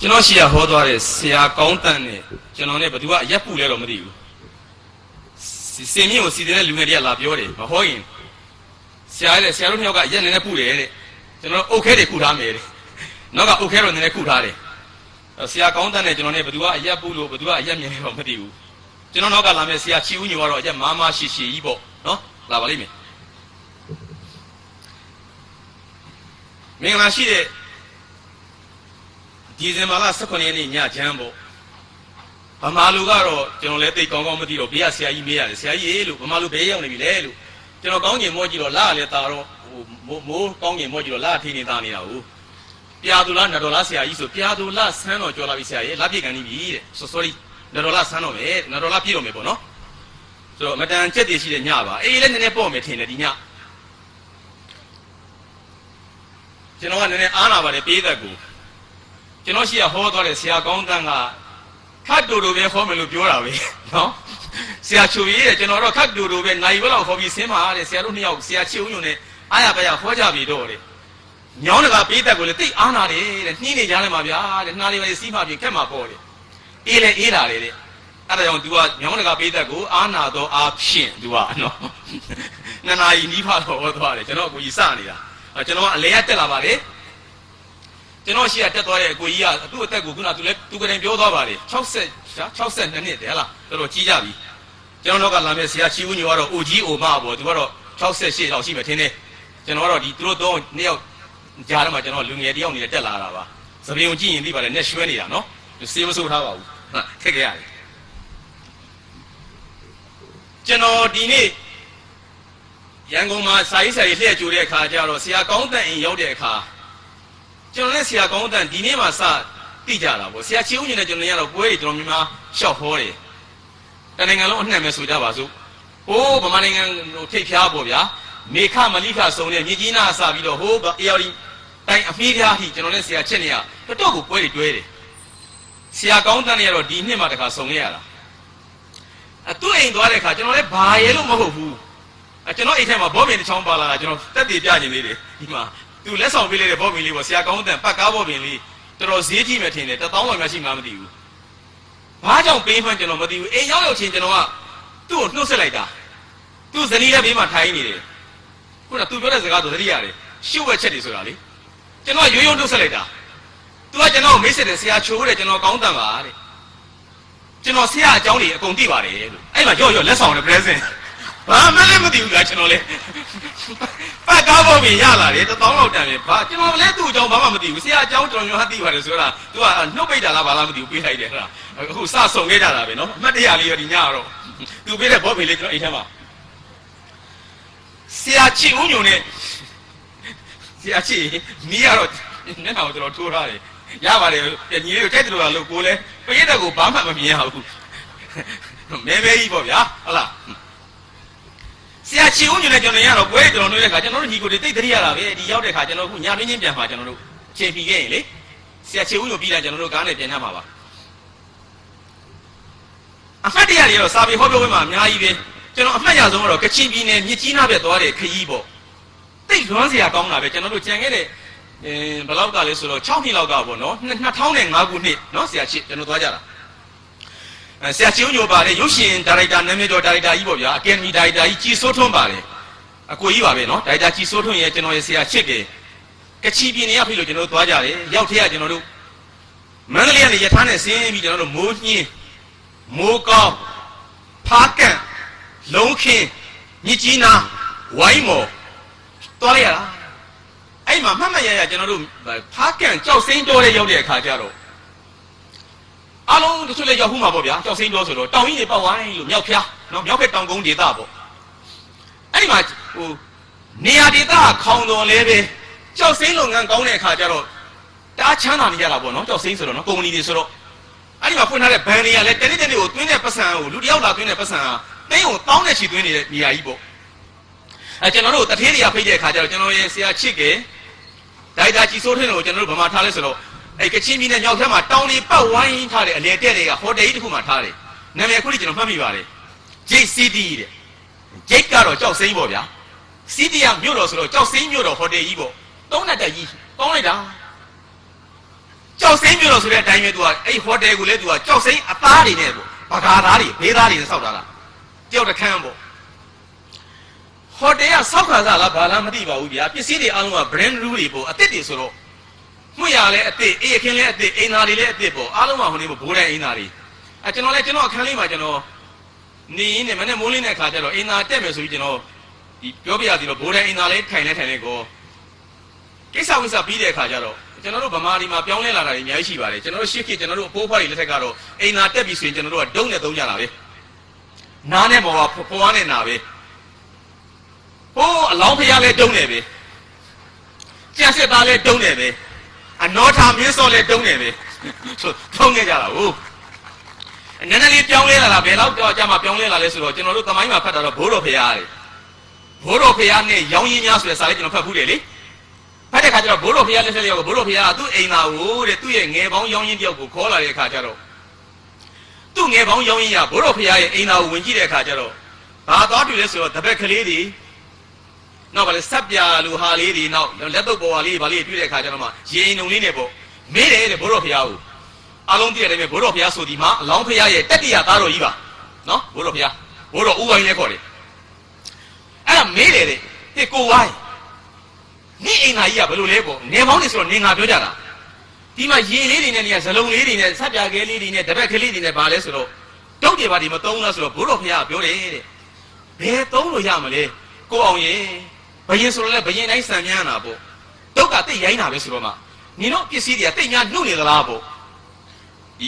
ကျွန်တော်ရှိရဟောသွားတဲ့ဆရာကောင်းတန်းနဲ့ကျွန်တော်နဲ့ဘသူကအရက်ပူလဲတော့မသိဘူးစင်မြင့်ကိုစီတဲ့လူငယ်တွေကလာပြောတယ်မဟောရင်ဆရာတို့နှစ်ယောက်ကအရက်နည်းနည်းပူတယ်တဲ့ကျွန်တော်အုတ်ခဲတွေခုထားမယ်တဲ့နောက်က အုတ်ခဲတော့နည်းနည်းခုထားတယ်ဆရာကောင်းတန်းနဲ့ကျွန်တော်နဲ့ဘသူကအရက်ပူလို့ဘသူကအရက်မြင်လဲတော့မသိဘူးကျွန်တော်နောက်ကလာမယ်ဆရာချီဦးညိုကတော့အရက်မားမားရှိရှိကြီးပေါ့နော်လာပါလိမ့်မယ်မင်္ဂလာရှိတဲ့ဒီဇင်ဘာလ18ရက်နေ့ညချမ်းပေါ့ဗမာလူကတော့ကျွန်တော်လည်းသိကောင်းကောင်းမသိတော့ဘေးကဆရာကြီးမေးရတယ်ဆရာကြီးလို့ဗမာလူဘေးရောက်နေပြီလေလို့ကျွန်တော်ကောင်းကျင်မောကြည့်တော့လာလည်းတာတော့မိုးကောင်းကျင်မောကြည့်တော့လာထင်းနေတာနေတာဟုတ်ပြာသူလားနတော်လားဆရာကြီးဆိုပြာသူလားဆန်းတော်ကြော်လာပြီဆရာကြီးလာပြည့်ကန်နေပြီတဲ့ sorry နတော်လားဆန်းတော်မယ်နတော်လားပြည့်တော်မယ်ပေါ့နော်ဆိုတော့မတန်ချက်တည်ရှိတဲ့ညပါအေးလည်းနည်းနည်းပေါ့မယ်ထင်တယ်ဒီညကျွန်တော်ကနည်းနည်းအားနာပါတယ်ပေးသက်ကိုကျွန်တော်ရှိရဟောသွားတဲ့ဆရာကောင်းတန်းကခတ်တူတူပဲဟောမယ်လို့ပြောတာပဲနော်ဆရာချူကြီးတဲ့ကျွန်တော်တော့ခတ်တူတူပဲနိုင်ဘက်လောက်ဟောပြီးဆင်းပါတဲ့ဆရာတို့နှစ်ယောက်ဆရာချီဦးညွန့်နဲ့အားရပါရဟောကြပြီတော့တဲ့ညောင်းတကပေးသက်ကိုလည်းတိတ်အားနာတယ်တဲ့နှင်းနေကြတယ်မှာဗျာတဲ့နှာလေးပဲစီးမှပြင်ခက်မှာပေါ့တဲ့အေးလေအေးလာတယ်တဲ့အဲ့ဒါကြောင့် तू ကညောင်းတကပေးသက်ကိုအားနာတော့အားဖြင့် तू ကနော်နှစ်နာရီနီးပါးတော့ဟောသွားတယ်ကျွန်တော်အကူကြီးစနေတာကျွန်တော်ကအလဲရတက်လာပါလေကျွန်တော်ရှိရတက်သွားတဲ့အကိုကြီးကသူ့အသက်ကိုခုနသူလည်းသူကလည်းပြောသွားပါလေ62နှစ်တည်းဟလားတော်တော်ကြီးကြပြီကျွန်တော်တို့ကလာမဲ့ဆရာချီဦးညိုကတော့အိုကြီးအိုမပေါ့သူကတော့68လောက်ရှိမှထင်းတယ်ကျွန်တော်ကတော့ဒီသူတို့တော့နှစ်ယောက်ကြားထဲမှာကျွန်တော်လူငယ်တယောက်နေတက်လာတာပါသပင်ကိုကြည့်ရင်သိပါလေနဲ့ရွှဲနေတာနော်စေးမဆိုးထားပါဘူးဟုတ်ခက်ခဲရတယ်ကျွန်တော်ဒီနေ့ရန်ကုန်မှာစာရေးဆရာကြီးလှည့်ကြိုတဲ့အခါကျတော့ဆရာကောင်းတန်အိမ်ရောက်တဲ့အခါကျွန်တော်နဲ့ဆရာကောင်းတန်ဒီနေ့မှစသိကြတာပေါ့ဆရာချီဦးညင်နဲ့ကျွန်တော်ကတော့ပွဲတွေတော်တော်များများရှောက်ဟောတယ်တနိုင်ငံလုံးအနှံ့မဲ့ဆိုကြပါစို့ဟိုးဗမာနိုင်ငံဟိုထိပ်ဖျားပေါ့ဗျာမေခမလိခစုံတဲ့မြေကြီးနာအစပြီးတော့ဟိုးအေယော်ဒီတိုင်းအမီးဖျားဟိကျွန်တော်နဲ့ဆရာချက်နေရတော့ကိုပွဲတွေတွဲတယ်ဆရာကောင်းတန်နဲ့ကတော့ဒီနှစ်မှတခါစုံခဲ့ရတာသူ့အိမ်သွားတဲ့အခါကျွန်တော်လည်းဘာရဲလို့မဟုတ်ဘူးကျွန်တော်အိမ်ထဲမှာဘောပင်တစ်ချောင်းပါလာတာကျွန်တော်တက်တည်ပြနေသေးတယ်ဒီမှာသူလက်ဆောင်ပေးလိုက်တဲ့ဘောပင်လေးပေါ့ဆရာကောင်းတန်ပတ်ကားဘောပင်လေးတော်တော်ဈေးကြီးမှထင်တယ်1000လောက်မှရှိမှမသိဘူးဘာကြောင့်ပေးမှန်းကျွန်တော်မသိဘူးအိမ်ရောက်ချင်းကျွန်တော်ကသူ့ကိုနှုတ်ဆက်လိုက်တာသူ့ဇနီးလည်းဘေးမှာထိုင်နေတယ်ခုနကသူပြောတဲ့စကားဆိုသတိရတယ်ရှုပ်ဝက်ချက်တွေဆိုတာလေကျွန်တော်ရိုးရိုးနှုတ်ဆက်လိုက်တာသူကကျွန်တော်ကိုမိတ်ဆက်တယ်ဆရာချိုးတယ်ကျွန်တော်ကောင်းတန်ပါတဲ့ကျွန်တော်ဆရာအကြောင်းတွေအကုန်သိပါတယ်လို့အဲ့မှာရော့လက်ဆောင်တယ် present ဘာမှလည်းမသိဘူးလားကျွန်တော်လေပတ်ကားဖို့ပြင်ရလာတယ်1000လောက်တန်တယ်ဘာကျွန်တော်လည်းသူ့အကြောင်းဘာမှမသိဘူးဆရာအကြောင်းကျွန်တော်မျိုးဟာသိပါတယ်ဆိုတာ तू ကနှုတ်ပိတ်တာလားဘာလားမသိဘူးပေးလိုက်တယ်ဟုတ်လားအခုစဆုံခဲ့ကြတာပဲနော်အမှတ်တရလေးရောဒီညတော့ तू ပေးတဲ့ဘောပင်လေးကျွန်တော်အိမ်ထဲမှာဆရာချီဦးညုံနဲ့ဆရာချီမီးကတော့မျက်နှာကိုကျွန်တော်ထိုးထားတယ်ရပါတယ်ညီလေးကိုတိုက်တယ်လို့လို့ကိုလည်းပရိသတ်ကိုဘာမှမမြင်ရဘူးမဲမဲကြီးပေါ့ဗျာဟုတ်လားဆရာချီဦးညွန့်နဲ့ကျွန်တော်ရတော့ပွဲကျွန်တော်တို့ရဲ့ခါကျွန်တော်တို့ညီကိုတွေတိတ်တရိရတာပဲဒီရောက်တဲ့ခါကျွန်တော်ခုညတွင်းချင်းပြန်ပါကျွန်တော်တို့ချိန်ပြီးခဲ့ရင်လေဆရာချီဦးညွန့်ပြီးတာကျွန်တော်တို့ကားနဲ့ပြန်ရမှာပါအမှတ်တရတွေတော့စာပေဟောပြောပွဲမှာအများကြီးပဲကျွန်တော်အမှတ်ရဆုံးကတော့ကချင်ပြည်နယ်မြစ်ကြီးနားဘက်သွားတဲ့ခရီးပေါ့တိတ်လွမ်းစရာကောင်းတာပဲကျွန်တော်တို့ကြံခဲ့တဲ့ဘယ်လောက်ကလဲဆိုတော့6နှစ်လောက်ကပေါ့နော်2005ခုနှစ်နော်ဆရာချစ်ကျွန်တော်သွားကြတာဆရာချီဦးညိုပါတယ်ရုပ်ရှင်ဒါရိုက်တာနာမည်ကျော်ဒါရိုက်တာကြီးပေါ့ဗျာအကယ်ဒမီဒါရိုက်တာကြီးကြည်စိုးထွန်းပါတယ်အကိုကြီးပါပဲနော်ဒါရိုက်တာကြည်စိုးထွန်းရဲ့ကျွန်တော်ရဲ့ဆရာချစ်တယ်ကချီပြည်နယ်ကဖိလို့ကျွန်တော်တို့သွားကြတယ်ရောက်ထရကျွန်တော်တို့မန္တလေးကနေရထားနဲ့ဆင်းပြီးကျွန်တော်တို့မိုးညင်းမိုးကောင်းဖားကန့်လုံးခင်းမြစ်ကြီးနားဝိုင်းမော်သွားရတာအဲ့မှာမှတ်မှတ်ရကျွန်တော်တို့ဖားကန့်ကြောက်စိမ်းတော်တဲ့ရောက်တဲ့အခါကျတော့အားလုံးတချို့လည်းရောက်ခုမှာပေါ့ဗျာကြောက်စိမ်းတော်ဆိုတော့တောင်ကြီးတွေပတ်ဝိုင်းလို့မြောက်ဖျားနော်မြောက်ဖက်တောင်ကုန်းဒေသပေါ့အဲ့ဒီမှာဟိုနေရာဒေသခေါင်တော်လဲပဲကြောက်စိမ်းလုပ်ငန်းကောင်းတဲ့အခါကျတော့တအားချမ်းသာနေကြတာပေါ့နော်ကြောက်စိမ်းဆိုတော့နော်ကုမ္ပဏီတွေဆိုတော့အဲ့ဒီမှာဖွင့်ထားတဲ့ဘဏ်တွေကလည်းတနေ့ကိုသွင်းတဲ့ပတ်စံကိုလူတယောက်လာသွင်းတဲ့ပတ်စံဟာတင်းကိုတောင်းတဲ့ချီသွင်းနေတဲ့နေရာကြီးပေါ့ကျွန်တော်တို့တထေးတွေကဖိတ်တဲ့အခါကျတော့ကျွန်တော်ရဲ့ဆရာချစ်ကေဒိုက်တာကြည်စိုးထင်းကိုကျွန်တော်တို့ဗမာထားလဲဆိုတော့အဲ့ကချင်ပြည်နယ်မြောက်ထဲမှာတောင်လေးပတ်ဝိုင်းထားတဲ့အလေတက်တွေကဟိုတယ်ကြီးတစ်ခုမှထားတယ်နာမည်အခုလေးကျွန်တော်မှတ်မိပါတယ် JCD တဲ့ Jake ကတော့ကြောက်စိမ်းပေါ့ဗျာ CD ကမြို့တော်ဆိုတော့ကြောက်စိမ်းမြို့တော်ဟိုတယ်ကြီးပေါ့သုံးနှစ်တက်ကြီးပေါင်းလိုက်တာ ကြောက်စိမ့်ပြလို့ဆိုတဲ့အတိုင်းပဲသူကအဲ့ဟိုတယ်ကိုလည်းသူကကြောက်စိမ့်အသားတွေနဲ့ပေါ့ဗကာသားတွေဘေးသားတွေနဲ့စောက်တာလားတယောက်တစ်ခန်းပေါ့ဟိုတယ်ကစောက်ခါစားလားဘာလားမသိပါဘူးဗျာပစ္စည်းတွေအားလုံးက brand new တွေပေါ့အသစ်တွေဆိုတော့မှုရလည်းအသစ်အေးအခင်းလည်းအသစ်အိမ်သားတွေလည်းအသစ်ပေါ့အားလုံးကဟိုနေဘိုးတိုင်းအိမ်သားတွေကျွန်တော်လည်းကျွန်တော်အခန်းလေးမှာကျွန်တော်နေရင်းနဲ့မနေ့မိုးလင်းတဲ့ခါကျတော့အိမ်သားတက်မယ်ဆိုပြီးကျွန်တော်ဒီပြောပြရစီတော့ဘိုးတိုင်းအိမ်သားလေးထိုင်နေကိုကိစ္စဝိစ္စပြီးတဲ့အခါကျတော့ကျွန်တော်တို့ဗမာပြည်မှာပြောင်းလဲလာတာတွေအများကြီးရှိပါတယ်ကျွန်တော်တို့ရှစ်ခေတ်ကျွန်တော်တို့အဖိုးဖွားတွေလက်ထက်ကတော့အိမ်သာတက်ပြီးဆိုရင်ကျွန်တော်တို့ကဒုံးနဲ့သုံးကြတာပဲနားနဲ့မော်ကဖွားနဲ့နာပဲဟိုးအလောင်းဖျားလဲဒုံးနေပဲကြက်စစ်သားလဲဒုံးနေပဲအနောထာမင်းစောလဲဒုံးနေပဲဆိုထုံးခဲ့ကြတာဟုတ်နည်းနည်းလေးပြောင်းလဲလာတာဘယ်တော့ကြာမှပြောင်းလဲလာလဲဆိုတော့ကျွန်တော်တို့သမိုင်းမှာဖတ်တာတော့ဘိုးတော်ဖျားတယ်ဘိုးတော်ဖျားနဲ့ရောင်းရင်းများဆိုတဲ့စာလေးကျွန်တော်ဖတ်ဖူးတယ်လေဖတ်တဲ့ခါကျတော့ဘိုးတော်ဖျားလက်ဆက်လျောက်ဘိုးတော်ဖျားကသူ့အိမ်သားကိုတဲ့သူ့ရဲ့ငယ်ပေါင်းရောင်းရင်းတယောက်ကိုခေါ်လာတဲ့အခါကျတော့သူ့ငယ်ပေါင်းရောင်းရင်းရဘိုးတော်ဖျားရဲ့အိမ်သားကိုဝင်ကြည့်တဲ့အခါကျတော့ဘာသွားတွေ့လဲဆိုတော့တပည့်ကလေးတွေနောက်ပါလေစက်ပြာလူဟာလေးတွေနောက်လက်တော့ပေါ်ဟာလေးဗာလေးတွေ့တဲ့အခါကျတော့မှရေအိမ်ုံလေးနဲ့ပေါ့မေးတယ်တဲ့ဘိုးတော်ဖျားကိုအလုံးပြည့်တယ်ပဲဘိုးတော်ဖျားဆိုဒီမှာအလောင်းဖျားရဲ့တက်တရသားတော်ကြီးပါနော်ဘိုးတော်ဖျားဘိုးတော်ဦးဝိုင်းလည်းခေါ်တယ်အဲ့ဒါမေးတယ်တဲ့ဟေ့ကိုဝိုင်းနေအိမ်သားကြီးကဘယ်လိုလဲပေါ့နေပေါင်းနေဆိုတော့နေငါပြောကြတာဒီမှာရေလေးတွေနဲ့နေရဇလုံးလေးတွေနဲ့ဆက်ပြာကလေးတွေနဲ့တပည့်ကလေးတွေနဲ့ဗာလဲဆိုတော့တုတ်တွေပါဒီမသုံးလားဆိုတော့ဘိုးတော်ဖျားကပြောတယ်တဲ့ဘယ်သုံးလို့ရမလဲကိုအောင်ရေဘယင်ဆိုတော့လည်းဘယင်တိုင်းစံမြန်းတာပေါ့တုတ်ကတိတ်ရိုင်းတာပဲဆိုတော့မှနင်တို့ပစ္စည်းတွေကတိတ်များနှုတ်နေသလားပေါ့ဒီ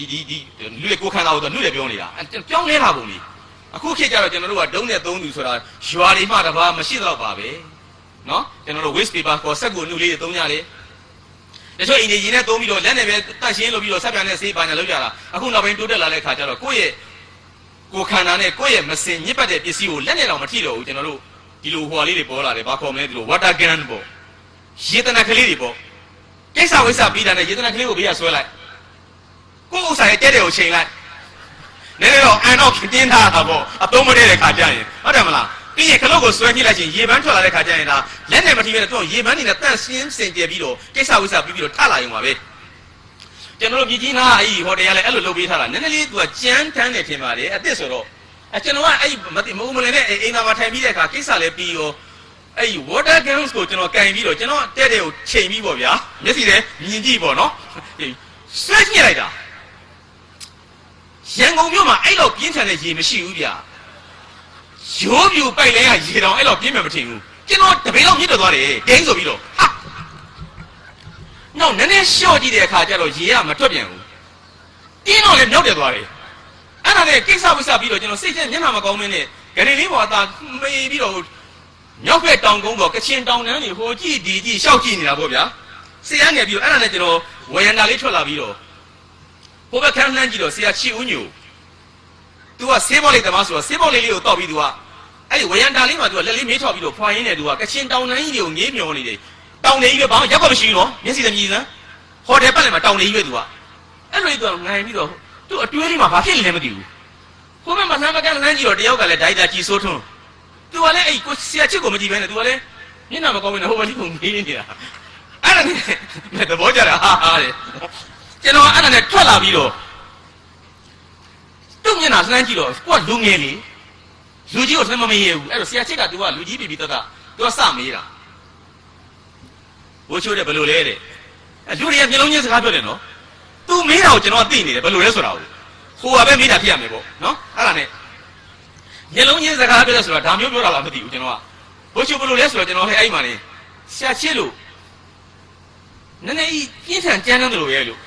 လူတွေကိုခန္ဓာကိုတော့နှုတ်တယ်ပြောနေတာပြောင်းလဲတာပုံလေးအခုခေတ်ကျတော့ကျွန်တော်တို့ကဒုံးနဲ့သုံးသူဆိုတာရွာတွေမှတပါမရှိတော့ပါပဲနော်ကျွန်တော်တို့ waste paper ကိုစက်ကိုနှုတ်လေးတွေသုံးကြတယ်တချို့အိမ်တွေရင်းနဲ့သုံးပြီးတော့လက်နဲ့ပဲတတ်ရှင်းလုပ်ပြီးတော့ဆက်ပြန်နဲ့ဆေးပါညာလုပ်ကြတာအခုနောက်ပိုင်းတိုးတက်လာတဲ့ခါကျတော့ကိုယ့်ရဲ့ကိုယ်ခန္ဓာနဲ့ကိုယ့်ရဲ့မစင်ညစ်ပတ်တဲ့ပစ္စည်းကိုလက်နဲ့တော့မထိတော့ဘူးကျွန်တော်တို့ဒီလိုဟွာလေးတွေပေါ်လာတယ်ဘာခေါ်မလဲဒီလို water gun ပေါ့ရေတနက်ကလေးတွေပေါ့ကိစ္စဝိစ္စပြီးတာနဲ့ရေတနက်ကလေးကိုဘေးကဆွဲလိုက်ကိုယ့်ဥစ္စာရဲ့တဲ့တဲ့ကိုချိန်လိုက်နည်းနည်းတော့အန်တော့ပြင်းထားတာပေါ့အသုံးမတည့်တဲ့ခါကျရင်ဟုတ်တယ်မလားပြီးရင်ခလုတ်ကိုဆွဲကြည့်လိုက်ချင်းရေပန်းထွက်လာတဲ့ခါကျရင်ဒါလက်နဲ့မထိပဲတော့ရေပန်းနေနဲ့တန့်ရှင်းစင်ကြယ်ပြီးတော့ကိစ္စဝိစ္စပြီးတော့ထလာရုံပါပဲကျွန်တော်တို့မြကြီးနားအဲ့ဒီဟိုတယ်ကလည်းအဲ့လိုလုပ်ပေးထားတာနည်းနည်းလေးသူကကြမ်းတမ်းနေထင်ပါတယ်အစ်စ်ဆိုတော့ကျွန်တော်ကအဲ့မမလင်းနဲ့အိမ်သားမှာထိုင်ပြီးတဲ့အခါကိစ္စလည်းပြီးရောအဲ့ water guns ကိုကျွန်တော်ကင်ပြီးတော့ကျွန်တော်တဲ့တဲ့ကိုချိန်ပြီးပေါ့ဗျာမျက်စိနဲ့မြင်ကြည့်ပေါ့နော်ဆွဲကြည့်လိုက်တာရန်ကုန်မြို့မှာအဲ့လိုပြင်းထန်တဲ့ရေမရှိဘူးဗျာရိုးပြူပိုက်လဲကရေတောင်အဲ့လိုပြင်းမှမထင်ဘူးကျွန်တော်တပိတ်လောက်မြင့်တော့သွားတယ်ဂိမ်းဆိုပြီးတော့ဟာနောက်နည်းနည်းလျှော့ကြည့်တဲ့အခါကျတော့ရေကမထွက်ပြန်ဘူးတင်းတော့လည်းမြောက်တယ်သွားတယ်အဲ့ဒါနဲ့ကိစ္စဝိစ္စပြီးတော့ကျွန်တော်စိတ်ထဲမျက်နှာမကောင်းမင်းနဲ့ဂရီလေးပေါ်အသာမေးပြီးတော့မြောက်ဖက်တောင်ကုန်းပေါ်ကချင်တောင်တန်းတွေဟိုကြည့်ဒီကြည့်ရှောက်ကြည့်နေတာပေါ့ဗျာဆရာငယ်ပြီးတော့အဲ့ဒါနဲ့ကျွန်တော်ဝရန်တာလေးထွက်လာပြီးတော့ဟိုဘက်ခန်းလှမ်းကြည့်တော့ဆရာချီဦးညိုသူကဆေးဘောလေးတမဆိုတော့ဆေးဘောလေးလေးကိုတောက်ပြီးသူကအဲ့ဒီဝရန်တာလေးမှာသူကလက်လေးမေးထောက်ပြီးတော့ဖွာရင်းနေသူကကချင်တောင်တန်းကြီးတွေကိုငေးမျောနေတယ်တောင်နေကြီးပဲဘာမှရက်ကွက်မရှိဘူးနော်မျက်စိနဲ့မြည်စမ်းဟိုတယ်ပတ်လည်းမှာတောင်နေကြီးပဲသူကအဲ့လိုသူကငိုင်ပြီးတော့သူအတွေးလေးမှာဘာဖြစ်နေလဲမသိဘူးဟိုဘက်မှာဆမ်းမကန်လှမ်းကြည့်တော့တယောက်ကလည်းဒိုက်တာကြည်စိုးထွန်းသူကလည်းအဲ့ကိုဆရာချစ်ကိုမကြည့်ဘဲနဲ့သူကလည်းမျက်နှာမကောင်းဘူးနဲ့ဟိုဘက်လေးကိုမေးနေတာအဲ့ဒါနဲ့သဘောကျတယ်ဟာတဲ့ကျွန်တော်အဲ့ဒါနဲ့ထွက်လာပြီးတော့သူ့မျက်နှာလှမ်းကြည့်တော့ကိုကလူငယ်လေလူကြီးကိုလှမ်းမမေးရဘူးအဲ့တော့ဆရာချစ်ကသူကလူကြီးပြီတတ်သူကစမေးတာဘိုးချိုးတယ်ဘယ်လိုလဲတဲ့လူတွေကမျက်လုံးချင်းစကားပြောတယ်နော်သူမေးတာကိုကျွန်တော်သိနေတယ်ဘယ်လိုလဲဆိုတာကိုဟိုကပဲမေးတာဖြစ်ရမယ်ပေါ့နော်အဲ့ဒါနဲ့မျက်လုံးချင်းစကားပြောတယ်ဆိုတာဒါမျိုးပြောတာလားမသိဘူးကျွန်တော်ကဘိုးချိုးဘယ်လိုလဲဆိုတော့ကျွန်တော်ဟဲ့အဲ့မှာနေဆရာချစ်လို့နည်းနည်းပြင်းထန်ကြမ်းတယ်လို့ရဲ့လို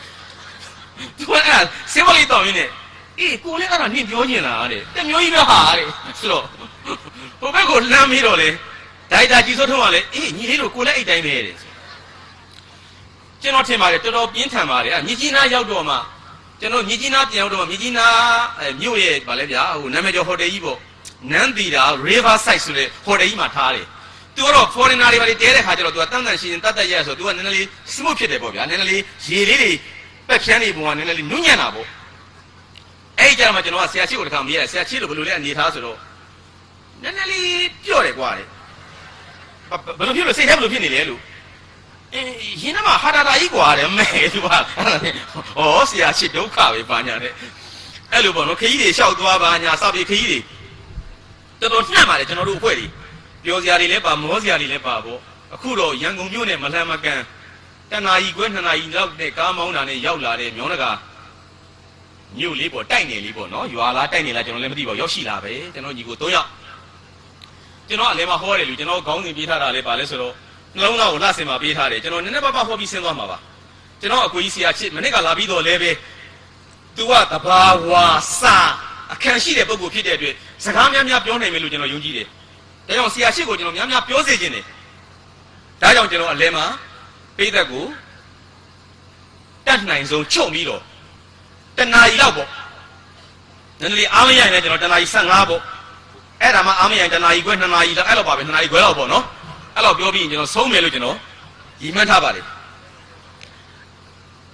့သူကအဲ့ဆေးမလေးတောင်းရင်းနဲ့အေးကိုလည်းအဲ့ဒါနင့်ပြောချင်လားတဲ့တမျိုးကြီးပဲဟာတဲ့ဆိုတော့ဟိုဘက်ကိုလမ်းပြီးတော့လေဒိုက်တာကြည်စိုးထုံးကလည်းအေးညီလေးတို့ကိုလည်းအိတ်တိုင်းပဲတဲ့ကျွန်တော်ထင်ပါတယ်တော်တော်ပြင်းထန်ပါတယ်မြကြီးနားရောက်တော့မှကျွန်တော်မြကြီးနားပြန်ရောက်တော့မှမြကြီးနားမြို့ရဲ့ဗာလဲဗျာဟိုနာမည်ကျော်ဟိုတယ်ကြီးပေါ့နန်းသီတာ River Side ဆိုတဲ့ဟိုတယ်ကြီးမှာထားတယ်သူကတော့ foreigner တွေဗာလေတဲတဲ့ခါကျတော့သူကတန်းတန်းရှင်းရှင်းတတ်တတ်ရဲဆိုသူကနည်းနည်းလေး smooth ဖြစ်တယ်ပေါ့ဗျာနည်းနည်းလေးရေလေးတွေပက်ဖြန်းနေပုံကနည်းနည်းလေးနုညံ့တာပေါ့အဲ့ဒီကြတော့မှကျွန်တော်ကဆရာချစ်ကိုတခါမေးရတယ်ဆရာချစ်လို့ဘယ်လိုလဲအနေထားဆိုတော့နည်းနည်းလေးပြော့တယ်ကွာတဲ့ဘယ်လိုဖြစ်လို့စိတ်ထဲဘယ်လိုဖြစ်နေလဲလို့ ရင်းနှမှာဟာတာတာကြီးกว่าတယ်မဲသူကဩဆရာချစ်ဒုက္ခပဲပါညာတဲ့အဲ့လိုပေါ့နော်ခကြီးတွေလျှောက်သွားပါညာစပြီးခကြီးတွေတော်တော်နှံ့ပါတယ်ကျွန်တော်တို့အဖွဲ့တွေပြောစရာတွေလည်းပါမောစရာတွေလည်းပါပေါ့အခုတော့ရန်ကုန်မြို့နဲ့မလှမ်းမကမ်းတနာရီခွဲ2နာရီလောက်နဲ့ကားမောင်းတာနဲ့ရောက်လာတဲ့မြောင်းတကာမြို့လေးပေါ့တိုက်နေလေးပေါ့နော်ရွာလားတိုက်နေလားကျွန်တော်လည်းမသိပါဘူးရောက်ရှိလာပဲကျွန်တော်ညီကို3ယောက်ကျွန်တော်အလဲမှာဟောတယ်လူကျွန်တော်ခေါင်းစဉ်ပေးထားတာလည်းပါလဲဆိုတော့နှလုံးသားကိုလှဆင်မှာပေးထားတယ်ကျွန်တော်နည်းနည်းပါးပါးဟောပြီးဆင်းသွားမှာပါကျွန်တော်အကိုကြီးဆရာချစ်မနေ့ကလာပြီးတော့လဲပဲသူကတဘာဝစာအခန့်ရှိတဲ့ပုဂ္ဂိုလ်ဖြစ်တဲ့အတွက်စကားများများပြောနိုင်မယ်လို့ကျွန်တော်ယုံကြည်တယ်ဒါကြောင့်ဆရာချစ်ကိုကျွန်တော်များများပြောစေခြင်းတယ်ဒါကြောင့်ကျွန်တော်အလဲမှာပေးသက်ကိုတတ်နိုင်ဆုံးချုပ်ပြီးတော့တနာရီလောက်ပေါ့နည်းနည်းအားမရရင်လည်းကျွန်တော်တနာရီ15ပေါ့အဲ့ဒါမှအားမရရင်တနာရီခွဲ2နာရီလောက်အဲ့လိုပါပဲ2နာရီခွဲလောက်ပေါ့နော်အဲ့လိုပြောပြီးရင်ကျွန်တော်ဆုံးမယ်လို့ကျွန်တော်ရည်မှန်းထားပါတယ်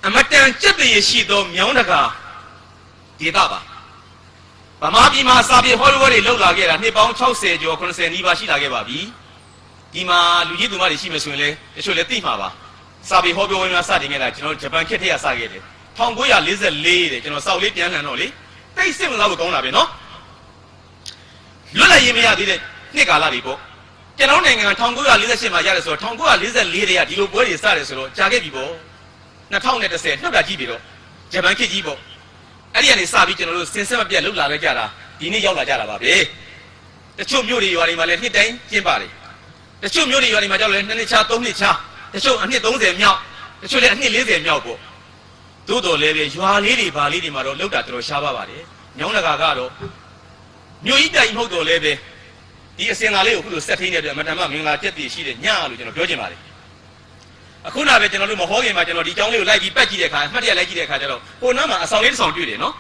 အမတန်ကြက်တရရှိသောမြောင်းတကာဒေသပါဗမာပြည်မှာစာပေဟောပြောတွေလုပ်လာခဲ့တာနှစ်ပေါင်း60ကျော်90နီးပါးရှိလာခဲ့ပါပြီဒီမှာလူကြီးသူမတွေရှိမှဆိုရင်လည်းတချို့လည်းသိမှာပါစာပေဟောပြောဝင်များစတင်ခဲ့တာကျွန်တော်ဂျပန်ခေတ်ထက်ကစခဲ့တယ်1944တဲ့ကျွန်တော်စောက်လေးပြန်လှန်တော့လေတိတ်စစ်မလို့ကောင်းတာပဲနော်လွတ်လပ်ရေးမရသေးတဲ့နှစ်ကာလတွေပေါ့ကျွန်တော်နိုင်ငံ1948မှာရတယ်ဆိုတော့1944တည်းကဒီလိုပွဲတွေစတယ်ဆိုတော့ကြာခဲ့ပြီပေါ့2010နှုတ်တာကြည့်ပြီတော့ဂျပန်ခေတ်ကြီးပေါ့အဲ့ဒီကနေစပြီးကျွန်တော်တို့စင်ဆက်မပြတ်လှုပ်လာခဲ့ကြတာဒီနေ့ရောက်လာကြတာပါပဲတချို့မြို့တွေရွာတွေမှာလည်းနှစ်တိုင်းကျင်းပါတယ်တချို့မြို့တွေရွာတွေမှာကြောက်လည်း2နှစ်ချ3နှစ်ချတချို့အနှစ်30မြောက်တချို့လည်းအနှစ်40မြောက်ပေါ့သို့တော်လည်းပဲရွာလေးတွေဘာလေးတွေမှာတော့လှုပ်တာတော်တော်ရှားပါပါတယ်ညောင်းတကာကတော့မြို့ကြီးတိုင်မဟုတ်တော့လည်းပဲဒီအစင်လာလေးကိုခုလိုဆက်ထင်းနေတဲ့အတွက်အမတန်မှမင်္ဂလာကျက်တည်ရှိတဲ့ညလို့ကျွန်တော်ပြောချင်ပါတယ်အခုနပဲကျွန်တော်တို့မဟောခင်မှာကျွန်တော်ဒီကျောင်းလေးကိုလိုက်ပြီးပတ်ကြည့်တဲ့အခါအမှတ်တရလိုက်ကြည့်တဲ့အခါကျတော့ဟိုနားမှာအဆောင်လေးတစ်ဆောင်တွေ့တယ်နော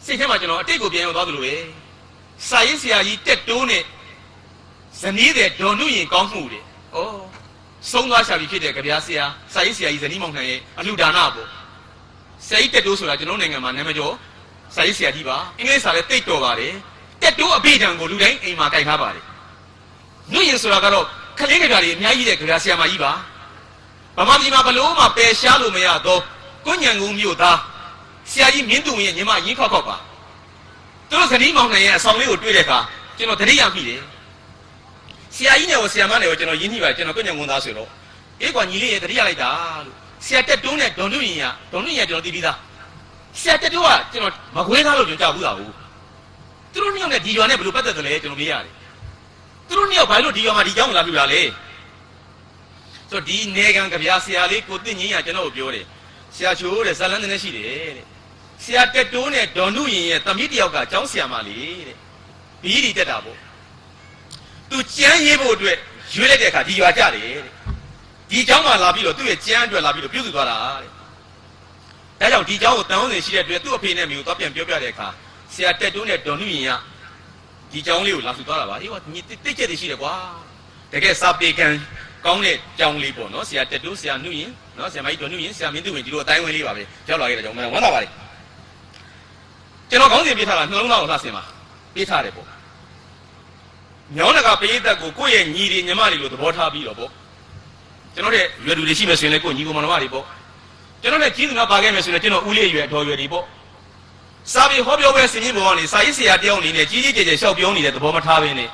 ်စိတ်ထဲမှာကျွန်တော်အတိတ်ကိုပြန်ရောက်သွားသလိုပဲစာရေးဆရာကြီးတက်တိုးနဲ့ဇနီးတဲ့ဒေါ်နုရင်ကောင်းမှုတယ်ဩဆုံးသွားရှာပြီဖြစ်တဲ့ကြပြားဆရာစာရေးဆရာကြီးဇနီးမောင်နှံရဲ့အလှူဒါနပေါ့ဆရာကြီးတက်တိုးဆိုတာကျွန်တော်နိုင်ငံမှာနာမည်ကျော်စာရေးဆရာကြီးပါအင်္ဂလိပ်စာလည်းတိတ်တော်ပါတယ်တက်တိုးအဘိဓမ္မာကိုလူတိုင်းအိမ်မှာကြိုက်ထားပါတယ်နုရင်ဆိုတာကတော့ခလေးကြပြားတွေအများကြီးတဲ့ကြပြားဆရာမကြီးပါဗမာပြည်မှာဘလို့မှပယ်ရှားလို့မရတော့ကိုညံကုန်းမြို့သားဆရာကြီးမင်းသူရဲ့ညီမရင်းခောက်ခောက်ပါသူတို့ဇနီးမောင်နှံရဲ့အဆောင်လေးကိုတွေ့တဲ့အခါကျွန်တော်တတိယမိတယ်ဆရာကြီးနဲ့ဆရာမနဲ့ကျွန်တော်ရင်းနှီးပါကျွန်တော်ကိုညံကုန်းသားဆိုတော့အေးကွာညီလေးရဲ့တတိယလိုက်တာလို့ဆရာတက်တွန်းနဲ့ဒေါ်နုရင်ကျွန်တော်သိပြီးသားဆရာတက်တွန်းကကျွန်တော်မခွေးသားလို့ကျွန်တော်ကြောက်ဘူးသားဘူးသူတို့နှစ်ယောက်နဲ့ဒီရွာနဲ့ဘယ်လိုပတ်သက်တယ်လဲကျွန်တော်မေးရတယ်သူတို့နှစ်ယောက်ဘာလို့ဒီရွာမှာဒီကြောင်းလာပြလာလဲဆိုဒီနေကံကြပြားဆရာလေးကိုသိငင်းရကျွန်တော်ကိုပြောတယ်ဆရာချိုးတဲ့ဇလန်းနေရှိတယ်တဲ့ဆရာတက်တိုးနဲ့ဒေါ်နုရင်ရဲ့သမီးတယောက်ကကျောင်းဆရာမလေးတဲ့ဘီးဒီတက်တာပေါ့သူကျမ်းရေးဖို့အတွက်ရွေးလိုက်တဲ့အခါဒီရွာကြတယ်တဲ့ဒီကျောင်းမှာလာပြီးတော့သူ့ရဲ့ကျမ်းအတွက်လာပြီးတော့ပြုစုသွားတာတဲ့ဒါကြောင့်ဒီကျောင်းကိုတန်အောင်စင်ရှိတဲ့အတွက်သူ့အဖေနဲ့မျိုးသွားပြန်ပြောပြတဲ့အခါဆရာတက်တိုးနဲ့ဒေါ်နုရင်ကဒီကျောင်းလေးကိုလာဆူသွားတာပါအေးကွာတိတ်ကျက်တွေရှိတယ်ကွာတကယ်စာပေကံကောင်းတဲ့ကြောင်းလေးပေါ့နော်ဆရာတက်တိုးဆရာနုရင်နော်ဆရာမကြီးဒေါ်နုရင်ဆရာမင်းသူဝင်ဒီလိုအတိုင်းဝင်လေးပါပဲရောက်လာခဲ့တဲ့ကြောင့်မဝမ်းသာပါလေကျွန်တော်ခေါင်းစဉ်ပေးထားတာနှလုံးသားကိုလှဆင်ပါပေးထားတယ်ပေါ့ညောင်းတကပေးသက်ကိုကိုယ့်ရဲ့ညီတွေညီမတွေလို့သဘောထားပြီးတော့ပေါ့ကျွန်တော်တဲ့ရွယ်သူတွေရှိမယ်ဆိုရင်လည်းကိုယ့်ညီကိုမောင်နှမတွေပေါ့ကျွန်တော်နဲ့ကြီးသူများပါခဲ့မယ်ဆိုရင်ကျွန်တော်ဦးလေးရွယ်အတော်ရွယ်တွေပေါ့စာပေဟောပြောပွဲဆင်ကြီးပေါ်ကနေစာရေးဆရာတယောက်အနေနဲ့ကြီးကြီးကျယ်ကျယ်လျှောက်ပြောနေတဲ့သဘောမထားဘဲနဲ့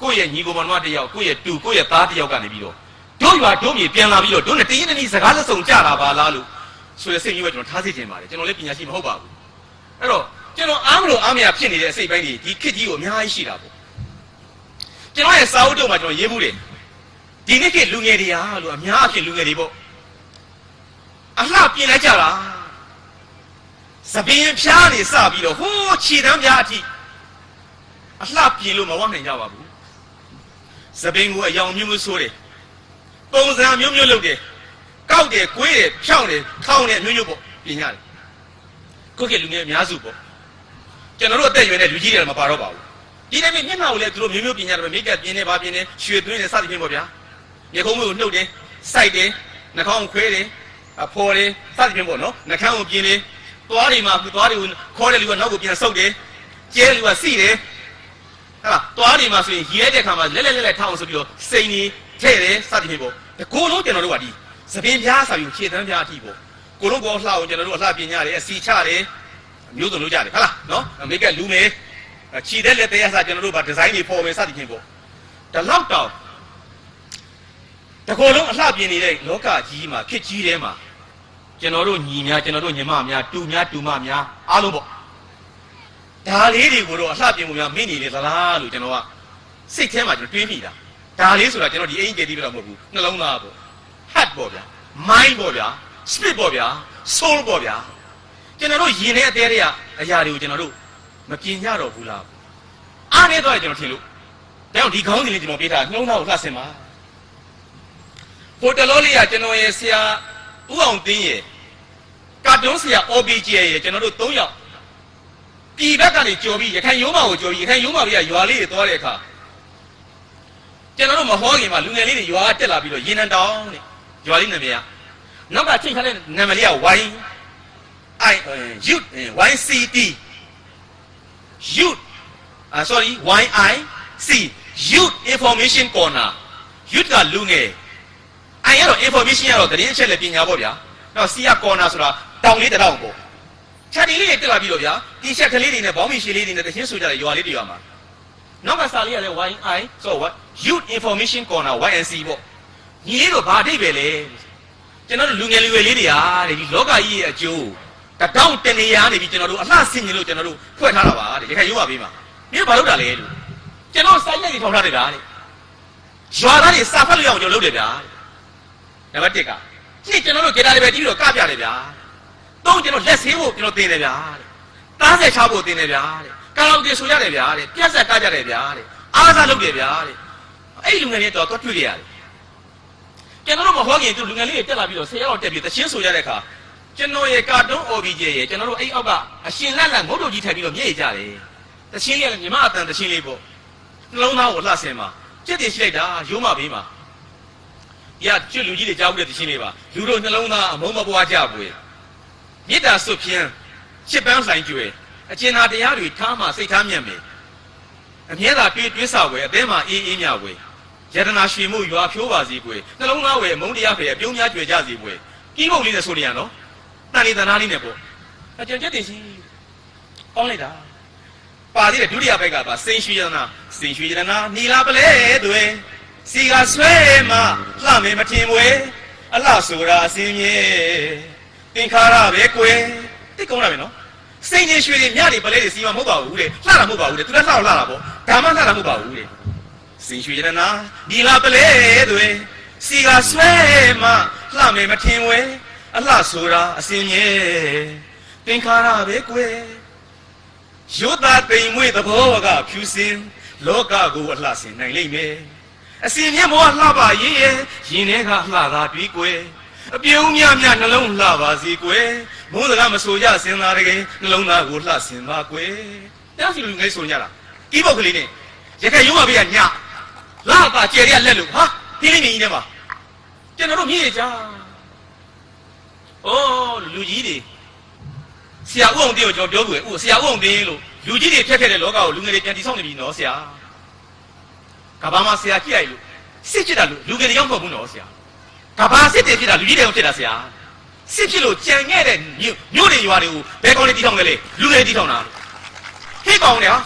ကိုယ့်ရဲ့ညီကိုမောင်နှမတယောက်ကိုယ့်ရဲ့တူကိုယ့်ရဲ့သားတယောက်ကနေပြီးတော့တို့ရွာတို့မြေပြန်လာပြီးတော့တို့နဲ့တရင်တနည်းစကားလက်ဆောင်ကြတာပါလားလို့ဆိုတဲ့စိတ်မျိုးပဲကျွန်တော်ထားစေချင်ပါတယ်ကျွန်တော်လည်းပညာရှိမဟုတ်ပါဘူးအဲ့တော့ကျွန်တော်အားမလို့အားမရဖြစ်နေတဲ့အစိတ်ပိုင်းတွေဒီခေတ်ကြီးကိုအများကြီးရှိတာပေါ့ကျွန်တော်ရဲ့စာအုပ်တို့မှာကျွန်တော်ရေးမှုတယ်ဒီနေ့ခေတ်လူငယ်တွေဟာလို့အများအဖြစ်လူငယ်တွေပေါ့အလှပြင်လိုက်ကြတာသပင်ဖြားနေစပြီးတော့ဟိုးခြေတန်းပြားအထိအလှပြင်လို့မဝနိုင်ကြပါဘူးသပင်ကိုအယောင်မျိုးမျိုးဆိုးတယ်ပုံစံမျိုးမျိုးလုပ်တယ်ကောက်တယ်ကွေးတယ်ဖြောင်းတယ်ခေါင်းတယ်မျိုးမျိုးပေါ့ပြင်ရတယ်ခုခေတ်လူငယ်အများစုပေါ့ကျွန်တော်တို့အသက်အရွယ်နဲ့လူကြီးတွေလည်းမပါတော့ပါဘူးဒီနေ့မျက်နှာကိုလည်းသူတို့မျိုးမျိုးပြင်ရတယ်မိတ်ကပြင်နေပါပြင်နေရွှေသွင်းနေစသဖြင့်ပေါ့ဗျာမျက်ခုံးမျိုးကိုနှုတ်တယ်စိုက်တယ်နှာခေါင်းခွဲတယ်အဖော်တယ်စသဖြင့်ပေါ့နော်နှာခေါင်းကိုပြင်တယ်သွားတွေမှာသွားတွေကိုခေါ်တဲ့လူကနောက်ကိုပြန်ဆုပ်တယ်ကျဲလူကစီးတယ်ဟာသွားတွေမှာဆိုရင်ရေတဲ့ခါမှာလက်ထောင်းဆိုပြီးတော့စိန်နေထဲ့တယ်စသဖြင့်ပေါ့ ကိုလုံးကျွန်တော်တို့ကဒီသပင်ပြားစာယူခြေတန်းပြားအထိပေါ့ကိုလုံးပေါ်လှအောင်ကျွန်တော်တို့အလှပညာတွေအစီချတယ်မျိုးစုံလုပ်ကြတယ်ဟုတ်လားနော်မိတ်ကလူမေခြေတဲ့လက်သေးအစားကျွန်တော်တို့ဗာဒီဇိုင်းတွေပေါ်မယ်စသဖြင့်ပေါ့ဒီလောက်တောင်တကောလုံးအလှပြင်နေတဲ့လောကကြီးမှာဖြစ်ကြီးထဲမှာကျွန်တော်တို့ညီများကျွန်တော်တို့ညီမများတူများတူမများအားလုံးပေါ့ဒါလေးတွေကိုတော့အလှပြင်မှုများမင်းနေလေသလားလို့ကျွန်တော်ကစိတ်ထဲမှာကျွန်တော်တွေးမိတာဒါလေးဆိုတာကျွန်တော်ဒီအင်ဂျီတီတော့မဟုတ်ဘူးနှလုံးသားပေါ့ heart ပေါ့ဗျာ mind ပေါ့ဗျာ spirit ပေါ့ဗျာ soul ပေါ့ဗျာကျွန်တော်တို့ယင်တဲ့အသေးတွေကအရာတွေကိုကျွန်တော်တို့မပြင်ကြတော့ဘူးလားအားနေတော့ကျွန်တော်ထင်လို့ဒါကြောင့်ဒီခေါင်းစဉ်လေးကျွန်တော်ပေးထားနှလုံးသားကိုလှဆင်ပါဟိုတလောလေးကကျွန်တော်ရဲ့ဆရာဦးအောင်သိန်းရဲ့ကာတွန်းဆရာ OBJ ရဲ့ကျွန်တော်တို့3ယောက်ပြည်ဘက်ကနေကြော်ပြီးရခိုင်ရုံးမကိုကြော်ပြီးရခိုင်ရုံးမတွေကရွာလေးတွေသွားတဲ့အခါကျွန်တော်တို့မဟောခင်မှာလူငယ်လေးတွေရွာတက်လာပြီးတော့ရေနံတောင်းတဲ့ရွာလေးနာမည်ကနောက်ကချိန်ခါတဲ့နာမည်လေးက YCT Youth YIC Youth Information Corner Youth ကလူငယ်အဲ့ရတော့ information ရတော့တရင်အချက်လက်ပညာပေါ့ဗျာနောက် C က corner ဆိုတာတောင်လေးတစ်တောင်ပေါ့ခြံလေးတွေတက်လာပြီးတော့ဗျာဒီချက်ကလေးတွေနဲ့ဘောင်းမီရှည်လေးတွေနဲ့တချင်းဆိုကြတဲ့ရွာလေးတွေရွာမှာနောက်ကစာလေးကလည်း YI ဆိုတော့ Youth Information Corner YNC ပေါ့ညီလေးတို့ဘာအဓိပ္ပာယ်လဲကျွန်တော်တို့လူငယ်လူရွယ်လေးတွေဟာတဲ့ဒီလောကကြီးရဲ့အကျိုးတတောင်းတနေရနေပြီးကျွန်တော်တို့အလှဆင်ញင်လို့ကျွန်တော်တို့ဖွဲ့ထားတာပါတဲ့ရခိုင်ရုံးပါပေးမှာမင်းဘာလုပ်တာလဲလို့ကျွန်တော်စိုက်ရက်တွေထောင်ထားတယ်ဗျာတဲ့ရွာသားတွေစာဖတ်လို့ရအောင်ကျွန်တော်လုပ်တယ်ဗျာနံပါတ်1ကနှစ်ကျွန်တော်တို့ဂီတာတွေပဲတီးပြီးတော့ကပြတယ်ဗျာ3ကျွန်တော်လက်ဆေးဖို့ကျွန်တော်သင်တယ်ဗျာတဲ့သားဆက်ချဖို့သင်တယ်ဗျာတဲ့ကာလာအိုကေဆိုရတယ်ဗျာတဲ့ပြက်ဆက်ကကြတယ်ဗျာတဲ့အားစားလုပ်တယ်ဗျာတဲ့အဲ့လူငယ်တွေတော့တွေ့ရတယ်ကျွန်တော်တို့မဟောခင်သူလူငယ်လေးတွေတက်လာပြီးတော့10ရောက်တက်ပြီးတချင်းဆိုရတဲ့အခါကျွန်တော်ရဲ့ကာတွန်း OBJ ရဲ့ကျွန်တော်တို့အဲ့အောက်ကအရှင်လန့်လန့်ငုတ်တုတ်ကြီးထိုင်ပြီးတော့မြေ့ကြတယ်တချင်းလေးကလည်းမြမအတန်တချင်းလေးပေါ့နှလုံးသားကိုလှဆင်မှာကြက်တည်ရှိလိုက်တာရုံးမပေးမှာရကျွတ်လူကြီးတွေကြားဘူးတဲ့တချင်းလေးပါလူတို့နှလုံးသားအမုန်းမပွားကြဘူးမေတ္တာစွတ်ဖြန်းရှစ်ပန်းဆိုင်ကျွဲအကျဉ်းသာတရားတွေထားမှစိတ်ထားမြတ်မယ်အမြဲတမ်းတွေးဆဝဲအသင်းမှာအေးအေးမြဝဲယတနာရွှေမှုရွာဖြိုးပါစီကွယ်နှလုံးသားဝဲအမုန်းတရားဖယ်အပြုံးများကြွယ်ကြစီကွယ်ကီးမုတ်လေးနဲ့ဆိုနေရနော်တန်လေးတနာလေးနဲ့ပေါ့အကျဉ်းချက်တင်ရှိပေါင်းလိုက်တာပါသေးတယ်ဒုတိယဘက်ကပါစိန်ရွှေယတနာနီလာပလဲသွဲစီကဆွဲမှလှမယ်မထင်ွယ်အလှဆိုတာအစင်းမြေသင်္ခါရပဲကွယ်သိကောင်းတာပဲနော်စိန်ချင်းရွှေတွေမြတွေပလဲတွေစီမမဟုတ်ပါဘူးတဲ့လှတာမဟုတ်ပါဘူးတဲ့သူလည်းလှတာပေါ့ဒါမှလှတာမဟုတ်ပါဘူးတဲ့စိန်ရွှေယတနာနီလာပလဲသွဲစီကဆွဲမှလှမယ်မထင်ွယ်အလှဆိုတာအစင်းမြေသင်္ခါရပဲကွယ်ယောသားတိမ်မွေ့သဘောကဖြူစင်လောကကိုအလှဆင်နိုင်လိမ့်မယ်အစင်မြတ်မောလှပါရင်ရင်ထဲကလှသာတွေ့ကွယ်အပြုံးများနှလုံးလှပါစေကွယ်ဘုန်းစကားမဆိုကြစင်သာတကယ်နှလုံးသားကိုလှဆင်ပါကွယ်တရားစီလူငယ်ဆိုကြတာဒီပုတ်ကလေးနဲ့ရခိုင်ရုံးမပေးကညလှပါကျယ်ရလက်လို့ဟာဒီလေးမြင်ကြီးထဲမှာကျွန်တော်တို့မြည်ကြလူကြီးတွေဆရာဦးအောင်တင်းကိုကျွန်တော်ပြောလို့ဆရာဦးအောင်တင်းလို့လူကြီးတွေဖြတ်ခဲ့တဲ့လောကကိုလူငယ်တွေပြန်တည်ဆောက်နေပြီနော်ဆရာကဘာမှဆရာကြည့်လိုက်လို့စစ်ဖြစ်တာလို့လူငယ်တွေရောက်မဟုတ်ဘူးနော်ဆရာကဘာစစ်တယ်ဖြစ်တာလူကြီးတွေရောက်ဖြစ်တာဆရာစစ်ဖြစ်လို့ကြံခဲ့တဲ့မြို့တွေရွာတွေကိုဘယ်ကောင်တွေတည်ထောင်ခဲ့လဲလူငယ်တည်ထောင်တာဟိတ်ကောင်တွေဟာ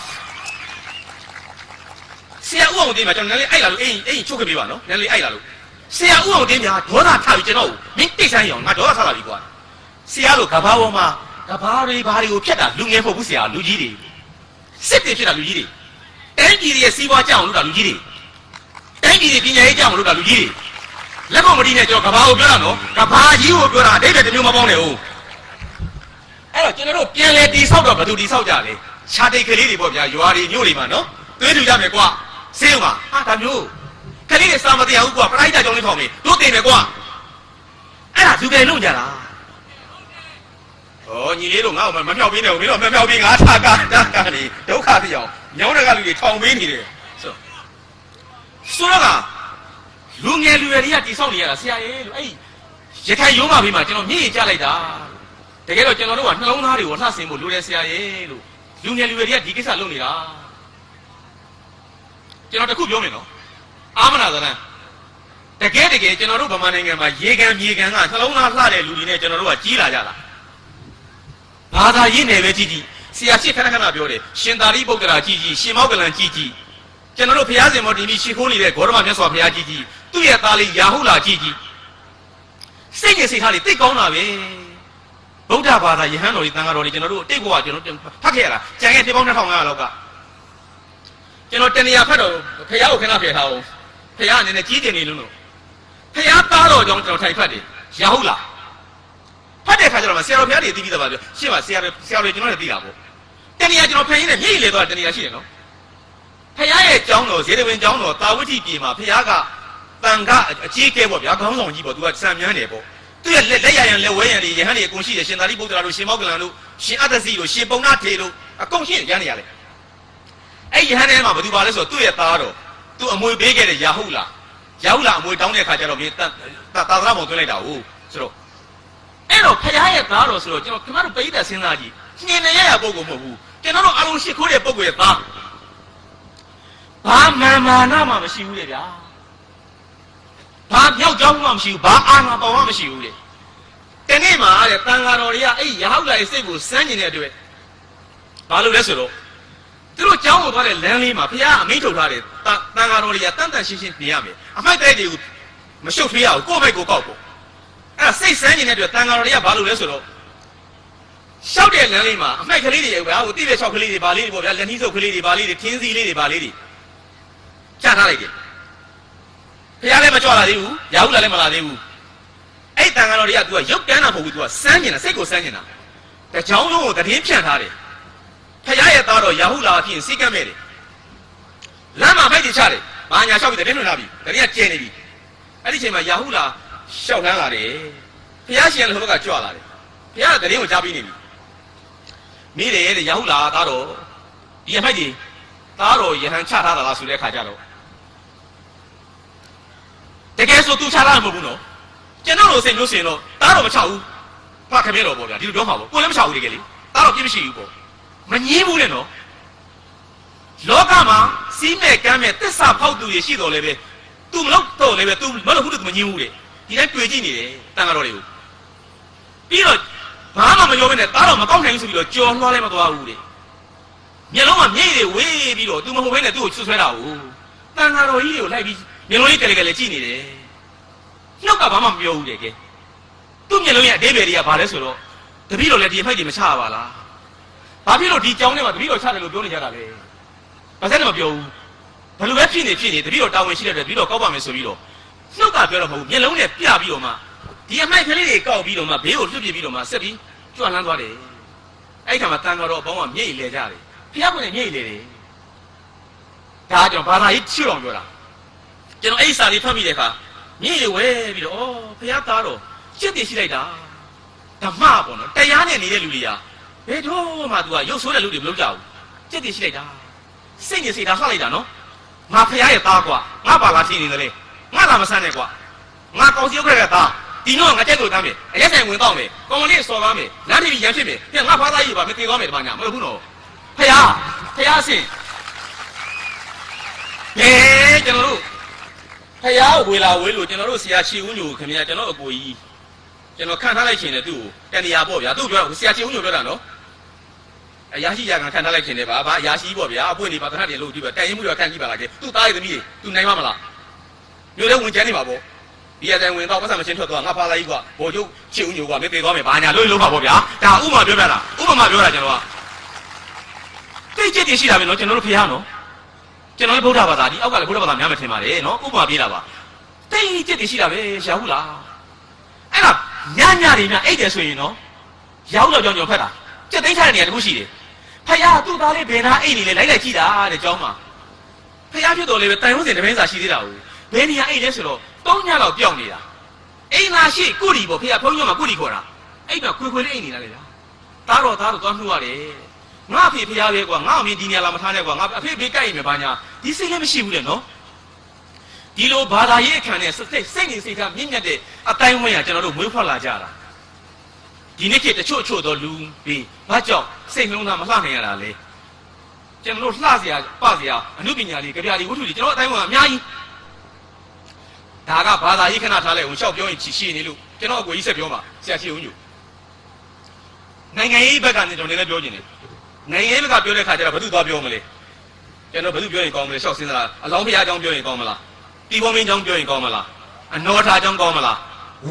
ဆရာဦးအောင်တင်းမှာကျွန်တော်လည်းအိုက်လာလို့အိမ်ချုပ်ခဲ့ပြပါနော်လည်းအိုက်လာလို့ဆရာဦးအောင်တင်းများဒေါသထားပြီးကျွန်တော်မင်းတိတ်ဆိုင်အောင်ငါဒေါသထားလာပြီကွာဆရာတို့ကဘာပေါ်မှာကဘာတွေဘာတွေကိုဖြတ်တာလူငယ်မဟုတ်ဘူးဆရာလူကြီးတွေစစ်တွေဖြစ်တာလူကြီးတွေတိုင်းပြည်ရဲ့စီးပွားကြောက်အောင်လုပ်တာလူကြီးတွေတိုင်းပြည်ရဲ့ပညာရေးကြောက်အောင်လုပ်တာလူကြီးတွေလက်ပေါ်မတီးနဲ့ကျွန်တော်ကဘာကိုပြောတာနော်ကဘာကြီးကိုပြောတာအတိတ်ကတမျိုးမပေါင်းနဲ့ဟုတ်အဲ့တော့ကျွန်တော်တို့ပြန်လဲတီဆောက်တော့ဘယ်သူတီဆောက်ကြလဲရှားတိတ်ကလေးတွေပေါ့ဗျာရွာတွေမြို့တွေမှာနော်သွေးထူကြမယ်ကွာဆေးရုံမှာဟာဒါမျိုးကလေးတွေစာမတရားဘူးကွာပရိုက်တာကြောင့်လေးထောင်နေတို့တင်မယ်ကွာအဲ့ဒါသူပဲလုံကြတာညီလေးတို့ငါ့ကိုမမြောက်ပေးနေဘူးမင်းတို့မမြောက်ပေးငါထားကနေဒုက္ခသိအောင်ညောင်းတဲ့ကလူတွေထောင်ပေးနေတယ်ဆိုတော့လူငယ်လူရွယ်တွေကတိဆောက်နေရတာဆရာရဲ့လို့အဲ့ရခိုင်ရုံးမဘေးမှာကျွန်တော်မြည်ကြလိုက်တာတကယ်တော့ကျွန်တော်တို့ကနှလုံးသားတွေကိုလှဆင်ဖို့လိုတယ်ဆရာရဲ့လို့လူငယ်လူရွယ်တွေကဒီကိစ္စလုပ်နေတာကျွန်တော်တခုပြောမယ်နော်အာမနာသရံ တကယ်ကျွန်တော်တို့ဗမာနိုင်ငံမှာရေကန်မြေကန်ကနှလုံးသားလှတဲ့လူတွေနဲ့ကျွန်တော်တို့ကကြီးလာကြတာဘာသာရေးနယ်ပဲကြီးကြီးဆရာရှိခဏပြောတယ်ရှင်သာရိပုတ္တရာကြီးကြီးရှင်မောကလန်ကြီးကြီးကျွန်တော်တို့ဘုရားရှင်မော်တင်ပြီးရှိခိုးနေတဲ့ဂေါရမမြတ်စွာဘုရားကြီးကြီးသူ့ရဲ့သားလေးရာဟုလာကြီးကြီးစိတ်နဲ့စိတ်ထားလေးတိတ်ကောင်းတာပဲဗုဒ္ဓဘာသာယဟန်တော်ကြီးတန်ဃာတော်ကြီးကျွန်တော်တို့အတိတ်ဘဝကျွန်တော်ဖတ်ခဲ့ရတာကြံခဲ့တစ်ပေါင်း2500လောက်ကကျွန်တော်တဏှာဖတ်တော့ဘုရားကိုခဏဖယ်ထားအောင်ဘုရားအနေနဲ့ကြီးတင်နေလို့ဘုရားသားတော်ကြောင့်ကျွန်တော်ထိုင်ဖတ်တယ်ရာဟုလာဖတ်တဲ့ခါကျတော့ဆရာတော်ဘုရားတွေသိပြီးသားပါပြောရှင်းပါဆရာတော်ကျွန်တော်လည်းသိတာပေါ့တဏှာကျွန်တော်ဖယ်ရင်းနဲ့မြေ့လေတော့တဏှာရှိတယ်နော်ဖះရဲ့ကျောင်းတော်ဇေတဝင်ကျောင်းတော်တာဝတိပြေမှာဖះကတန်ခအကြီးကဲပေါ့ဗျာခေါင်းဆောင်ကြီးပေါ့သူကစံမြန်းတယ်ပေါ့သူရဲ့လက်ရရန်လက်ဝဲရန်တွေယဟန်တွေအကုန်ရှိတယ်ရှင်သာရိပုတ္တရာတို့ရှင်မောကလန်တို့ရှင်အတ္တစီတို့ရှင်ပုံနာထေတို့အကုန်ရှိတယ်ရန်နေရလေအဲ့ယဟန်ထဲမှာဘယ်သူပါလဲဆိုတော့သူ့ရဲ့သားတော်သူအမွေပေးခဲ့တဲ့ရာဟုလာအမွေတောင်းတဲ့ခါကျတော့မြေသာသနာ့ဘောင်သွင်းလိုက်တာဟုတ်ဆိုတော့အဲ့တော့ဖះရဲ့သားတော်ဆိုတော့ကျွန်တော်ခင်ဗျားတို့ပိဋကစဉ်းစားကြည့်ညင်နေရပုံကိုမဟုတ်ဘူးကျွန်တော်တို့အလုံးရှိခိုးတဲ့ပုံကိုရဲ့သားဘာမာနမှမရှိဘူးလေဗျာဘာမြောက်ကြောင်းမှမရှိဘူးဘာအာဏာပေါ်မှမရှိဘူးလေတနေ့မှာတဲ့တန်ဃာတော်တွေကအဲ့ရဟောက်လာရဲ့စိတ်ကိုစမ်းကျင်တဲ့အတွက်ဘာလို့လဲဆိုတော့သူတို့ကျောင်းကိုသွားတဲ့လမ်းလေးမှာဘုရားအမိန့်ထုတ်ထားတယ်တန်ဃာတော်တွေကတန်တန်ရှင်းရှင်းနေရမယ်အမိုက်တိုက်တွေကိုမရှုပ်ထွေးရဘူးကိုယ့်ဘက်ကိုကောက်ပေါ့အဲ့ဒါစိတ်စမ်းကျင်တဲ့အတွက်တန်ဃာတော်တွေကဘာလို့လဲဆိုတော့ရှောက်တဲ့လမ်းလေးမှာအမိုက်ကလေးတွေဗျာဟိုတိတဲ့6ကလေးတွေဘာလေးတွေပေါ့ဗျာလက်နှီးစုပ်ကလေးတွေဘာလေးတွေထင်းစီလေးတွေဘာလေးတွေချထားလိုက်တယ်ဘုရားလည်းမကြွလာသေးဘူးရာဟုလာလည်းမလာသေးဘူးအဲ့တန်ဃာတော်တွေက तू ကရုပ်ကန်းတာမဟုတ်ဘူး तू ကစမ်းကျင်တာစိတ်ကိုစမ်းကျင်တာတကြောင်လုံးကိုတည်ဖြန့်ထားတယ်ဘုရားရဲ့သားတော်ရာဟုလာအဖြစ်စိတ်ကမ်းမဲ့တယ်လမ်းမှာဖိုက်တွေချတယ်ဘာညာလျှောက်ပြီးတည်လွန်လာပြီတည်းကကျဲနေပြီအဲ့ဒီချိန်မှာရာဟုလာလျှောက်ထမ်းလာတယ်ဘုရားရှင်လည်းဟိုဘက်ကကြွလာတယ်ဘုရားကတည်ကိုကြားပြီးနေပြီမိတယ်တဲ့ရာဟုလာသားတော်ဒီအဖိုက်တွေသားတော်ယဟန်ချထားတာလားဆိုတဲ့အခါကျတော့တကယ်ဆိုသူချထားမှာမဟုတ်ဘူးနော်ကျွန်တော်တို့စိတ်လို့ဆိုရင်တော့သားတော်မချဘူးဖခင်မဲတော်ပေါ့ဗျာဒီလိုပြောမှာပေါ့ကိုလည်းမချဘူးတကယ်လေသားတော်ပြည့်မရှိဘူးပေါ့မငြင်းဘူးလေနော်လောကမှာစီးမဲ့ကမ်းမဲ့သစ္စာဖောက်သူတွေရှိတော်လဲပဲသူမလုပ်တော့လဲပဲသူမလုပ်ဘူးလို့မငြင်းဘူးလေဒီတိုင်းတွေ့ကြည့်နေတယ်တန်ဃာတော်တွေကိုပြီးတော့ဘာမှမပြောဘဲနဲ့သားတော်မကောက်နိုင်ဘူးဆိုပြီးတော့ကြော်လွှားလဲမသွားဘူးလေမျက်လုံးကမြိတ်တွေဝေးပြီးတော့သူမဟုတ်ဘဲနဲ့သူ့ကိုဆွဆွဲတာဟုတ်တန်ဃာတော်ကြီးတွေကိုလိုက်ပြီးမျက်လုံးလေးကလေးကလေးကြည့်နေတယ်နှုတ်ကဘာမှမပြောဘူးတဲ့ကဲသူ့မျက်လုံးရဲ့အသေးပဲတွေကဘာလဲဆိုတော့တပည့်တော်လည်းဒီအဖိုက်တွေမချရပါလားဘာဖြစ်လို့ဒီကြောင်းထဲမှာတပည့်တော်ချတယ်လို့ပြောနေကြတာလဲဘာစက်နဲ့မပြောဘူးဘယ်လိုပဲဖြစ်နေတပည့်တော်တာဝန်ရှိတဲ့အတွက်တပည့်တော်ကောက်ပါမယ်ဆိုပြီးတော့နှုတ်ကပြောတော့မဟုတ်ဘူးမျက်လုံးနဲ့ပြပြီးတော့မှဒီအမိုက်ကလေးတွေကောက်ပြီးတော့မှဘေးကိုလွတ်ပြပြီးတော့မှဆက်ပြီးကြွလန်းသွားတယ်အဲ့ဒီမှာတန်ဃာတော်အပေါင်းကမြိတ်လေကြတယ်ဖျားကုန်နဲ့မြိတ်လေတယ်ဒါကြောင့်ဘာသာရေးချွတ်အောင်ပြောတာကျွန်တော်အဲ့ဒီစာလေးဖတ်မိတဲ့အခါမြိတ်လေဝဲပြီးတော့ဩဖျားသားတော်ရှစ်တည်ရှိလိုက်တာဓမ္မပေါ့နော်တရားနဲ့နေတဲ့လူတွေကဘယ်တော့မှသူကရုပ်ဆိုးတဲ့လူတွေမလုပ်ကြဘူးရှစ်တည်ရှိလိုက်တာစိတ်နဲ့စိတ်ဓာတ်ဆွလိုက်တာနော်ငါဖျားရဲ့သားကွာငါဘာလာဖြစ်နေသလဲငါလာမဆန်းနဲ့ကွာငါကောင်းစီရုပ်ခဲ့တဲ့သားဒီတော့ငါကြက်လို့တမ်းမယ်အရက်ဆိုင်ဝင်တော့မယ်ကောင်းလေးစော်ကားမယ်လမ်းတီရန်ဖြစ်မယ်ပြန်ငါဖားသားကြီးပါမပြေသွားမယ်တမညာမဟုတ်ဘူးနော်ဖျားအဆင်ကျွန်တော်တို့ဖျားကိုဝေလာဝေးလို့ကျွန်တော်တို့ဆရာချီဦးညိုခင်ဗျာကျွန်တော်အကိုကြီးကျွန်တော်ခံထားလိုက်ခြင်းနဲ့သူ့ကိုတန်တရားပေါ့ဗျာသူ့ပြောဆရာချီဦးညိုပြောတာနော်အရာရှိရာခံထားလိုက်ခြင်းနဲ့ဘာအရာရှိပေါ့ဗျာအပွင့်နေပါတခါတည်းလို့ကြည့်ပါတိုင်ရင်မှုရခံကြည့်ပါလားကဲသူ့သားရဲ့သမီးတွေသူနိုင်မလားမျိုးတဲ့ဝင်ကျန်းနေပါပေါ့ဒီအတိုင်းဝင်တော့ပတ်စံမချင်းထွက်သွားငါဖားသားကြီးကဘောကျုပ်ချီဦးညိုကမပြေသွားမယ်ဘာညာလို့လုံးပါပေါ့ဗျာဒါဥမာပြောပြတာဥပမာပြောတာကျွန်တော်ကတိတ်ကျစ်ရှိတာပဲနော်ကျွန်တော်တို့ဖျားနော်ကျွန်တော်လည်းဗုဒ္ဓဘာသာဒီအောက်ကလည်းဗုဒ္ဓဘာသာများမှထင်ပါတယ်နော်ဥပမာပြေးတာပါတိတ်ကျစ်ရှိတာပဲရှာဟုတ်လားအဲ့ဒါညတွေများအိတ်တယ်ဆိုရင်နော်ရောက်တော့ကြောင်ဖက်တာကြက်သိမ်းထားတဲ့နေရာတခုရှိတယ်ဖယားသူ့သားလေးဘယ်နာအိတ်နေလဲလိုက်ကြည့်တာတဲ့ကျောင်းမှာဖယားဖြစ်တော်လေးပဲတိုင်ဝန်းစင်တပင်းစာရှိသေးတာဟုတ်ဘယ်နေရာအိတ်လဲဆိုတော့3ညလောက်ပြောင်းနေတာအိမ်လာရှိကုရီပေါ့ဖယားဘုန်းကြီးကကုရီခေါ်တာအဲ့မှာခွေခွေလေးအိတ်နေတာလေဗျာသားတော်သွားနှူရတယ်ငါအဖေဖျားပဲကွာငါအမေဒီနေရာလာမထားနဲ့ကွာငါအဖေဘေးကြိုက်ရင်ပဲဘာညာဒီစိတ်လည်းမရှိဘူးလေနော်ဒီလိုဘာသာရေးအခါနဲ့စိတ်နေစိတ်ထားမြင့်မြတ်တဲ့အတိုင်းဝန်းရကျွန်တော်တို့မွေးဖွားလာကြတာဒီနေ့ခေတ်တချို့သောလူပြီးဘာကြောင့်စိတ်နှလုံးသားမလှနိုင်ရတာလဲကျွန်တော်တို့လှစရာပစရာအမှုပညာတွေကြပြာတွေဝတ္ထုတွေကျွန်တော်အတိုင်းဝန်းကအများကြီး ဒါကဘာသာရေးခဏထားလိုက်အောင်ရှောက်ပြောရင်ချီရှိနေလို့ကျွန်တော်အကိုကြီးဆက်ပြောပါဆရာရှိအောင်ညိုနိုင်ငံရေးဘက်ကနေကျွန်တော်လည်းပြောနေတယ်နိုင်ငံရေးဘက်ကပြောတဲ့ခါကျတော့ဘယ်သူသွားပြောမလဲကျွန်တော်ဘယ်သူပြောရင်ကောင်းမလဲရှောက်စင်းသလားအလောင်းဖျားကြောင်းပြောရင်ကောင်းမလားတီဘောမင်းကြောင်းပြောရင်ကောင်းမလားအနော်ထားကြောင်းကောင်းမလား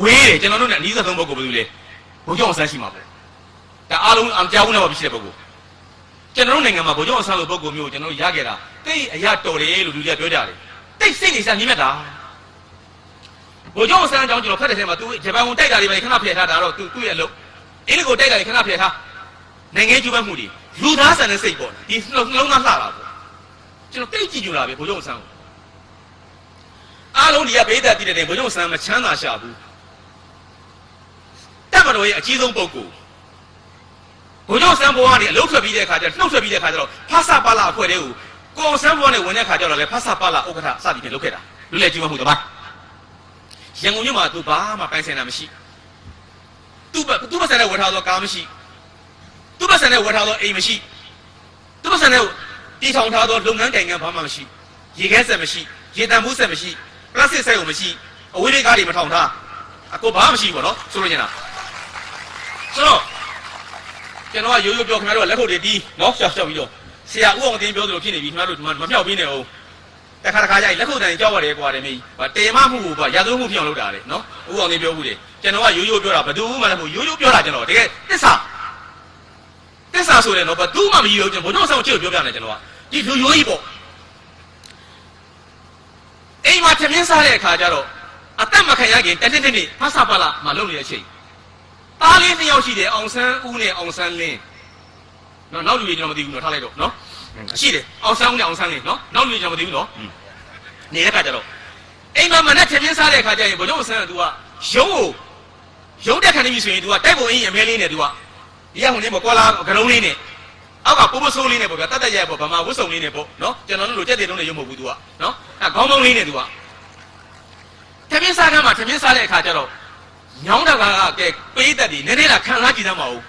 ဝေးတယ်ကျွန်တော်တို့နဲ့အနည်းဆုံးပုဂ္ဂိုလ်ဘယ်သူလဲဘုံကျောင်းဆန်းရှိမှာပဲဒါအားလုံးအကြောင်းနဲ့ပါဖြစ်တဲ့ပုဂ္ဂိုလ်ကျွန်တော်တို့နိုင်ငံမှာဘုံကျောင်းဆန်းလိုပုဂ္ဂိုလ်မျိုးကျွန်တော်တို့ရခဲ့တာတိတ်အရာတော်တယ်လို့လူတွေကပြောကြတယ်တိတ်စိတ်နေစားမြင်မြတ်တာဘုံကျောင်းဆန်းအကြောင်းကျွန်တော်ဖတ်တဲ့ထဲမှာသူဂျပန်ဝင်တိုက်တာတွေပဲခဏဖျက်ထားတာတော့သူ့ရဲ့အလုပ်အင်းကိုတိုက်တာတွေခဏဖျက်ထားနိုင်ငံကျူးပတ်မှုတွေလူသားဆန်တဲ့စိတ်ပေါ့ဒီနှလုံးသားလှတာပေါ့ကျွန်တော်တိတ်ကြည့်ကြလာပဲဘုံကျောင်းဆန်းအားလုံးဒီကဘေးသက်တည်တဲ့ဘုံကျောင်းဆန်းမချမ်းသာရှာဘူးတက်မတော်ရဲ့အကြီးဆုံးပုဂ္ဂိုလ်ဘုံကျောင်းဆန်းဘဝကနေအလုတ်ထွက်ပြီးတဲ့အခါကျတော့နှုတ်ထွက်ပြီးတဲ့အခါကျတော့ဖဆပါလာအဖွဲ့တွေကိုကိုဆန်းဘဝနဲ့ဝင်တဲ့အခါကျတော့လေဖဆပါလာဥက္ကဋ္ဌစသည်ဖြင့်လုပ်ခဲ့တာလူလက်ကျူးမှမှုတပါရန်ကုန်မြို့မှာသူဘာမှပိုင်ဆိုင်တာမရှိသူ့ပတ်စံနဲ့ဝယ်ထားသောကားမရှိသူ့ပတ်စံနဲ့ဝယ်ထားသောအိမ်မရှိသူ့ပတ်စံနဲ့တီထောင်ထားသောလုပ်ငန်းကိုင်ငန်းဘာမှမရှိရေခဲဆက်မရှိရေတံမှုဆက်မရှိပလတ်စတစ်ဆက်ုံမရှိအဝေးလေးကားတွေမထောင်ထားအကိုဘာမှမရှိဘူးနော်ဆိုလို့ညင်တာဆိုတော့ကျွန်တော်ကရိုးရိုးပြောခင်ဗျားတို့လက်ခုပ်တွေတီးနော်ရှောက်ပြီးတော့ဆရာဦးအောင်အသိပြောသလိုဖြစ်နေပြီခင်ဗျားတို့မမြောက်ပြီးနေအောင်တခါကြိုက်လက်ခုပ်တန်ကြောက်ရတယ်ကွာတယ်မေးတေမမှုကိုရာသွေးမှုဖြစ်အောင်လုပ်တာလေနော်ဦးအောင်အသိပြောဘူးလေကျွန်တော်ကရိုးရိုးပြောတာဘယ်သူမှလည်းမဟုတ်ရိုးရိုးပြောတာကျွန်တော်တကယ်တစ္ဆာဆိုတယ်နော်ဘယ်သူမှမယူကျွန်တော်ဘုံတော့ဆောက်ချစ်ကိုပြောပြနေကျွန်တော်ကဒီလူရိုးကြီးပေါ့အိမ်မှာထမင်းစားတဲ့အခါကျတော့အသက်မခံရခင်တစ်နေ့ဖဆပါလာမလုပ်နေတဲ့အချိန်သားလေး2ယောက်ရှိတယ်အောင်ဆန်းဦးနဲ့အောင်ဆန်းလင်းနော်နောက်လူကြီးကျွန်တော်မသိဘူးနော်ထားလိုက်တော့နော်ရှိတယ်အောင်ဆန်းဦးနဲ့အောင်ဆန်းလင်းနော်နောက်လူကြီးကျွန်တော်မသိဘူးနော်နေတဲ့ခါကျတော့အိမ်မှာမနဲ့ထမင်းစားတဲ့အခါကျရင်ဘုံတော့ဆန်းက तू ကရုံးတက်ခံနေပြီဆိုရင် तू ကတိုက်ပုံအင်းအမဲလေးနဲ့ तू ကဒီကဟိုလေးပေါ့ကွာလာကရုံးလေးနဲ့အောက်ကပိုးဆိုးလေးနဲ့ပေါ့ဗျာတတ်ရပေါ့ဗမာဝတ်စုံလေးနဲ့ပေါ့နော်ကျွန်တော်တို့လိုကြက်တဲ့တုံးနဲ့ရုံမဟုတ်ဘူး तू ကနော်အဲခေါင်းပေါင်းလေးနဲ့ तू ကထမင်းစားကမ်းမှာထမင်းစားတဲ့အခါကျတော့ညောင်းတကာကကဲပေးတတ်တယ်နည်းနည်းလားခံစားကြည့်သမ်းပါဦး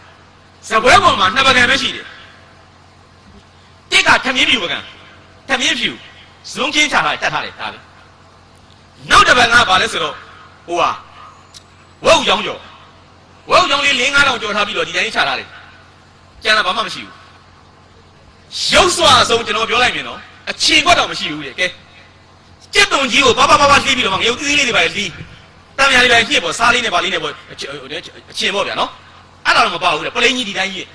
ဇပွဲပေါ်မှာ2ပကံပဲရှိတယ်တစ်ကထမင်းဖြူပကံထမင်းဖြူဇုံချင်းချထားတတ်ထားတယ်ဒါပဲနောက်တစ်ပကံကဘာလဲဆိုတော့ဟိုဟာဝုတ်ကြောင်းကျော်ဝုတ်ကြောင်းလေး4-5တောင်ကျော်ထားပြီးတော့ဒီတိုင်းချထားတယ်ကျန်တာဘာမှမရှိဘူးရုပ်စွာအဆုံးကျွန်တော်ပြောလိုက်မြင်တော့အချိန်ကွက်တော့မရှိဘူးလေကဲကျက်တုံကြီးကိုဘာလှီးပြီးတော့ငရုတ်သီးလေးတွေပါလှီးတမ်းများလေးပဲညှစ်ပေါ့စားလေးနဲ့ပါလေးနဲ့ပေါ့အချင်းပေါ့ဗျာနော်အဲ့ဒါတော့မပါဘူးလေပလိန်ကြီးဒီတိုင်းကြီး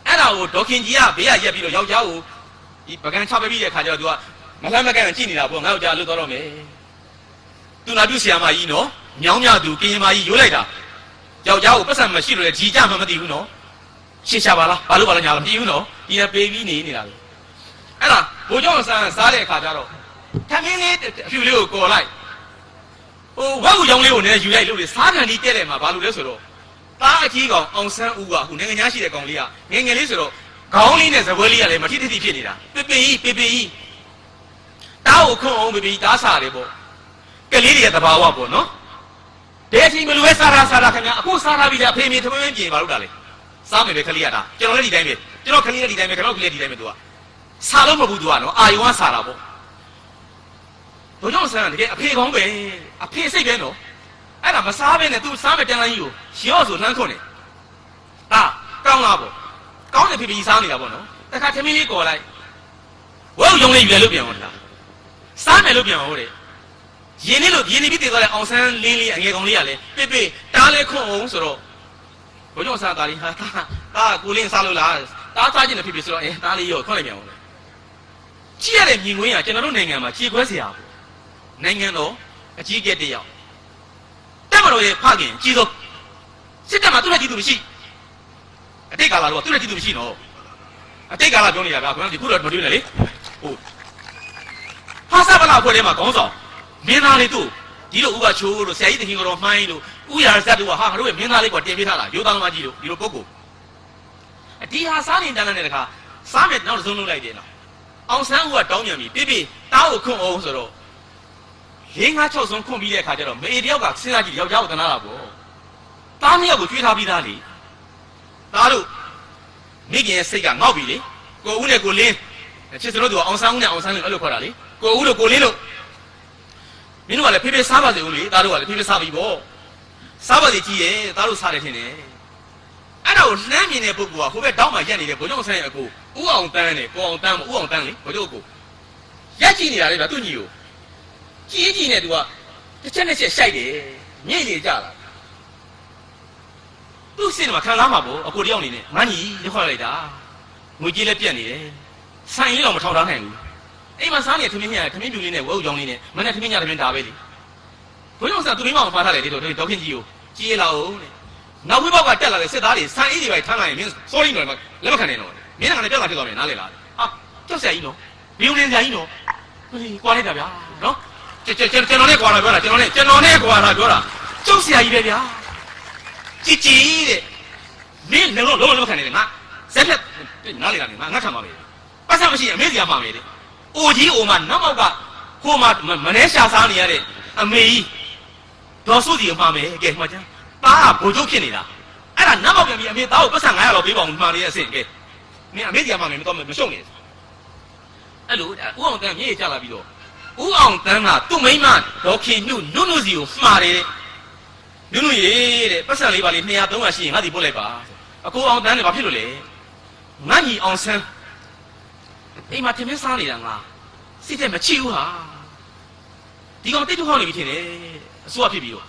အဲ့ဒါကိုဒေါခင်ကြီးကဘေးကရက်ပြီးတော့ယောက်ျားကိုဒီပကံချပပြီးတဲ့ခါကျတော့ तू ကမလှမ်းမကန့်ကြည့်နေတာပေါ့ငါ့ယောက်ျားလွတ်သွားတော့မယ်သူနာပြုဆရာမကြီးနော်မြောင်းမြသူကရင်မကြီးရိုးလိုက်တာယောက်ျားကိုပတ်စံမရှိလို့လေကြီးကြမှမသိဘူးနော်ရှင်းချပါလားဘာလို့ပါလဲညာမသိဘူးနော်ဒီနဲ့ပေးပြီးနေတာလေအဲ့ဒါဘိုးကျောင်းဆန်းစားတဲ့အခါကျတော့ထမင်းလေးအဖြူလေးကိုကော်လိုက်ဟိုဝက်ကူကြောင်လေးကိုလည်းယူလိုက်လို့လေစားကန်ကြီးတဲ့တယ်မှာဘာလို့လဲဆိုတော့သားအကြီးကောင်အောင်ဆန်းဦးကဟိုနိုင်ငံသားရှိတဲ့ကောင်လေးကငယ်ငယ်လေးဆိုတော့ခေါင်းလေးနဲ့ဇပွဲလေးကလည်းမထိထိဖြစ်နေတာပေပေကြီးတားကိုခွန်အောင်ပေပေကြီးတားစားတယ်ပေါ့ကလေးတွေရဲ့သဘာဝပေါ့နော်တဲ့အချိန်ဘယ်လိုပဲစားတာခင်ဗျာအခုစားတာပြီးတဲ့အဖေမေသမင်းပြင်ပါလို့တာလေစားမယ်ပဲခလေးရတာကျွန်တော်လည်းဒီတိုင်းပဲကျွန်တော်ခလေးလည်းဒီတိုင်းပဲကျွန်တော်ခလေးဒီတိုင်းပဲ तू ကစားလို့မဟုတ်ဘူး तू ကနော်အာယုံကစားတာပေါ့ဘုံတော့ဆန်းတကယ်အဖေကောင်းပဲအဖေစိတ်ပဲနော်အဲ့ဒါမစားဘဲနဲ့ तू စားမယ်တန်းလိုင်းကြီးကိုရော့ဆိုလှမ်းခွန်းနေအာကောင်းလားပေါ့ကောင်းတယ်ဖေဖေကြီးစားနေတာပေါ့နော်တခါထမင်းလေးကော်လိုက်ဝုတ်ယုံလေးယူရလို့ပြန်အောင်လားစားမယ်လို့ပြန်အောင်တဲ့ရင်းနေပြီးတည်သွားတဲ့အောင်ဆန်းလင်းလေးအငယ်ကောင်လေးကလည်းပေတားလဲခွန်းအောင်ဆိုတော့ဘုံတော့ဆန်းသားလေးဟာတားကိုလင်းစားလို့လားတားစားခြင်းနဲ့ဖေဆိုတော့တားလေးရောခွန်းလိုက်ပြန်အောင်လေကြည့်ရတဲ့မြင်ကွင်းကကျွန်တော်တို့နိုင်ငံမှာခြေခွဲစရာပေါ့နိုင်ငံတော်အကြီးအကဲတယောက်တက်မတော်ရဲ့ဖခင်ကြီးဆုံးစစ်တပ်မှာသူ့ရဲ့ကြီးသူမရှိအတိတ်ကာလတော့သူ့ရဲ့ကြီးသူမရှိနော်အတိတ်ကာလပြောနေတာဗျာခင်ဗျာဒီခုတော့မတွေ့နဲ့လေဟိုဖာစာပလာဖွဲ့ထဲမှာခေါင်းဆောင်မင်းသားလေးတို့ဒီလိုဥပချိုးလို့ဆရာကြီးတခင်တော်မှိုင်းလို့ဥရာဇတ်တို့ကဟာငါတို့ရဲ့မင်းသားလေးကတင်ပေးထားတာရိုးသားသမားကြီးတို့ဒီလိုပုဂ္ဂိုလ်ဒီဟာစားနေတန်းတဲ့တခါစားမယ်နောက်တစ်စုံလုံးလိုက်တယ်နော်အောင်ဆန်းဦးကတောင်းပြန်ပြီးပြတားကိုခွန့်အောင်ဆိုတော့5-6ဆုံးခွန့်ပြီးတဲ့အခါကျတော့မေတယောက်ကစဉ်းစားကြည့်ယောက်ျားကိုတနာတာပေါ့တားနှစ်ယောက်ကိုကျွေးထားပြီးသားလေတားတို့မိခင်ရဲ့စိတ်ကငေါက်ပြီလေကိုဦးနဲ့ကိုလင်းချစ်စလို့သူအောင်ဆန်းဦးနဲ့အောင်ဆန်းလင်းအဲ့လိုခေါ်တာလေကိုဦးလို့ကိုလင်းလို့ မင်းတို့ကလည်းဖေးဖေးစားပါစေဦးလေသားတို့ကလည်းဖေးဖေးစားပြီပေါ့စားပါစေကြီးရဲ့သားတို့စားတယ်ထင်တယ်အဲ့ဒါကိုလှမ်းမြင်တဲ့ပုဂ္ဂိုလ်ကဟိုဘက်တောင်းမှရက်နေတဲ့ဘုံကျောင်းဆိုင်အကိုဥအောင်တန်းနဲ့ကိုအောင်တန်းမဥအောင်တန်းလေဘုံကျောင်းကိုရက်ကြည့်နေတာလေဗျာသူ့ညီကိုကြည့်နေသူကတစ်ချက်နဲ့ချက်ရှိုက်တယ်ညိတ်လေကြလာသူ့စင်မှာခံလားမှာပေါ့အကိုတယောက်အနေနဲ့ငါညီရက်ခွက်လိုက်တာငွေကြေးလည်းပြတ်နေတယ်ဆိုင်လေးတော့မထောက်ထားနိုင်ဘူးအိမ်မှာစားနေတဲ့ထမင်းညထမင်းပြူလေးနဲ့ဝဲဥကြောင်းလေးနဲ့မနဲ့ထမင်းညထမင်းဒါပဲလေဘုန်းတော်ဆရာသူမိမအောင်ဖားထားတယ်ဒီတော့ဒေါခင်ကြီးကိုကြည်ရလာအောင်တဲ့နောက်ဝိဘောက်ကတက်လာတဲ့စစ်သားတွေဆိုင်အေးတွေပဲထမ်းလိုက်ရင်မင်း sorry တော့လက်မခံနိုင်တော့မင်းကလည်းပြဿနာဖြစ်သွားမယ်နားလေလားဟာကြောက်ဆရာကြီးနော်ဘီယုံလင်းဆရာကြီးနော်ဟေးကွာလိုက်တာဗျာနော်ကျွန်တော်နဲ့ကွာလာပြောတာကျွန်တော်နဲ့ကွာလာပြောတာကြောက်ဆရာကြီးပဲဗျာကြည်တဲ့မင်းလည်းလုံးလက်မခံနိုင်တယ်ငါဇက်ဖြတ်နားလေလားငါခံပါမယ်ပတ်စံမရှိရင်အမေစီကမှာမယ်တဲ့အိုကြီးအိုမနောက်မောက်ကဟိုမှာမနေရှာစားနေရတဲ့အမေကြီးဒေါ်စုစီမှာမယ်ကဲမှချမ်းသားကဘိုလ်ချုပ်ဖြစ်နေတာအဲ့ဒါနောက်မောက်ပြန်ပြီးအမေသားကိုပတ်စံ900လောက်ပေးပါအောင်မှန်နေတဲ့အဆင့်ကဲမင်းအမေစီကမှာမယ်မတော့မရှုံနေအဲ့လိုဦးအောင်တန်းမြေးကြလာပြီးတော့ဦးအောင်တန်းကသူ့မိန်းမဒေါ်ခင်ညွနုစီကိုမှားတယ်နုရေတဲ့ပတ်စံလေးပါလေး200 300ရှိရင်ငါဒီပို့လိုက်ပါအကိုအောင်တန်းလည်းဘာဖြစ်လို့လဲငါညီအောင်ဆန်းအိမ်မှာထမင်းစားနေတာငါစိတ်ထဲမချဘူးဟာဒီကောင်တိတ်ထုတ်ဟောင်းနေပြီထင်တယ်အစိုးရဖြစ်ပြီးတော့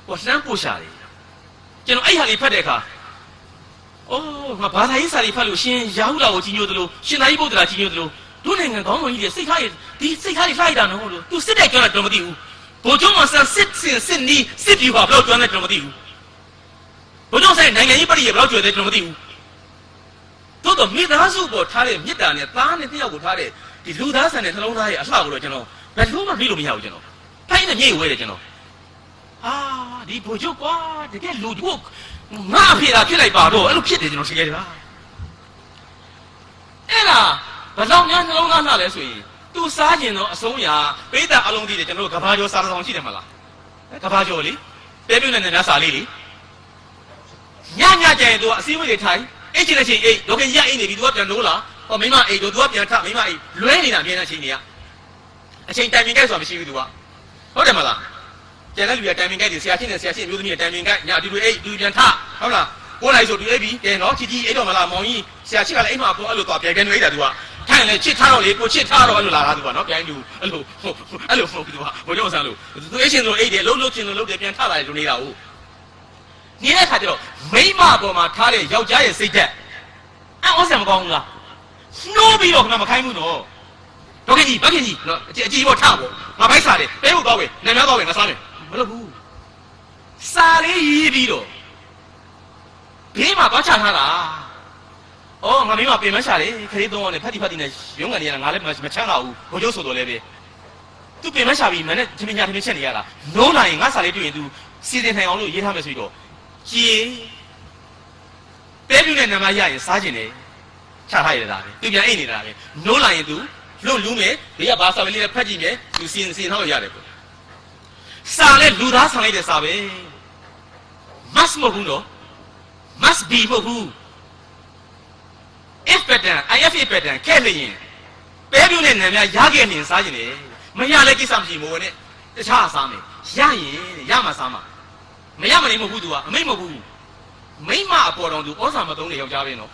ဟိုလှမ်းပို့ရှာတယ်ကျွန်တော်အဲ့ဟာလေးဖတ်တဲ့အခါအိုးငါဘာသာရေးစာလေးဖတ်လို့ရှင်ရာဟုလာကိုကြီးညို့တယ်လို့ရှင်သာရိပုတ္တရာကြီးညို့တယ်လို့တို့နိုင်ငံကောင်းတော်ကြီးတွေစိတ်ထားရဒီစိတ်ထားတွေလိုက်တာနော်လို့သူစစ်တဲ့ကျွမ်းတယ်တော့မသိဘူးဘိုလ်ချုပ်မဆန်စစ်နီးစစ်ပြီးပါဘယ်လောက်ကျွမ်းတယ်တော့မသိဘူးဘိုလ်ချုပ်ဆိုင်နိုင်ငံရေးပြည်ရဘယ်လောက်ကျွမ်းတယ်တော့မသိဘူးတို့တော့မိသားစုပေါ်ထားတဲ့မေတ္တာနဲ့သားနဲ့တယောက်ကိုထားတဲ့ဒီလူသားဆန်တဲ့နှလုံးသားရဲ့အလှကိုတော့ကျွန်တော်ဘယ်လို့မှပြီးလို့မရဘူးကျွန်တော်ထိုင်းနဲ့မြေဝဲတယ်ကျွန်တော်ဟာဒီဘိုလ်ချုပ်ကွာတကယ်လူတို့ငါအဖေသာဖြစ်လိုက်ပါတော့အဲ့လိုဖြစ်တယ်ကျွန်တော်သိရတယ်ဗျာအဲ့ဒါဘယ်တော့များနှလုံးသားလှလဲဆိုရင်သူစားကျင်တော့အဆုံးရာပိဋကအလုံးကြီးတယ်ကျွန်တော်တို့ကဘာကျော်စားဆောင်ရှိတယ်မလားကဘာကျော်လေပဲပြုတ်နေတဲ့နတ်စာလေးလေညကြရင်သူကအစည်းအဝေးတွေထိုင်အိတ်ချင်တဲ့ချိန်အိတ်ဒေါခင်ကြီးကအိတ်နေပြီသူကပြန်လို့လားဟောမိမအိတ်တို့သူကပြန်ထမိမအိတ်လွဲနေတာအမြဲတမ်းချိန်နေရအချိန်တိုင်ပင်ကြိုက်ဆိုတာမရှိဘူးသူကဟုတ်တယ်မလားကျန်တဲ့လူကတိုင်ပင်ကြိုက်တယ်ဆရာချင်းနဲ့ဆရာချင်းမျိုးသမီးတွေတိုင်ပင်ကြိုက်ညအတူတူအိတ်တူပြန်ထဟုတ်လားကိုယ်လိုက်ဆိုတူအိတ်ပြီးကဲနော်ချီအိတ်တော့မလားမောင်ကြီးဆရာချစ်ကလည်းအိတ်မှာပေါ်အဲ့လိုသွားပြန်ပြန်နေအိတ်တာသူကထိုင်လေချစ်ထားတော့လေကိုချစ်ထားတော့အဲ့လိုလာတာသူကနော်ပြန်တူအဲ့လိုဟုတ်သူကဘိုးကျောင်းဆန်းလို့သူအိတ်ချင်းဆိုအိတ်တယ်လှုပ်ချင်းလှုပ်တယ်ပြန်ထလာတယ်လူနေတာဟုတ်နေတဲ့ခါကျတော့မိမပေါ်မှာထားတဲ့ယောက်ျားရဲ့စိတ်ဓာတ်အော်ဆံမကောင်းဘူးလားနှိုးပြီးတော့ခဏမခိုင်းဘူးနော်ဒေါခင်ကြီးနော်အကြီးပေါ်ထားပေါ့ငါဘိုက်စားတယ်တဲဖို့သွားပဲနာမည်သွားပဲငါစားမယ်မလုပ်ဘူးစားလေးရေးပြီးတော့ဘေးမှာသွားချထားတာအော်ငါမိမပြင်မရှာတယ်ခရီးသုံးအောင်နဲ့ဖတ်တိနဲ့ရုံးကန်နေရတာငါလည်းမချမ်းသာဘူးဘိုးကျိုးဆိုတော့လည်းပဲသူပြင်မရှာပြီးမနဲ့ထမင်းညထမင်းချက်နေရတာနိုးလာရင်ငါစားလေးတွေ့ရင်သူစီစဉ်နိုင်အောင်လို့ရေးထားမယ်ဆိုပြီးတော့ကြည်တဲပြူနဲ့နာမရရင်စားကျင်တယ်ချထားရတာပဲသူပြန်အိတ်နေတာပဲနိုးလာရင်သူလွတ်လူးမယ်ဘေးကဘာစာလေးနဲ့ဖတ်ကြည့်မယ်သူစီစဉ်ထားလို့ရတယ်ပေါ့စာလဲလူသားဆောင်လိုက်တဲ့စာပဲ must မဟုတ်ဘူးနော် must be မဟုတ်ဘူး if pattern if pattern ခဲ့လျင်တဲပြူနဲ့နာမရခဲ့လျင်စားကျင်တယ်မရလဲကိစ္စမရှိမို့နဲ့တခြားစားမယ်ရရင်ရမှစားမှာမရမနေမဟုတ်ဘူးသူကအမိတ်မဟုတ်ဘူးမိမအပေါ်တော်သူဩဇာမသုံးတဲ့ယောက်ျားပဲနော်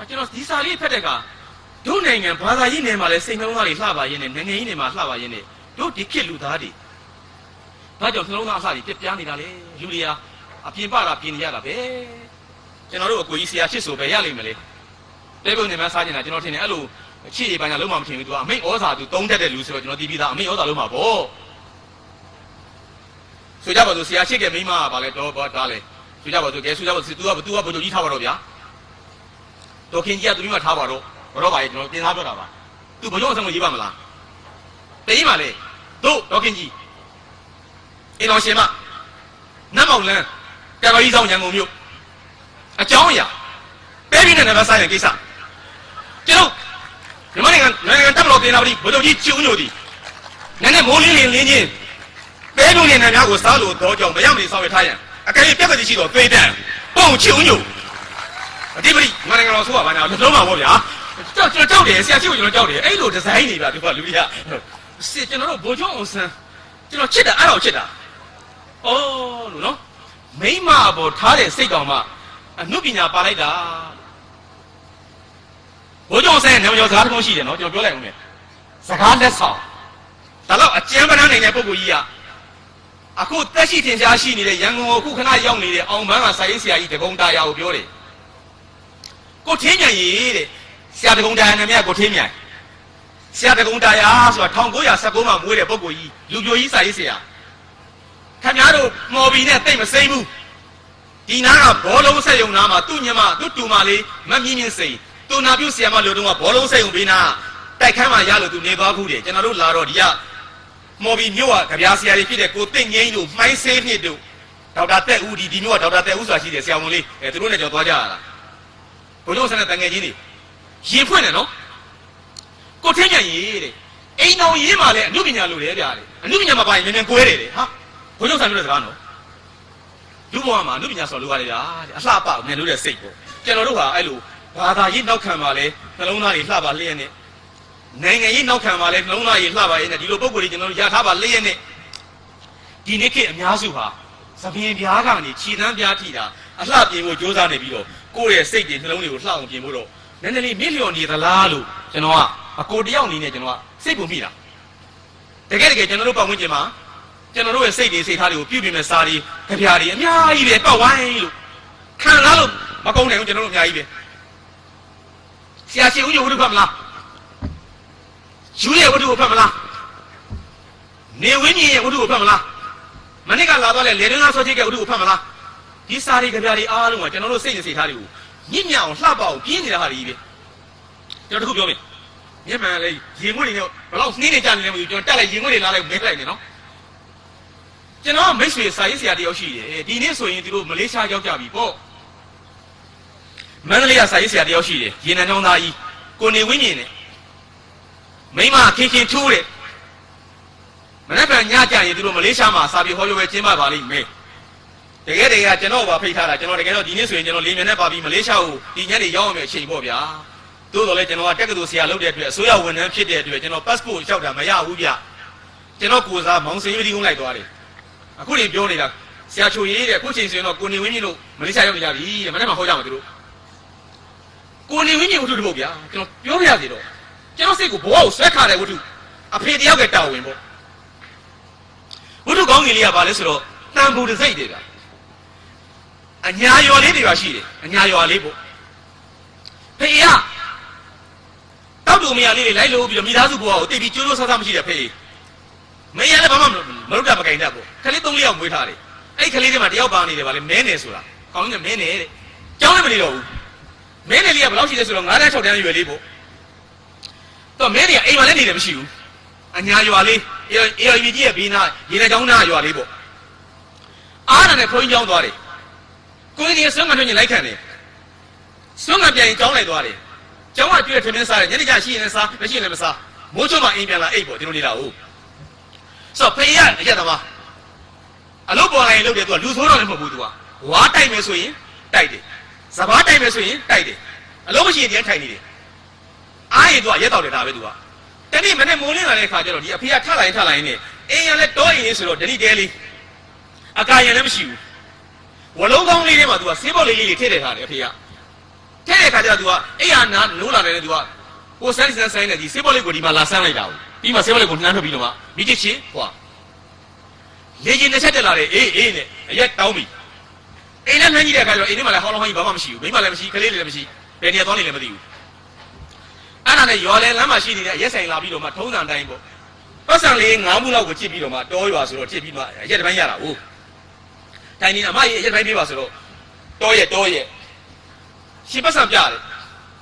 ကျွန်တော်ဒီစာလေးဖတ်တဲ့အခါတို့နိုင်ငံဘာသာရေးနယ်မှာလဲစိတ်နှလုံးသားတွေလှပါရင်းနဲ့နိုင်ငံရေးနယ်မှာလှပါရင်းနဲ့တို့ဒီခေတ်လူသားတွေဘာကြောင့်နှလုံးသားအစတွေပြပြားနေတာလဲလူတွေဟာအပြင်ပတာပြင်နေရတာပဲကျွန်တော်တို့အကိုကြီးဆရာချစ်ဆိုပဲရလိမ့်မလဲတဲပုံနေမှာစားနေတာကျွန်တော်ထင်တယ်အဲ့လိုအချစ်တွေပိုင်းကလုံးဝမထင်ဘူးသူကအမိတ်ဩဇာသူတုံးတတ်တဲ့လူဆိုတော့ကျွန်တော်ဒီပြီးသားအမိတ်ဩဇာလုံးမှာပေါ့ဆိုကြပါစို့ဆရာချစ်ကမိမကပါလဲတော့ဒါလဲဆိုကြပါစို့ကဲဆိုကြပါစို့ तू ကဘယ်လိုကြီးထားပါတော့ဗျာဒေါခင်ကြီးကသူမိမထားပါတော့ဘာတော့ပါရဲ့ကျွန်တော်ပြင်သားပြောတာပါ तू ဘယ်လိုအဆင်ကိုရေးပါမလားတေးပါလေတို့ဒေါခင်ကြီးအင်းတော်ရှင်မနတ်မောင်လန်းပြတော်ကြီးဆောင်ရန်ကုန်မြို့အကြောင်းအရာပဲပြီးနေတဲ့ဗတ်ဆိုင်ရဲ့ကိစ္စကျွန်တော်မြန်မာနိုင်ငံတပ်မတော်တင်လာပြီဘယ်လိုကြီးကျုံညို့သည်နည်းနည်းမိုးလင်းချင်းပဲလူနေများကိုစားလို့တော့ကြောင့်မရမနေဆောင်ရထားရန်အကယ်၍ပြက်ကတိရှိတော့သွေးတန်းပုံချုံညို့အတိပတိမနိုင်ငံတော်ဆိုပါဘာညာလုံးမှာပေါ့ဗျာကြောက်တယ်ဆရာရှိကိုကျွန်တော်ကြောက်တယ်အဲ့လိုဒီဇိုင်းတွေဗျာဒီကလူကြီးက စစ်ကျွန်တော်တို့ဘိုးချုပ်အောင်ဆန်းကျွန်တော်ချစ်တာအဲ့တော့ချစ်တာအော်လို့နော်မိမအပေါ်ထားတဲ့စိတ်ကောင်မှအနုပညာပါလိုက်တာဘိုးချုပ်အောင်ဆန်းရဲ့နာမည်စကားတစ်ခုရှိတယ်နော်ကျွန်တော်ပြောလိုက်ဦးမယ်စကားလက်ဆောင်ဒါတော့အကျဉ်းပန်းနိုင်တဲ့ပုဂ္ဂိုလ်ကြီးကအခုတက်ရှိထင်ရှားရှိနေတဲ့ရန်ကုန်ကိုအခုခဏရောက်နေတဲ့အောင်မန်းကစာရေးဆရာကြီးတကုံတာယာကိုပြောတယ်ကိုထင်းမြန်ရေးတဲ့ဆရာတကုံတာယာနာမည်ကကိုထင်းမြန်ဆရာတကုံတာယာဆိုတာ1919မှာမွေးတဲ့ပုဂ္ဂိုလ်ကြီးလူပြိုကြီးစာရေးဆရာခင်ဗျားတို့မော်ဘီနဲ့တိတ်မစိမ့်ဘူးဒီနားကဘောလုံးဆက်ယုံနာမှာသူ့ညမသူ့တူမလေးမမြင့်မြင့်စိန်တူနာပြုတ်ဆရာမလူတုံးကဘောလုံးဆက်ယုံပေးနာတိုက်ခန်းမှာရလို့သူနေသွားခုတယ်ကျွန်တော်တို့လာတော့ဒီကမော်ဘီမြို့ကကြပြားဆရာကြီးဖြစ်တဲ့ကိုတင့်ငိမ့်တို့မှိုင်းဆေးနှစ်တို့ဒေါက်တာတက်ဦးဒီမြို့ကဒေါက်တာတက်ဦးဆိုတာရှိတယ်ဆရာဝန်လေးသူတို့နဲ့ကြော်သွားကြရတာဘုလို့ဆန်းတဲ့တန်ငယ်ချင်းတွေရင်ဖွင့်တယ်နော်ကိုထင်းမြန်ရေးတဲ့အိမ်တော်ရေးမှလည်းအနုပညာလိုတယ်ဗျာလေအနုပညာမပါရင်မြန်မြန်ကွဲတယ်လေဟာဘုလို့ဆန်းပြောတဲ့စကားနော်လူဘဝမှာအနုပညာဆိုလိုရတယ်ဗျာအလှပမြန်လို့တဲ့စိတ်ပေါ့ကျွန်တော်တို့ဟာအဲ့လိုဘာသာရေးနောက်ခံပါလေနှလုံးသားတွေလှပါလျက်နဲ့နိုင်ငံရေးနောက်ခံပါလေနှလုံးသားရေးလှပါရဲ့နဲ့ဒီလိုပုံကိုယ်ကြီးကျွန်တော်တို့ရထားပါလျက်နဲ့ဒီနေ့ခေတ်အများစုဟာသပင်ပြားကနေခြေတန်းပြားထိတာအလှပြင်ဖို့ကြိုးစားနေပြီးတော့ကိုယ့်ရဲ့စိတ်တွေနှလုံးတွေကိုလှအောင်ပြင်ဖို့တော့နည်းနည်းလေးမြင့်လျော်နေသလားလို့ကျွန်တော်ကအကိုတယောက်အနေနဲ့ကျွန်တော်ကစိတ်ပုံမိတာတကယ်ကျွန်တော်တို့ပတ်ဝန်းကျင်မှာကျွန်တော်တို့ရဲ့စိတ်တွေစိတ်ထားတွေကိုပြုပြင်မဲ့စာတွေကြပြားတွေအများကြီးပဲပတ်ဝိုင်းလို့ခံစားလို့မကုန်နိုင်ဘူးကျွန်တော်တို့အများကြီးပဲဆရာရှင်ဦးရုပ်ဝတ္ထုဖတ်မလားယူရဲ့ဝတ္ထုကိုဖတ်မလားနေဝင်းကြီးရဲ့ဝတ္ထုကိုဖတ်မလားမနေ့ကလာတော့လေတွင်းသားဆောချိတ်ကဝတ္ထုကိုဖတ်မလားဒီစာတွေကြပြားတွေအားလုံးကကျွန်တော်တို့စိတ်နဲ့စိတ်ထားတွေကိုညစ်ညအောင်လှပအောင်ပြင်းနေတာဟာကြီးပဲကျွန်တော်တခုပြောမယ်မျက်မှန်လေးရင်ငွေတွေနဲ့ဘလောက်နှင်းနေကြနေလဲမသိဘူးကျွန်တော်တက်လိုက်ရင်ငွေတွေလာလိုက်မဲလိုက်နေနော်ကျွန်တော်မိတ်ဆွေစာရေးဆရာတယောက်ရှိတယ်ဒီနေ့ဆိုရင်သူတို့မလေးရှားရောက်ကြပြီပေါ့မန္တလေးကစာရေးဆရာတယောက်ရှိတယ်ရေနံချောင်းသားကြီးကိုနေဝင်းမြင့်နဲ့မိမခင်ခင်ထိုးတဲ့မနေ့ကညကြရင်သူတို့မလေးရှားမှာစာပေဟောပြောပွဲကျင်းပပါလိမ့်မယ်တကယ်ကျွန်တော်ပါဖိတ်ထားတာကျွန်တော်တကယ်တော့ဒီနေ့ဆိုရင်ကျွန်တော်လေမြန်နဲ့ပါပြီးမလေးရှားကိုဒီညနေရောက်အောင်အချိန်ပေါ့ဗျာသို့တော်လည်းကျွန်တော်ကတက္ကသိုလ်ဆရာလုပ်တဲ့အတွက်အစိုးရဝန်ထမ်းဖြစ်တဲ့အတွက်ကျွန်တော် passport လျှောက်တာမရဘူးဗျကျွန်တော်ကိုစားမောင်စင်ရွေးတီးကုန်းလိုက်သွားတယ်အခုနေပြောနေတာဆရာချိုရေးတဲ့အခုချိန်ဆိုရင်တော့ကိုနေဝင်းကြီးတို့မလေးရှားရောက်နေကြပြီတဲ့မနေ့မှဟောကြမှာသူတို့ကိုနေဝင်းကြီးဝတ္ထုတပုတ်ဗျာကျွန်တော်ပြောပြရစီတော့ကျွန်တော်စိတ်ကိုဘဝကိုဆွဲခါတဲ့ဝတ္ထုအဖေတယောက်ကတာဝန်ပေါ့ဝတ္ထုကောင်းကြီးလေးကဘာလဲဆိုတော့တန်ဖိုးတစ်စိတ်တွေဗျာအညာရွာလေးတွေပါရှိတယ်အညာရွာလေးပေါ့ဖေရတောက်တူမရလေးတွေလိုက်လို့ပြီးတော့မိသားစုဘဝကိုတိတ်ပြီးကျိုးကျိုးဆဆမရှိတဲ့ဖေမင်းရလည်းဘာမှမလုပ်တာမကင်တတ်ပေါ့ခလေး3-4ယောက်မွေးထားတယ်အဲ့ခလေးတွေမှာတယောက်ပါနေတယ်ဗာလေမဲနေဆိုတာကောင်းကြီးမဲနေတဲ့ကျောင်းလည်းမနေတော့ဘူးမဲနေလေးကဘယ်လောက်ရှိလဲဆိုတော့9တန်း6တန်းရွယ်လေးပေါ့တော့မဲတွေကအိမ်မှာလည်းနေတယ်မရှိဘူးအညာရွာလေးအေရကြီးရဲ့ဘေးနားရေနံချောင်းနားရွာလေးပေါ့အားနာနဲ့ခွင်းကျောင်းသွားတယ်ကိုင်းကြီးဆွမ်းကထွင်းကြီးလိုက်ခံတယ်ဆွမ်းကပြန်ရင်ကျောင်းလိုက်သွားတယ်ကျောင်းကတွေ့တဲ့ထမင်းစားတယ်ညနေကျရှိရင်လည်းစားမရှိရင်လည်းမစားမိုးချုံမှအိမ်ပြန်လာအိပ်ပေါ့ဒီလိုနေတာဟုတ်ဆိုတော့ဖေရအရက်သမားအလုပ်ပေါ်လာရင်လုပ်တယ်သူကလူဆိုးတော့လည်းမဟုတ်ဘူးသူကဝါတိုက်မယ်ဆိုရင်တိုက်တယ်စဘာတိုက်မယ်ဆိုရင်တိုက်တယ်အလုပ်မရှိရင်ပြန်ထိုင်နေတယ်အားရင်သူကရက်တော့တယ်ဒါပဲသူကတနေ့မနေ့မိုးလင်းလာတဲ့ခါကျတော့ဒီအဖေကထလာရင်နဲ့အင်းရလည်းတောရင်ဆိုတော့ဒဏိတဲလေးအကာရင်လည်းမရှိဘူးဝလုံးကောင်းလေးထဲမှာသူကဆေးပေါက်လေးထည့်ထားတယ်အဖေကထည့်တဲ့ခါကျတော့သူကအဲ့ရနာနိုးလာတယ်သူကကိုစမ်းဆိုင်နဲ့ဒီဆေးပေါက်လေးကိုဒီမှာလာဆန်းလိုက်တာဘူးပြီးမှဆေးပေါက်လေးကိုနှမ်းထုတ်ပြီးတော့မှမိချစ်ချင်းဟွာလေကြီးနဲ့ချက်တက်လာတယ်အေးနဲ့အရက်တောင်းပြီအိမ်နဲ့နှမ်းကြည့်တဲ့အခါကျတော့အိမ်ထဲမှာလည်းဟောင်းလုံးဟောင်းကြီးဘာမှမရှိဘူးမိမလည်းမရှိကလေးလည်းမရှိဘယ်နေရာသွားနေလဲမသိဘူးအဲ့ဒါနဲ့ရွာလဲလမ်းမှာရှိနေတဲ့ရက်ဆိုင်လာပြီးတော့မှထုံးစံတိုင်းပေါ့ပတ်စံလေး9မှုလောက်ကိုကြည့်ပြီးတော့မှတောရွာဆိုတော့ကြည့်ပြီးမှရက်တစ်ပိုင်းရတာဟုတ်တိုင်းနေအမကြီးရက်တစ်ပိုင်းပြေးပါဆိုတော့တောရက်ရှင်ပတ်စံပြတယ်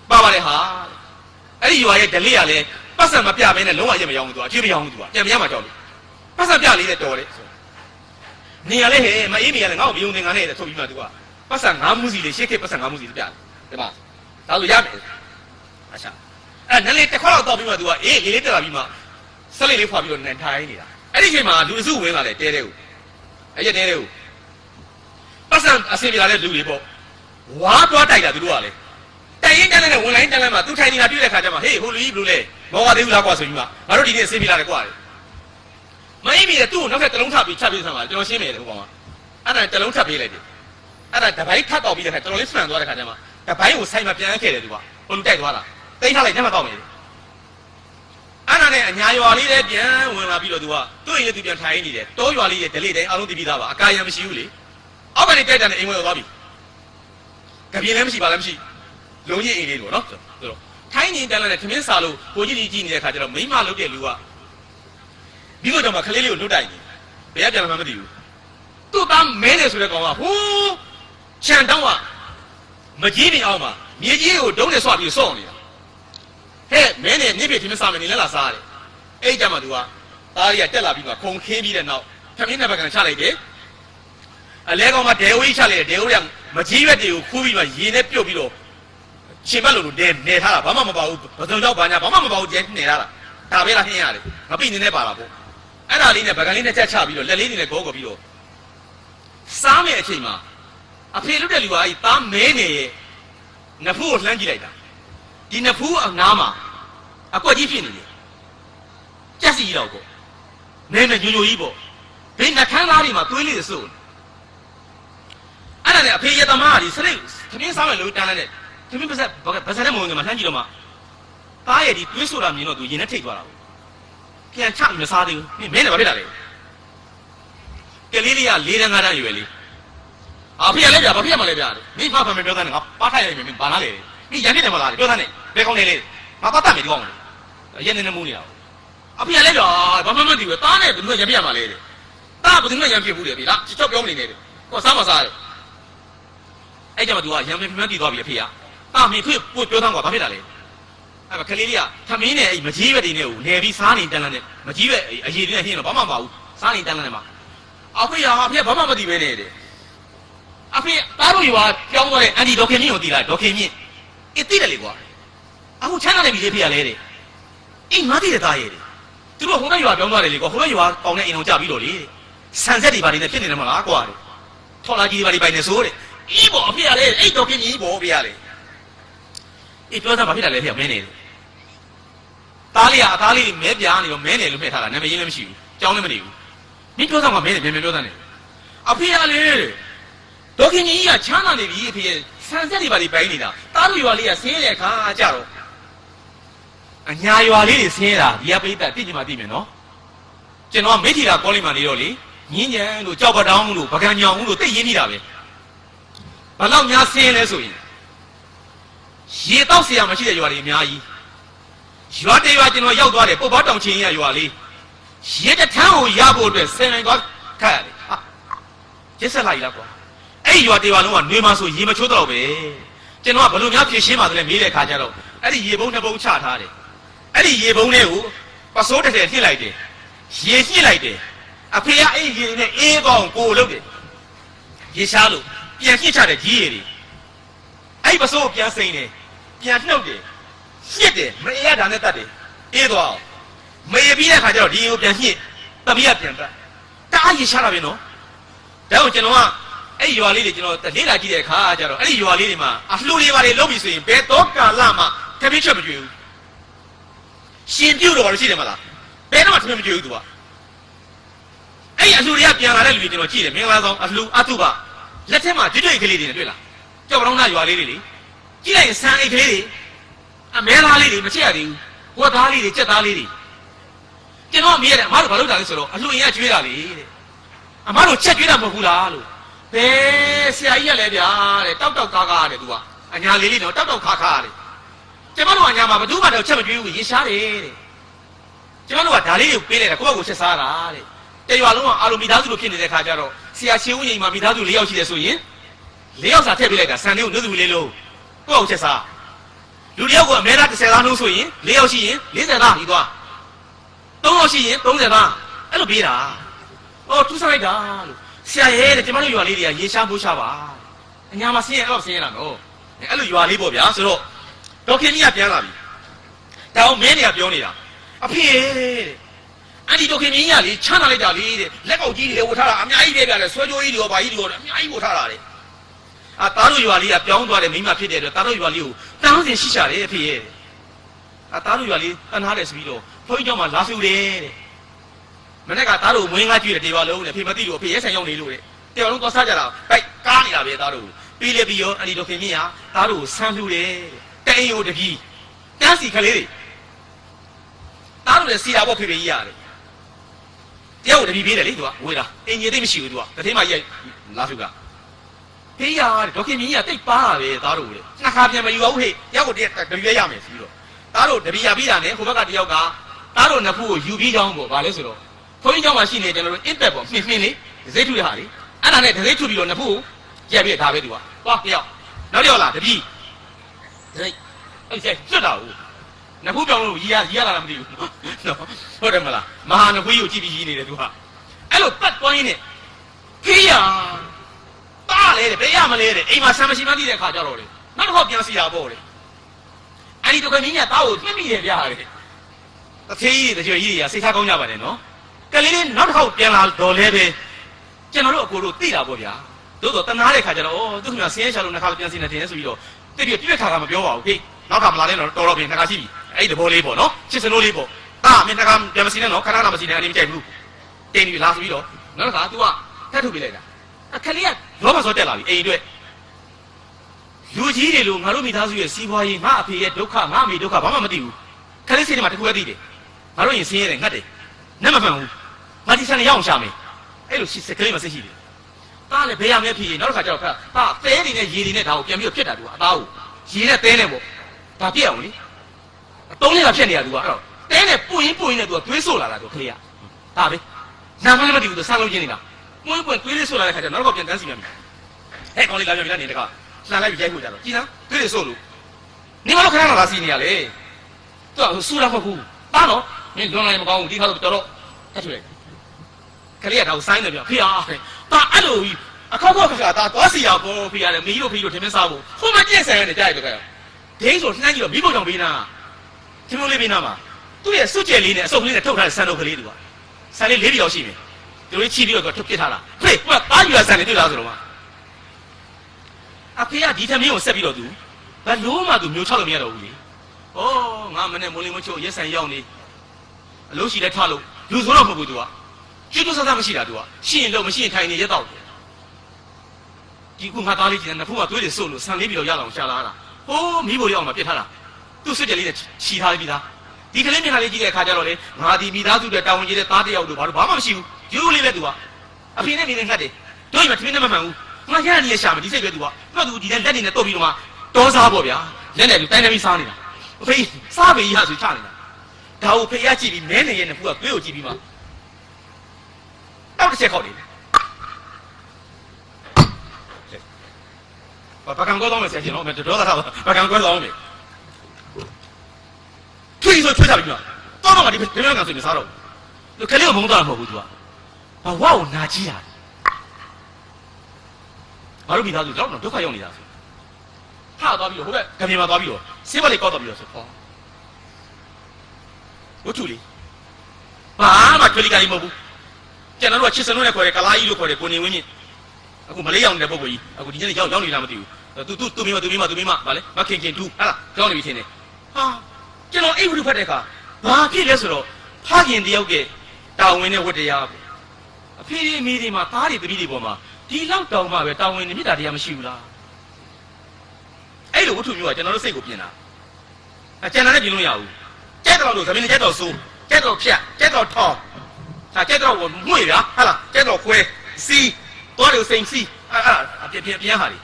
ပါပါတယ်ဟာအဲ့ဒီရွာရဲ့ဒလေးကလည်းပတ်စံမပြဘဲနဲ့လုံးဝရက်မရောဘူးသူကအကြည့်မရောဘူးသူကပြန်မရမှာကြောက်လို့ပတ်စံပြလေးနဲ့တော်တယ်နေရလဲဟဲ့မအေးနေရလဲငါ့ကိုမယုံသင်္ကန်းနဲ့ထုတ်ပြီးမှသူကပတ်စံ9မှုစီလေးရှေ့ခေတ်ပတ်စံ9မှုစီပြတယ်ဒီမှာဒါဆိုရမယ်အချာအဲ့နည်းလေးတစ်ခွက်လောက်တော့ပြီးမှသူကအေးလေးတက်လာပြီးမှဆက်လေးဖွာပြီးတော့နန်ထိုင်းနေတာအဲ့ဒီချိန်မှာလူစုဝင်လာတယ်တဲတဲ့ကိုအဲ့ရတဲတဲ့ကိုပတ်စံအစင်ပြလာတဲ့လူတွေပေါ့ဝါသွားတိုက်တာသူတို့ကလေတိုင်ရင်တန်းနဲ့ဝင်လိုင်းတန်းလိုက်မှသူထိုင်နေတာတွေ့တဲ့ခါကျမှဟေးဟိုလူကြီးဘလူးလဲမော်ကသေးဘူးလားကွာဆိုပြီးမှငါတို့ဒီနေ့အစင်ပြလာတယ်ကွာ မအေးမိတဲ့သူ့ကိုနောက်ထပ်တလုံးထပ်ပြီးချပေးစမ်းပါကျွန်တော်ရှင်းမယ်လေဟိုကောင်ကအဲ့ဒါတလုံးထပ်ပေးလိုက်တယ်အဲ့ဒါတပိုင်းထပ်တော့ပြီးတဲ့ခါတော်တော်လေးဆန်သွားတဲ့ခါကျမှတပိုင်းကိုဆိုင်မှာပြန်ခဲ့တယ်သူကဟိုလူတိုက်သွားတာတိတ်ထားလိုက်ညမတော့မယ်အဲ့ဒါနဲ့အညာရွာလေးလည်းပြန်ဝင်လာပြီးတော့သူကသူ့ရင်လည်းသူပြန်ထိုင်နေတယ်တောရွာလေးရဲ့ဒလိတိုင်းအားလုံးသိပြီးသားပါအကာရံမရှိဘူးလေအောက်ကနေတိုက်တာနဲ့အိမ်ဝင်သွားပြီကပြင်းလည်းမရှိပါလည်းမရှိလုံးကြီးအိမ်လေးလို့နော်ဆိုတော့ထိုင်းနေတန်းလာတဲ့ခမင်းစာလို့ကိုကြီးကြီးနေတဲ့ခါကျတော့မိမလုတ်တဲ့လူကပြီးတော့မှခလေးလေးကိုလွတ်တိုက်နေဘယ်ကပြန်လာမှမသိဘူးသူ့သားမဲနေဆိုတဲ့ကောင်ကဟိုးခြံတောင်းကမကြီးနေအောင်မှာမြေကြီးကိုဒုံးနဲ့ဆွပြီးစော့နေတာဟဲ့မဲနေနေပြထင်းမစားမနေလဲလားစားတယ်အဲ့ကြမှာသူကသားရီကတက်လာပြီးမှခုံခင်းပြီးတဲ့နောက်ခမင်းနဲ့ဘက်ကန်ချလိုက်တယ်အလဲကောင်ကဒဲဝေးချလိုက်တယ်ဒဲဝေးကမကြီးရွက်တွေကိုခူးပြီးမှရေနဲ့ပြုတ်ပြီးတော့ရှင်ဘက်လိုလိုနေထားတာဘာမှမပါဘူးဘယ်သူကြောက်ဘာညာဘာမှမပါဘူးကျန်နေထားတာဒါပဲလားဟင်းရတယ်ငပိနေနဲ့ပါလာပေါ့အဲ့ဒါလေးနဲ့ဘကန်လေးနဲ့ချက်ချပြီးတော့လက်လေးတွေနဲ့ဂေါကော်ပြီးတော့စားမယ့်အချိန်မှာအဖေလွတ်တဲ့လူကအဲ့သားမဲနေရဲ့နဖူးကိုလှမ်းကြည့်လိုက်တာဒီနဖူးအနားမှာအကွက်ကြီးဖြစ်နေတယ်ကြက်စီကြီးတော့ပေါ့နဲနဲ့ညိုညိုကြီးပေါ့ဘေးနှခမ်းသားတွေမှာသွေးလေးစို့အဲ့ဒါနဲ့အဖေရသမားကဒီစရိတ်သမင်းစားမယ်လို့တန်းလိုက်တဲ့သမင်းပါစက်တဲ့မုံကမှလှမ်းကြည့်တော့မှသားရဲ့ဒီသွေးဆိုတာမြင်တော့သူရင်နဲ့ထိတ်သွားတာပေါ့ပြန်ချမစားသေးဘူးမင်းနဲ့ဘာဖြစ်တာလဲကလေးလေးက၄တန်း၅တန်းရွယ်လေးအဖေကလည်းဗျာဘာဖြစ်မှလဲဗျာမင်းဘာမှမပြောတတ်နဲ့ငါပါထိုက်လိုက်မင်းဘာလားလေမင်းရန်ဖြစ်တယ်မလားပြောတတ်နဲ့ဘယ်ကောင်းနေလဲငါပတ်တတ်မယ်ဒီကောင်းလေရက်နေနေမူးနေတာအဖေကလည်းဗျာဘာမှမသိဘူးတားနဲ့ဘယ်သူကရန်ပြရမှာလဲတဲ့တားဘယ်သူကရန်ပြဘူးလေဗျာချော့ပြောမနေနဲ့တဲ့ဟောစားမစားတယ်အဲ့ကြမှာ तू ကရန်ပြပြတည်သွားပြီအဖေကတားမင်းဖေပို့ပြောသားကွာဘာဖြစ်တာလဲအဲ့ကလေးလေးကသမင်းနဲ့အဲ့မကြီးပဲတွေနဲ့ကိုနေပြီးစားနေတန်းလန်းနဲ့မကြီးပဲအရေးတွေနဲ့ဟင်းတော့ဘာမှမပါဘူးစားနေတန်းလန်းနဲ့မှာအဖေကအဖေဘာမှမသိပဲနဲ့တဲ့အဖေသားတို့ရွာပြောင်းသွားတဲ့အန်တီဒေါခင်မြင့်ကိုတီးလိုက်ဒေါခင်မြင့်အေးတီးတယ်လေကွာအခုချမ်းသာနေပြီလေဖေရလဲတဲ့အေးငါတီးတဲ့သားရဲ့တဲ့သူတို့ဟိုဘက်ရွာပြောင်းသွားတယ်လေကွာဟိုဘက်ရွာပေါင်တဲ့အိမ်အောင်ကြပြီးတော့လေဆန်ဆက်တွေဘာတွေနဲ့ဖြစ်နေတယ်မလားကွာတဲ့ထော်လာကြီးတွေဘာတွေပိုင်နေဆိုတဲ့အေးပေါ့အဖေရလဲအဲ့ဒေါခင်မြင့်ကြီးပေါ့ဖေရလဲအေးပြောသားဘာဖြစ်တာလဲဖေရမင်းနေတယ်သားလေးကအသားလေးမဲပြားနေတော့မဲနေလို့မှတ်ထားတာနာမည်ရင်းလည်းမရှိဘူးကြောင်းလည်းမနေဘူးမင်းပြောသားကမဲနေမြန်ပြောသားနေအဖေရလေဒေါခင်ကြီးကချမ်းသာနေပြီအဖေဆန်ဆက်တွေပါလိပိုင်းနေတာတားတို့ရွာလေးကဆင်းရဲခါကြတော့အညာရွာလေးတွေဆင်းရတာဒီကပိတ်သက်သိချင်မှသိမယ်နော်ကျွန်တော်မိထီလာကောလိပ်မှာနေတော့လေညင်းညံလို့ကြောက်ပတောင်းလို့ပကံညောင်လို့သိရင်းနေတာပဲဘာလို့များဆင်းလဲဆိုရင်ရေတောက်เสียမရှိတဲ့ရွာတွေအများကြီးရွာတေးရွာကျွန်တော်ရောက်သွားတယ်ပုတ်ပေါတောင်ချင်းရရွာလေးရေတထမ်းကိုရဖို့အတွက်ဆယ်နိုင်သွားခတ်ရတယ်ဟာကျက်ဆက်လိုက်လားကွာအဲ့ရွာတေးရွာလုံးကနှွေးမဆိုရေမချိုးတော့ပဲကျွန်တော်ကဘလို့များဖြည့်ရှင်းပါသလဲမေးတဲ့ခါကျတော့အဲ့ဒီရေပုံးနှစ်ပုံးချထားတယ်အဲ့ဒီရေပုံးလေးကိုပစိုးတစ်ထည်နှိမ့်လိုက်တယ်ရေနှိမ့်လိုက်တယ်အဖေကအဲ့ဒီရေနဲ့အေးကောင်းကိုလုပ်တယ်ရေရှားလို့ပြန်နှိမ့်ချတဲ့ကြီးရည်တွေအဲ့ဒီပစိုးကိုပြန်စိမ့်တယ်ပြန်နှုတ်တယ်ရှစ်တယ်မအေးရတာနဲ့တတ်တယ်အေးသွားအောင်မအေးပြီးတဲ့ခါကျတော့ဒီကိုပြန်ညှစ်သမီးကပြန်တက်တအားရေရှားတာပဲနော်ဒါကြောင့်ကျွန်တော်ကအဲ့ဒီရွာလေးတွေကျွန်တော်လေ့လာကြည့်တဲ့အခါကျတော့အဲ့ဒီရွာလေးတွေမှာအလှူတွေပါတယ်လုပ်ပြီဆိုရင်ဘယ်တော့ကာလမှခမင်းချက်မကြွေဘူးရှင်ပြုတ်တော့ဘာလို့ရှိတယ်မလားဘယ်တော့မှခမင်းမကြွေဘူးသူကအဲ့ဒီအလှူတွေကပြန်လာတဲ့လူတွေကျွန်တော်ကြည့်တယ်မင်္ဂလာဆောင်အလှူအတုပလက်ထက်မှာကျွတ်ကျွတ်ကလေးတွေနဲ့တွေ့လားကြောက်ပတောင်းသားရွာလေးတွေလေကြည့်လိုက်ရင်ဆန်အိတ်ကလေးတွေအမဲသားလေးတွေမချက်ရသေးဘူးဝက်သားလေးတွေကြက်သားလေးတွေကျွန်တော်မေးရတယ်အမတို့ဘာလုပ်တာလဲဆိုတော့အလှူရင်ကကျွေးတာလေတဲ့အမတို့ချက်ကျွေးတာမဟုတ်ဘူးလားလို့ဘယ်ဆရာကြီးကလည်းဗျာတဲ့တောက်တောက်ကားကားတဲ့သူကအညာလေးလေးတော့တောက်တောက်ခါခါတဲ့ကျွန်တော်တို့အညာမှာဘသူမှတော့ချက်မကျွေးဘူးရေရှားတယ်တဲ့ကျွန်တော်တို့ကဒါလေးကိုပေးလိုက်တာကိုယ့်ဘက်ကိုချက်စားတာတဲ့တရွာလုံးကအာလိုမိသားစုလိုဖြစ်နေတဲ့ခါကျတော့ဆရာရှင်ဦးရင်မှာမိသားစု၄ယောက်ရှိတယ်ဆိုရင်၄ယောက်စာထည့်ပေးလိုက်တာဆန်လေးကိုနှုတ်သူလေးလုံးကိုယ့်ဘက်ကိုချက်စားလူတယောက်ကအမဲသား30သားနှုတ်ဆိုရင်၄ယောက်ရှိရင်40သားပြီးသွား3ယောက်ရှိရင်30သားအဲ့လိုပေးတာဟောထူးဆန်းလိုက်တာလို့ဆရာရဲ့တဲ့ကျမတို့ရွာလေးတွေကရေရှားဖို့ရှားပါအညာမှာဆင်းရဲအဲ့တော့ဆင်းရဲလာတော့အဲ့လိုရွာလေးပေါ့ဗျာဆိုတော့ဒေါခင်ကြီးကပြန်လာပြီဒါအောင်မင်းတွေကပြောနေတာအဖေတဲ့အန်တီဒေါခင်ကြီးကလေချမ်းသာလိုက်တာလေတဲ့လက်ကောက်ကြီးတွေဝတ်ထားတာအများကြီးပဲဗျာလေဆွဲကြိုးကြီးတွေရောဗာကြီးတွေရောအများကြီးဝတ်ထားတာတဲ့တားတို့ရွာလေးကပြောင်းသွားတယ်မိမဖြစ်တဲ့အတွက်တားတို့ရွာလေးကိုတန်းစင်ရှိချတယ်အဖေရဲ့တားတို့ရွာလေးတန်းထားတယ်ဆိုပြီးတော့ဘုန်းကြီးကျောင်းမှာလာဆူတယ်တဲ့ မနေ့ကသားတို့မွေးငါကြည့်တယ်တေပါလုံးနဲ့ဖေမသိလို့အဖေရဲဆိုင်ရောက်နေလို့တဲ့တေပါလုံးသွားစားကြတာဟဲ့ကားနေတာပဲသားတို့ပြီးလေပြီးရောအန်ဒီတို့ခင်မြင့်ဟာသားတို့ဆန်းလှူတယ်တအိမ်ကိုတပြီတန်းစီကလေးတွေသားတို့လည်းစီတာပေါ့ဖေဖေကြီးရတယ်တယောက်တပြီပေးတယ်လေသူကဝေးတာအင်ကြီးသိမရှိဘူးသူကတထင်းမကြီးလာစုကဖေးရတယ်ဒေါခင်မြင့်ကြီးကတိတ်ပါတာပဲသားတို့လေနှစ်ခါပြန်မယူအောင်ဟဲ့တယောက်ကိုတပြီရရမယ်ဆိုပြီးတော့သားတို့တပြီရပြီးတာနဲ့ဟိုဘက်ကတယောက်ကသားတို့နှစ်ဖူးကိုယူပြီးကြောင်းပေါ့ဗာလဲဆိုတော့ဘုန်းကြီးကျောင်းမှာရှိနေကျွန်တော်တို့ impact ပေါ့မှင်းလေးဒစိထုရဟာလေအဲ့ဒါနဲ့ဒစိထုပြီးတော့နှစ်ဖူးကိုရက်ပြီးဒါပဲသူကသွားတယောက်နောက်တယောက်လာတပြီဒစိအဲ့ကျကျွတ်တာဟုတ်နှစ်ဖူးပြောင်းလို့ရီရလာတာမသိဘူးနော်ဟုတ်တယ်မလားမဟာနှစ်ဖူးကိုကြည့်ပြီးရီးနေတယ်သူကအဲ့လိုပတ်သွားရင်းနဲ့ဖေးရတားလေတဲ့ဘယ်ရမလဲတဲ့အိမ်မှာဆံမရှိမှသိတဲ့ခါကြတော့လေနောက်တစ်ခေါက်ပြန်စီတာပေါ့လေအဲ့ဒီတော့ခင်ဗျာတားကိုမှတ်မိတယ်ဗျာတဲ့တသေးကြီးတကြွကြီးတွေကစိတ်ထားကောင်းကြပါတယ်နော်ကလေးလေးနောက်တစ်ခေါက်ပြန်လာတော့လဲပဲကျွန်တော်တို့အကိုတို့သိတာပေါ့ဗျာသို့တော့တနာတဲ့ခါကျတော့ဩသူခင်ဗျာဆင်းရဲချလို့နှစ်ခါပြန်စီနေတယ်ဆိုပြီးတော့တိတိပြည့်ခါကမပြောပါဘူးခေနောက်ခါမလာလဲတော့တော်တော်ပြင်နှစ်ခါရှိပြီအဲ့ဒီသဘောလေးပေါ့နော်ချစ်စနိုးလေးပေါ့တာမင်းနှစ်ခါပြန်မစီနဲ့နော်ခဏခဏမစီနဲ့အဲ့ဒီမကြိုက်ဘူးတင်းပြီးလာဆိုပြီးတော့နောက်တစ်ခါ तू ကထပ်ထုတ်ပြလိုက်တာအခလေးကလောဘစောတက်လာပြီအိမ်အတွက်လူကြီးတွေလို့ငါတို့မိသားစုရဲ့စီးပွားရေးငါအဖေရဲ့ဒုက္ခငါအမေဒုက္ခဘာမှမသိဘူးခလေးစိတ်ထဲမှာတခုပဲသိတယ်ငါတို့ရင်ဆင်းရဲတယ်ငတ်တယ်နဲ့မဖန်ဘူးငါဒီဆန်နေရအောင်ရှာမယ်အဲ့လိုစကလေးမစိတ်ရှိတယ်တားလည်းဘယ်ရမဲဖြစ်ရင်နောက်တစ်ခါကျတော့တာသဲနေနဲ့ရေတွေနဲ့ဒါကိုပြန်ပြီးတော့ဖြစ်တာ तू ကအသားကိုရေနဲ့သဲနဲ့ပေါ့ဒါပြက်အောင်လေအတုံးလေးကဖြစ်နေတာ तू ကအဲ့တော့သဲနဲ့ပွင့်ရင် तू ကသွေးဆို့လာတာ तू ခလေးကဒါပဲနာမလည်းမသိဘူး तू စားလုံးချင်းနေတာပွင့်သွေးလေးဆို့လာတဲ့ခါကျနောက်တော့ပြန်တန်းစီမြန်ပြီဟဲ့ကောင်းလေးလာပြန်ပြီလားနေတခါလှန်လိုက်ပြီးရိုက်ဖို့ကြတော့ကြည်လားသွေးလေးဆို့လို့နေမလို့ခဏလာစီနေရလေ तू ကဆူလာမဟုတ်ဘူးတားနော်မင်းလွန်လိုက်မကောင်းဘူးဒီခါတော့တော်တော့ထပ်ထွေးခလေးကဒါကိုဆိုင်းတယ်ပြောဖေးအားတာအဲ့လိုကြီးအခါခါဒါသွားစီရပေါ်ဖေးရတယ်မီးတို့ဖေးတို့ထမင်းစားဖို့ဟိုမှာပြည့်ဆိုင်ရတယ်ကြားရတော့ကဲဒိန်းဆိုနှမ်းကြီးတော့မီးပုံကြောင်ပေးနာထမင်းလေးပေးနာမှာသူ့ရဲ့စွတ်ကျယ်လေးနဲ့အစုပ်လေးနဲ့ထုတ်ထားတဲ့ဆန်တို့ကလေးတူကဆန်လေး၄ပြည်လောက်ရှိမယ်သူတို့ချီပြီးတော့ထုတ်ပစ်ထားတာဖေးကတားယူရဆန်လေးတွေ့လားဆိုတော့မှအဖေကဒီထမင်းကိုဆက်ပြီးတော့သူဘာလို့မှသူမျိုးချလို့မရတော့ဘူးလေဩငါမနဲ့မိုးလေးမချိုးရက်ဆိုင်ရောက်နေအလို့ရှိလဲထားလို့လူဆိုတော့မဟုတ်ဘူးသူကကျွတ်ကျွတ်ဆဆမရှိတာသူကရှင်းရင်လို့မရှိရင်ထိုင်နေရက်တော့ဒီခုငါသားလေးကြီးကနှစ်ဖူးကသွေးတွေစို့လို့ဆန်လေးပြီးတော့ရအောင်ရှာလာတာဟိုးမိဖို့ရအောင်မပြစ်ထားတာသူ့စွတ်ကြလေးနဲ့ချီထားပြီးသားဒီကလေးမျက်နှာလေးကြည့်တဲ့အခါကျတော့လေငါဒီမိသားစုတွေတာဝန်ကြီးတဲ့သားတစ်ယောက်တို့ဘာလို့ဘာမှမရှိဘူးရိုးလေးပဲသူကအဖေနဲ့နေနေငတ်တယ်တို့ရင်မထမင်းနဲ့မမှန်ဘူးငါရရနေရှာမယ်ဒီစိတ်ပဲသူကမှတ်သူဒီလက်နေနဲ့တုတ်ပြီးတော့မှတောစားပေါ့ဗျာလက်နဲ့လူတိုင်းနေပြီးစားနေတာအဖေစားပေကြီးဟာဆိုချနေတာဒါကိုဖေရကြည့်ပြီးမဲနေရဲ့နဲ့ဖူးကသွေးကိုကြည့်ပြီးမှတောက်တစ်ချက်ခေါက်နေတယ်ဘာကံကောင်းမယ်ဆရာကြီးနော်မတော်တာဘာကံကောင်းမယ်ထွေးဆိုချွတ်ချပြီးတော့တော့မှဒီဘယ်မှာကဆိုနေစားတော့သူခလေးကိုမုန်းတာမဟုတ်ဘူးသူကဘာဝကိုနာကြီးတာဘာလို့မိသားစုတော့ဒုက္ခရောက်နေတာဆိုထသွားပြီးတော့ဟိုဘက်ကမြေမှာသွားပြီးတော့ဆေးဘက်လေးကောက်တော့ပြီးတော့ဆိုဟောဝတ္ထုလေးဘာမှကြွလိကလေးမဟုတ်ဘူးကျွန်တော်တို့ကချစ်စနုနဲ့ခေါ်တယ်ကလာကြီးလို့ခေါ်တယ်ကိုနေဝင်းမြင့်အခုမလေးရောက်နေတဲ့ပုံကိုကြီးအခုဒီနေ့ရောက်နေလားမသိဘူးသူမိမဗာလဲမခင်တူဟာလားကြောင်းနေပြီထင်တယ်ဟာကျွန်တော်အိတ်ဝတ္ထုဖတ်တဲ့အခါဘာဖြစ်လဲဆိုတော့ဖခင်တယောက်ကတာဝန်နဲ့ဝတ္တရားပဲအဖေတွေမိတွေမှာသားတွေတပည့်တွေပေါ်မှာဒီလောက်တောင်မှပဲတာဝန်နဲ့မြတ်တာတရားမရှိဘူးလားအဲ့လိုဝတ္ထုမျိုးကကျွန်တော်တို့စိတ်ကိုပြင်တာကျန်တာလည်းပြင်လို့ရဘူးကျက်တော်လို့သမင်းနဲ့ကျက်တော်ဆိုးကျက်တော်ဖြတ်ကျက်တော်ထောင်းဒါကျက်တော်ကိုမှု့ရဟာလားကျက်တော်ခွဲစီတော်တယ်စိန်စီအပြင်းဟာလ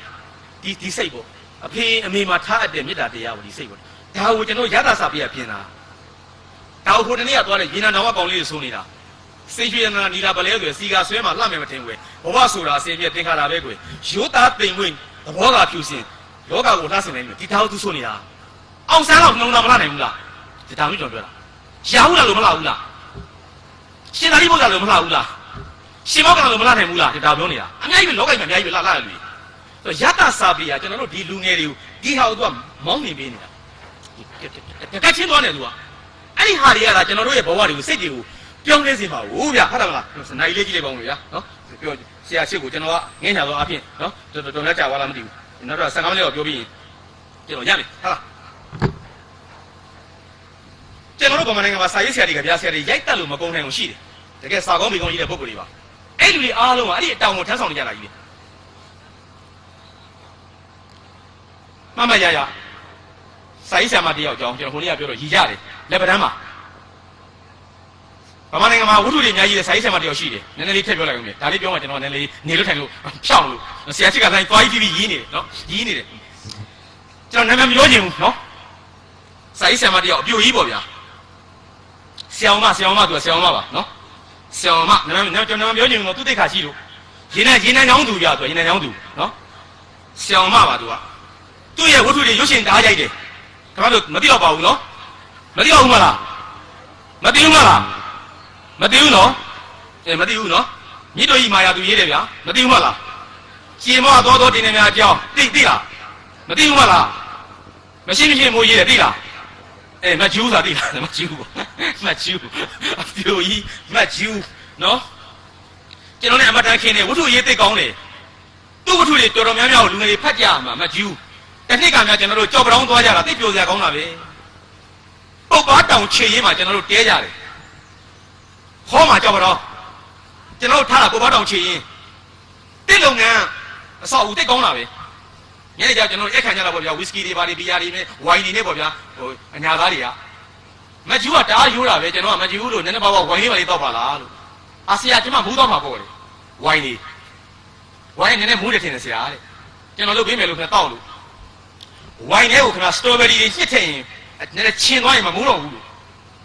ေဒီစိတ်ပေါ့အဖေအမေမှာထားအပ်တဲ့မေတ္တာတရားပေါ့ဒီစိတ်ပေါ့ဒါကိုကျွန်တော်ရတာစာပြရပြင်တာဒါကိုခိုးတနေ့ကသွားတဲ့ရေနံတော်ကကောင်လေးတွေဆိုနေတာစိတ်ရွှေနာနီလာပလဲဆိုစီကာဆွဲမှာလှမယ်မထင်ဘူးဘဝဆိုတာအစဉ်ပြသင်္ခါရပဲကွယ်ရိုးသားသိမ်ဝင်သဘောကဖြူစင်လောကကိုလှဆင်နေတယ်ဒီသားသူဆိုနေတာအောင်ဆန်းတော့နှုံတာမလှနိုင်ဘူးလားဒီတောင်ကြီးကျွန်တော်ပြောတာရဘူးလားလို့မလှဘူးလားရှင်သာရိပုတ္တရာလို့မလှဘူးလားရှင်မောကလို့မလှနိုင်ဘူးလားဒီတောင်ပြောနေတာအများကြီးပဲလောကကြီးမှာအများကြီးပဲလှရလူရတစာပေကကျွန်တော်တို့ဒီလူငယ်တွေကိုဒီဟာကိုသူကမောင်းနေပေးနေတာကတ်ချင်းသွားနေသူကအဲ့ဒီဟာတွေကကျွန်တော်တို့ရဲ့ဘဝတွေကိုစိတ်တွေကိုပြောင်းလဲစေမှာဟုတ်ဗျာဟုတ်တယ်မလားနိုင်လေးကြီးလေးပေါင်းလို့ဗျာနော်ပြောဆရာရှိကိုကျွန်တော်ကငင်းညာသောအဖြစ်နော်တော်လက်ကြွားလားမသိဘူးနောက်တော့15မိနစ်တော့ပြောပြီးရင်ကျွန်တော်ရမယ်ဟုတ်လားကျွန်တော်တို့ဗမာနိုင်ငံမှာစာရေးဆရာတွေကဗျာဆရာတွေရိုက်တက်လို့မကုန်နိုင်အောင်ရှိတယ် တကယ်စာကောင်းပေကောင်းကြီးတဲ့ပုဂ္ဂိုလ်တွေပါအဲ့လူတွေအားလုံးကအဲ့ဒီအတောင်ကိုထမ်းဆောင်နေကြတာကြီးလေမမရစာရေးဆရာမတယောက်ကြောင်းကျွန်တော်ဟိုနေ့ကပြောတော့ရည်ကြတယ်လက်ပတန်းမှာဗမာနိုင်ငံမှာဝတ္ထုတွေအများကြီးတဲ့စာရေးဆရာမတယောက်ရှိတယ်နည်းနည်းလေးထည့်ပြောလိုက်ဦးမယ်ဒါလေးပြောမှကျွန်တော်နည်းနည်းနေလို့ထိုင်လို့ဖြောင်းလို့ဆရာချစ်ကတိုင်းသွားကြီးပြီးရင်းနေတယ်နော်ရင်းနေတယ်ကျွန်တော်နာမည်မပြောချင်ဘူးနော်စာရေးဆရာမတယောက်အပြိုကြီးပေါ့ဗျာဆရာမသူကဆရာမပါနော်ဆရာမနာမည်ကျွန်တော်ပြောချင်ဘူးသူတိတ်ခါရှိလို့ရေနံချောင်းသူပြဆိုရေနံချောင်းသူနော်ဆရာမပါသူကသူ့ရဲ့ဝတ္ထုတွေရုပ်ရှင်ဓာတ်ရိုက်တယ်ခင်ဗျားတို့မသိတော့ပါဘူးနော်မသိတော့ဘူးမလားမသိဘူးမလားမသိဘူးနော်မသိဘူးနော်မြစ်တော်ကြီးမာယာသူရေးတယ်ဗျာမသိဘူးမလားကျင်မောတော်တင်နေများအကြောင်းသိလားမသိဘူးမလားမရှိမိုးရေးတယ်သိလားမကျူးဆိုတာသိလားမကျူးမကျူးအပြိုကြီးမကျူးနော်ကျွန်တော်လည်းအမတန်ခင်းနေဝတ္ထုရေးသိကောင်းတယ်သူ့ဝတ္ထုတွေတော်တော်များများကိုလူငယ်တွေဖတ်ကြမှာမကျူးတနည်းကများကျွန်တော်တို့ကြောက်ပတောင်းသွားကြတာသိပျော်စရာကောင်းတာပဲပုတ်ပါတောင်ခြေရင်းမှာကျွန်တော်တို့တဲကြတယ်ဟောမှာကြောက်ပတောင်းကျွန်တော်တို့ထားတာပုတ်ပါတောင်ခြေရင်းတစ်လုပ်ငန်းအဆောက်အဦသိကောင်းတာပဲညနေကျကျွန်တော်တို့အခမ်းကြတာပေါ့ဗျာဝီစကီတွေပါတွေဘီယာတွေနဲ့ဝိုင်တွေနဲ့ပေါ့ဗျာဟိုအညာသားတွေကမကျူးကတအားရိုးတာပဲကျွန်တော်ကမကျူးလို့နည်းနည်းပါးပါးဝိုင်လေးပါလေးတောက်ပါလားလို့အာဆီယာကျွန်မမူးတော့မှာပေါ့လေဝိုင်လေးဝိုင်နည်းနည်းမူးတယ်ထင်တယ်ဆရာတဲ့ကျွန်တော်လုပ်ပေးမယ်လို့ခင်ဗျတောက်လို့ဝိုင်ထဲကိုခင်ဗျစတော်ဘယ်ရီတွေညှစ်ထည့်ရင်နည်းနည်းချင်းသွားရင်မမူးတော့ဘူးလို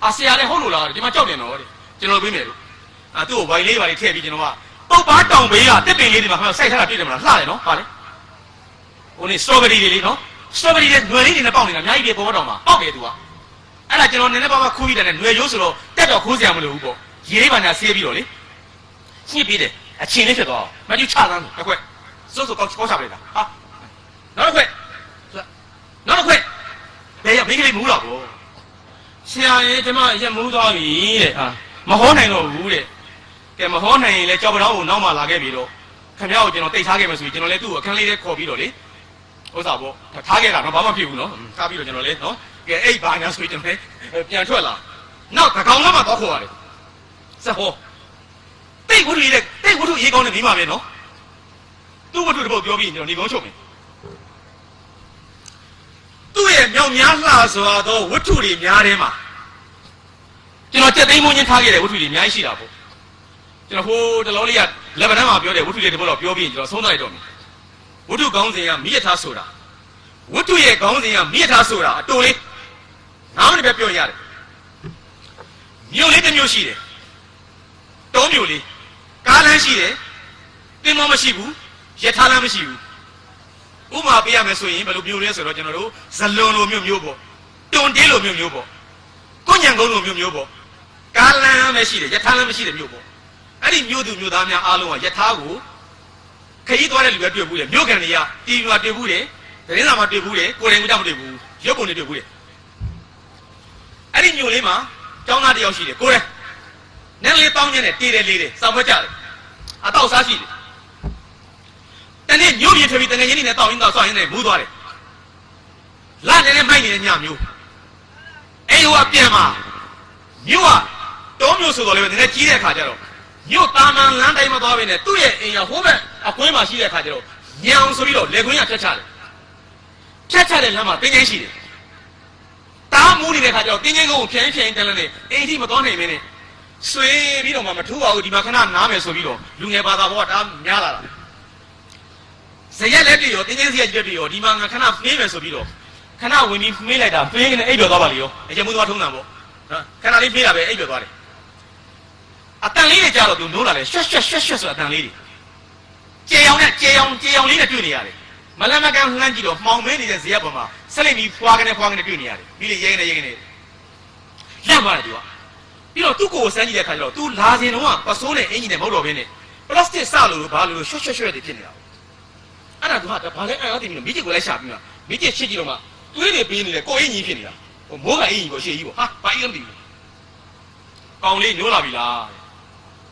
့အာဆီယာလည်းဟုတ်လို့လားဒီမှာကြောက်တယ်နော်တဲ့ကျွန်တော်ပေးမယ်လို့သူ့ကိုဝိုင်လေးပါလေးထည့်ပြီးကျွန်တော်ကပုတ်ပါတောင်ဘေးကတစ်ပင်လေးတွေမှာခင်ဗျစိုက်ထားတာတွေ့တယ်မလားလှတယ်နော်ဟာလေဟိုနေ့စတော်ဘယ်ရီတွေလေနော်စတော်ဘယ်ရီတွေຫນွယ်လေးတွေနဲ့ပေါက်နေတာအများကြီးပဲပေါ်တော့မှာပေါက်တယ်သူကအဲ့ဒါကျွန်တော်နည်းနည်းပါးပါးခူးပြီးတယ်နဲ့ຫນွယ်ရိုးဆိုတော့တက်တော့ခိုးစရာမလိုဘူးပေါ့ရေလေးပါညာဆေးပြီးတော့လေညှစ်ပြီးတယ်အချင်းလေးဖြစ်သွားအောင်မကျူးချသန်းတစ်ခွက်စိုးကောက်ချပလိုက်တာဟာနောက်တစ်ခွက်ဘယ်ရမိကလေးမူးတော့ကိုဆရာရဲ့ကျွန်မရက်မူးသွားပြီတဲ့ဟာမဟောနိုင်တော့ဘူးတဲ့ကဲမဟောနိုင်ရင်လည်းကြောက်ပတောင်းကိုနောက်မှလာခဲ့ပြီတော့ခင်ဗျားကိုကျွန်တော်တိတ်ထားခဲ့မယ်ဆိုရင်ကျွန်တော်လည်းသူ့ကိုအခန်းလေးထဲခေါ်ပြီးတော့လေဥစ္စာပေါ့ထားခဲ့တာတော့ဘာမှဖြစ်ဘူးနော်ထားပြီးတော့ကျွန်တော်လည်းနော်ကဲအဲ့ဘာညာဆိုရင်ကျွန်တော်ပြန်ထွက်လာနောက်တစ်ကောင်တော့မှတော့ခေါ်ရတယ်စဟောတိတ်ဝတ္ထုရေးကောင်းတဲ့မိမပဲနော်သူ့ဝတ္ထုတစ်ပုဒ်ပြောပြီးကျွန်တော်နေကောင်းချုပ်မယ်သူ့ရဲ့မြောက်များလှစွာသောဝတ္ထုတွေများထဲမှာကျွန်တော်ကြက်သိမ်းမွန်းချင်းထားခဲ့တဲ့ဝတ္ထုတွေအများကြီးရှိတာပေါ့ကျွန်တော်ဟိုတလောလေးကလက်ဗနန်းမှာပြောတဲ့ဝတ္ထုတွေတစ်ပုဒ်တော့ပြောပြီးကျွန်တော်ဆုံးသွားလိုက်တော့မယ်ဝတ္ထုကောင်းစဉ်ကမိရထားဆိုတာဝတ္ထုရဲ့ကောင်းစဉ်ကမိရထားဆိုတာအတူလေး9မိနစ်ပဲပြောရတယ်မြို့လေးတစ်မြို့ရှိတယ်တောမြို့လေးကားလမ်းရှိတယ်တင်မောမရှိဘူးရထားလမ်းမရှိဘူးဥမာပေးရမယ်ဆိုရင်ဘယ်လိုမျိုးလဲဆိုတော့ကျွန်တော်တို့ဇလွန်လိုမျိုးပေါ့တွန်တေးလိုမျိုးပေါ့ကိုညံကုန်းလိုမျိုးပေါ့ကားလမ်းပဲရှိတယ်ရထားလမ်းမရှိတဲ့မျိုးပေါ့အဲ့ဒီမျိုးသူမျိုးသားများအားလုံးကရထားကိုခရီးသွားတဲ့လူပဲတွေ့ဘူးလေမြို့ကန်တွေကတီဗီမှာတွေ့ဘူးတယ်သတင်းစာမှာတွေ့ဘူးတယ်ကိုယ်တိုင်ကမတွေ့ဘူးရုပ်ပုံတွေတွေ့ဘူးတယ်အဲ့ဒီမျိုးလေးမှာကျောင်းသားတယောက်ရှိတယ်ကိုယ်တိုင်နည်းလေးတောင်းကျင်တယ်တေးတယ်လေးတယ်စောင့်ဖက်ကြတယ်အတော့စားရှိတယ်တနေ့မျိုးပြင်းထွက်ပြီးတငယ်ချင်းတွေနဲ့တောင်းရင်းတော့ဆောင်းရင်းနဲ့မူးသွားတယ်လာနေနဲ့မိုက်နေတဲ့ညမျိုးအဲ့ဟိုကပြန်มาမျိုးကတောမျိုးဆိုတော့လေနည်းနည်းကြီးတဲ့အခါကျတော့မျိုးတာမန်လမ်းတိုင်းမသွားဘဲနဲ့သူ့ရဲ့အိမ်ရဟိုးဘက်အကွင်းမှာရှိတဲ့အခါကျတော့ညောင်ဆိုပြီးတော့လေကွင်းရဖြတ်ချတယ်လမ်းမှာတင်းချင်းရှိတယ်တားမူးနေတဲ့အခါကျတော့တင်းချင်းကုန်းကိုဖြန်းတန်းလည်းအိမ်ထိမသွားနိုင်မင်းနဲ့ဆွေးပြီးတော့မှမထူးပါဘူးဒီမှာခဏနားမယ်ဆိုပြီးတော့လူငယ်ဘာသာဘောကတားများလာတာဇရက်လက်တွေရောတင်းချင်းစီရက်တွေရောဒီမှာငါခဏဖေးမယ်ဆိုပြီးတော့ခဏဝင်ပြီးဖေးလိုက်တာဖေးနေအိပ်ပြောသွားပါလေရောအကျမူးသွားထုံးတာပေါ့နော်ခဏလေးဖေးတာပဲအိပ်ပြောသွားတယ်အတန်လေးတွေကြတော့သူနိုးလာတယ်ရွှက်ဆိုအတန်လေးတွေကြေရောင်လေးနဲ့တွေ့နေရတယ်မလန်းမကန်းလှမ်းကြည့်တော့မှောင်မဲနေတဲ့ဇရက်ပေါ်မှာဆက်လက်ပြီးဖွာကနေတွေ့နေရတယ်ပြီးလေရဲနေလန့်သွားတယ်သူကပြီးတော့သူ့ကိုယ်စမ်းကြည့်တဲ့အခါကျတော့ तू လာစဉ်တော့ပစိုးနဲ့အင်ဂျင်နဲ့မဟုတ်တော့ဘဲနဲ့ပလတ်စတစ်စလို့ဘာလို့ရွှက်တွေဖြစ်နေတာအဲ့ဒါ तू ဟာဘာလဲအဲ့အတင်ပြီးတော့မိကျစ်ကိုလိုက်ရှာပြီးမှမိကျစ်ချစ်ကြည့်တော့မှတွေးနေပေးနေတယ်ကိုယ်အင်ဂျင်ဖြစ်နေတာဟိုမိုးကအင်ဂျင်ကိုရှေ့ကြီးပေါ့ဟာဘာကြီးလဲမသိဘူးကောင်လေးညိုးလာပြီလာ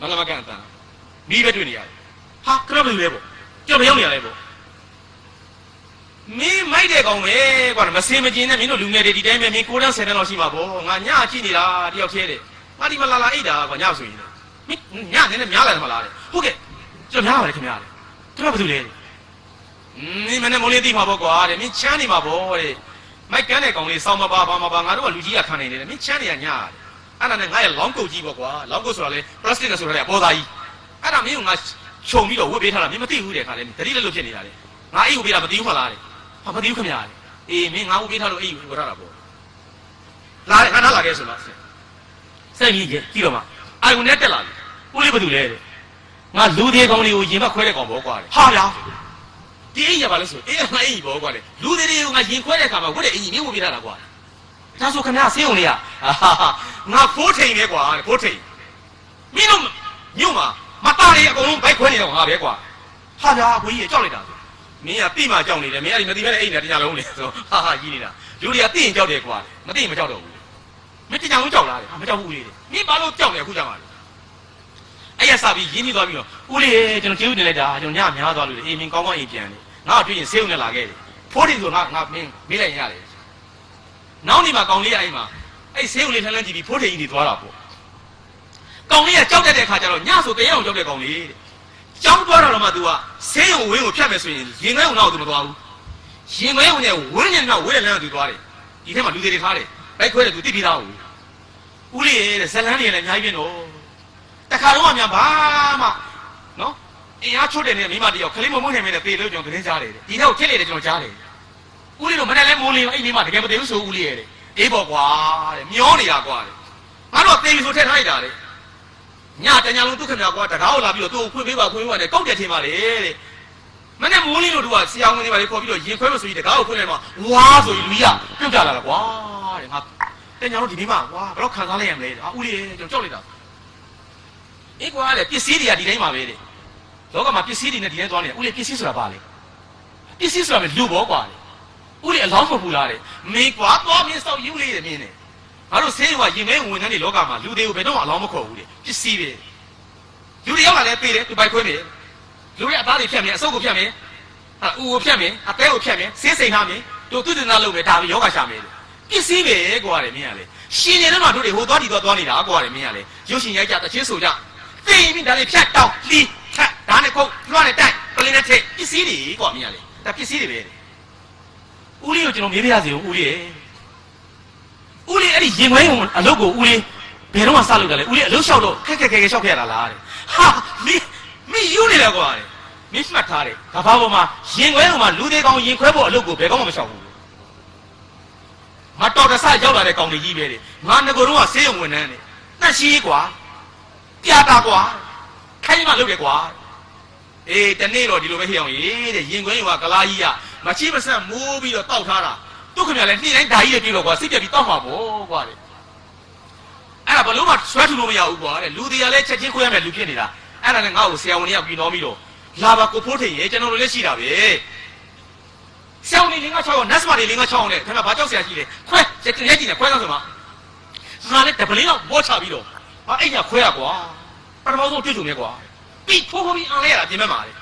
းမလမကန်အတန်မီးပဲတွေ့နေရတယ်ဟာခရဘလူလဲပေါ့ကြောက်မရောက်နေရလဲပေါ့မင်းမိုက်တဲ့ကောင်ပဲကွာမစင်မကျင်နဲ့မင်းတို့လူငယ်တွေဒီတိုင်းပဲမင်း9 10လောက်ရှိမှာပေါ့ငါညအကြည့်နေတာတယောက်သေးတယ်ငါဒီမှာလာအိတ်တာကွာညဆိုရင် မင်းညနေနဲ့များလာတယ်မလားတဲ့ဟုတ်ကဲ့ကျွန်တော်များပါတယ်ခင်ဗျာတဲ့ကျွန်တော်ဘာလုပ်လဲမင်းမနဲ့မလေးသိမှာပေါ့ကွာတဲ့မင်းချမ်းနေမှာပေါ့တဲ့မိုက်ကန်းတဲ့ကောင်လေးစောင်းမပါဘာမပါငါတို့ကလူကြီးကခံနေတယ်မင်းချမ်းနေရညတဲ့အဲ့ဒါနဲ့ငါရဲ့လောင်းကုတ်ကြီးပေါ့ကွာလောင်းကုတ်ဆိုတာလေပလတ်စတစ်နဲ့ဆိုတာလေအပေါ်သားကြီးအဲ့ဒါမင်းကငါခြုံပြီးတော့ဝတ်ပေးထားတာမင်းမသိဘူးတဲ့ခါလေတတိလက်လို့ဖြစ်နေတာလေငါအိတ်ဝတ်ပေးတာမသိဘူးမလားတဲ့ဟာမသိဘူးခင်ဗျာတဲ့အေးမင်းငါဝတ်ပေးထားလို့အိတ်ဝတ်ထားတာပေါ့လာငါနားလာခဲ့ဆိုလားစိတ်ကြီးကြည့်တော့မှအာယုန်နဲ့တက်လာပြီဦးလေးဘာလုပ်လဲတဲ့ငါလူသေးကောင်လေးကိုရင်ဘက်ခွဲတဲ့ကောင်ပေါ့ကွာတဲ့ဟာဗျာဒီအိမ်ရပါလို့ဆိုအေးငါအိမ်ပေါ့ကွာလေလူသေးတွေကိုငါရင်ခွဲတဲ့ခါမှာဝတ်တဲ့အင်ကြီးမင်းဝတ်ပေးထားတာကွာဒါဆိုခင်ဗျာဆေးုံလေးကငါဖိုးထိန်ပဲကွာဖိုးထိန်မင်းတို့ညုံမှာမသားလေးအကုန်လုံးဘိုက်ခွဲနေတော့ငါပဲကွာဟာဗျာအခွေးကြီးကြောက်လိုက်တာဆိုမင်းကတိမှကြောက်နေတယ်မင်းအဲ့ဒီမတိပဲအိမ်နဲ့တရားလုံးလေဆိုဟာကြီးနေတာလူတွေကတိရင်ကြောက်တယ်ကွာမတိရင်မကြောက်တော့ဘူးမင်းတရားလုံးကြောက်လားမကြောက်ဘူးဦးလေးမင်းဘာလို့ကြောက်နေအခုကြောက်မှာလဲအဲ့ရစပြီးရင်းနှီးသွားပြီးတော့ဦးလေးကျွန်တော်ကျေးဇူးတင်လိုက်တာကျွန်တော်ညများသွားလို့အေးမင်းကောင်းကောင်းအိမ်ပြန်တယ်ငါ့ကိုတွေ့ရင်ဆေးုံနဲ့လာခဲ့တယ်ဖိုးထိန်ဆိုငါမင်းမေးလိုက်ရတယ်နောက်နေ့မှာကောင်လေးအိမ်မှာအဲ့ဆေးုံလေးလှမ်းလှမ်းကြည့်ပြီးဖိုးထိန်ကြီးတွေသွားတာပေါ့ကောင်လေးကကြောက်တတ်တဲ့ခါကျတော့ညဆိုတရက်အောင်ကြောက်တဲ့ကောင်လေးတဲ့ကြောက်သွားတော့မှ तू ကဆေးရုံဝင်းကိုဖြတ်မယ်ဆိုရင်ရင်ခွဲုံတော့ तू မသွားဘူးရင်ခွဲုံနဲ့ဝင်းနေတော့ဝင်းတဲ့လမ်းက तू သွားတယ်ဒီထဲမှာလူတွေထားတယ်ဘိုက်ခွဲတယ် तू တိပြီးသားဘူးဦးလေးတဲ့ဇလန်းတွေလည်းအများကြီးပြင်းတော့တခါတော့မှဘာမှနော်အင်အားချွတ်တယ်နဲ့မိမတယောက်ခလေးမမုန်းနေမယ်တဲ့ပေလို့ကျွန်တော်သတင်းကြားတယ်ဒီတော့ခက်လေတယ်ကျွန်တော်ကြားတယ်ဦးလေးတို့မနဲ့လဲမိုးလေးအဲ့မိမတကယ်မသိဘူးဆိုဦးလေးရဲ့တဲ့အေးပေါ့ကွာတဲ့မျောနေတာကွာတဲ့ငါတော့သေပြီဆိုထည့်ထားလိုက်တာတဲ့ညတညာလုံးဒုက္ခများကွာတကားကိုလာပြီးတော့သူ့ကိုဖွင့်ပေးပါနဲ့ကောက်တယ်ထင်ပါလေတဲ့မနဲ့မိုးလေးတို့ကဆရာဝန်တွေပါလေခေါ်ပြီးတော့ရင်ခွဲလို့ဆိုပြီးတကားကိုဖွင့်လိုက်မှဝါဆိုပြီးလူကြီးကပြုတ်ကြလာတာကွာတဲ့ငါတညာလုံးဒီမိမကွာဘယ်တော့ခံစားလိုက်ရမလဲဟာဦးလေးကျွန်တော်ကြောက်လိုက်တာအေးကွာလေပစ္စည်းတွေကဒီတိုင်းမှာပဲတဲ့လောကမှာပစ္စည်းတွေနဲ့ဒီတိုင်းသွားနေတာဦးလေးပစ္စည်းဆိုတာဘာလဲပစ္စည်းဆိုတာပဲလူဘောကွာလေဦးလေးအလောင်းမပူလားတဲ့မေကွာသွားမင်းစောက်ယူလေးတဲ့မင်းနဲ့ငါတို့ဆေးရွာရင်မဲဝင်တဲ့လောကမှာလူတွေကိုဘယ်တော့မှအလောင်းမခေါ်ဘူးတဲ့ပစ္စည်းပဲလူတွေရောက်လာလဲပေးတယ်သူပိုက်ခွဲတယ်လူတွေအသားတွေဖြတ်မယ်အဆုပ်ကိုဖြတ်မယ်ဟာဦးကိုဖြတ်မယ်အသေးကိုဖြတ်မယ်ဆေးစိန်ထားမယ်တို့သူတင်သားလုပ်မယ်ဒါပြီးယောဂရှာမယ်ပစ္စည်းပဲကွာတယ်မင်းကလေရှင်နေတဲ့မှာတို့တွေဟိုသွားဒီသွားနေတာကွာတယ်မင်းကလေရုပ်ရှင်ရိုက်ကြတချင်းဆိုကြသိပြီးဒါလေးဖြတ်တောက်လီထက်ဒါနဲ့ခုတ်လွှတ်နဲ့တိုက်ပလင်းနဲ့ထက်ပစ္စည်းတွေကွာမင်းကလေဒါပစ္စည်းတွေပဲဦးလေးကိုကျွန်တော်မေးပြရစီဦးလေးဦးလေးအဲ့ဒီရင်ခွဲုံအလုပ်ကိုဦးလေးဘယ်တော့မှစလုပ်တယ်လဲဦးလေးအလုပ်လျှောက်တော့ခက်ခက်လျှောက်ခဲ့ရတာလားတဲ့ဟာမင်းယူနေတယ်ကွာတဲ့မင်းမှတ်ထားတယ်ကဘာပေါ်မှာရင်ခွဲုံမှာလူသေးကောင်ရင်ခွဲဖို့အလုပ်ကိုဘယ်ကောင်မှမလျှောက်ဘူးမတော်တဆရောက်လာတဲ့ကောင်တွေကြီးပဲတဲ့ငါငကိုတော့ဆေးရုံဝင်နှန်းတယ်နှက်ရှိကွာပြတာကွာခိုင်းမှလုပ်တယ်ကွာအေးတနေ့တော့ဒီလိုပဲဟိအောင်ရေးတဲ့ရင်ခွဲုံကကလားကြီးကမချိမဆန့်မိုးပြီးတော့တောက်ထားတာတို့ခင်ဗျာလည်းနေ့တိုင်းဓာကြီးတွေပြေတော့ကွာစိတ်ပြက်ပြီးတောက်မှာပေါ့ကွာတဲ့အဲ့ဒါဘလို့မှဆွဲထူလို့မရဘူးကွာတဲ့လူတွေကလည်းချက်ချင်းခွဲရမယ်လူဖြစ်နေတာအဲ့ဒါနဲ့ငါ့ကိုဆရာဝန်တွေကပြီးတော့ပြီးတော့လာပါကိုဖိုးထိန်ရေကျွန်တော်တို့လည်းရှိတာပဲဆရာဝန်တွေငါ6အောင်နတ်စမတွေငါ6အောင်နဲ့ခင်ဗျာဘာကြောက်ဆရာရှိလဲခွဲရက်ကြည့်နေခွဲတော့ဆိုမှငါလည်းတပလင်းတော့ဘောချပြီးတော့ဟာအဲ့ညာခွဲရကွာပထမဆုံးတွေ့ကြုံနေကွာပြီးဖိုးပြီးအောင်လဲရတာပြင်မဲ့မှာလေ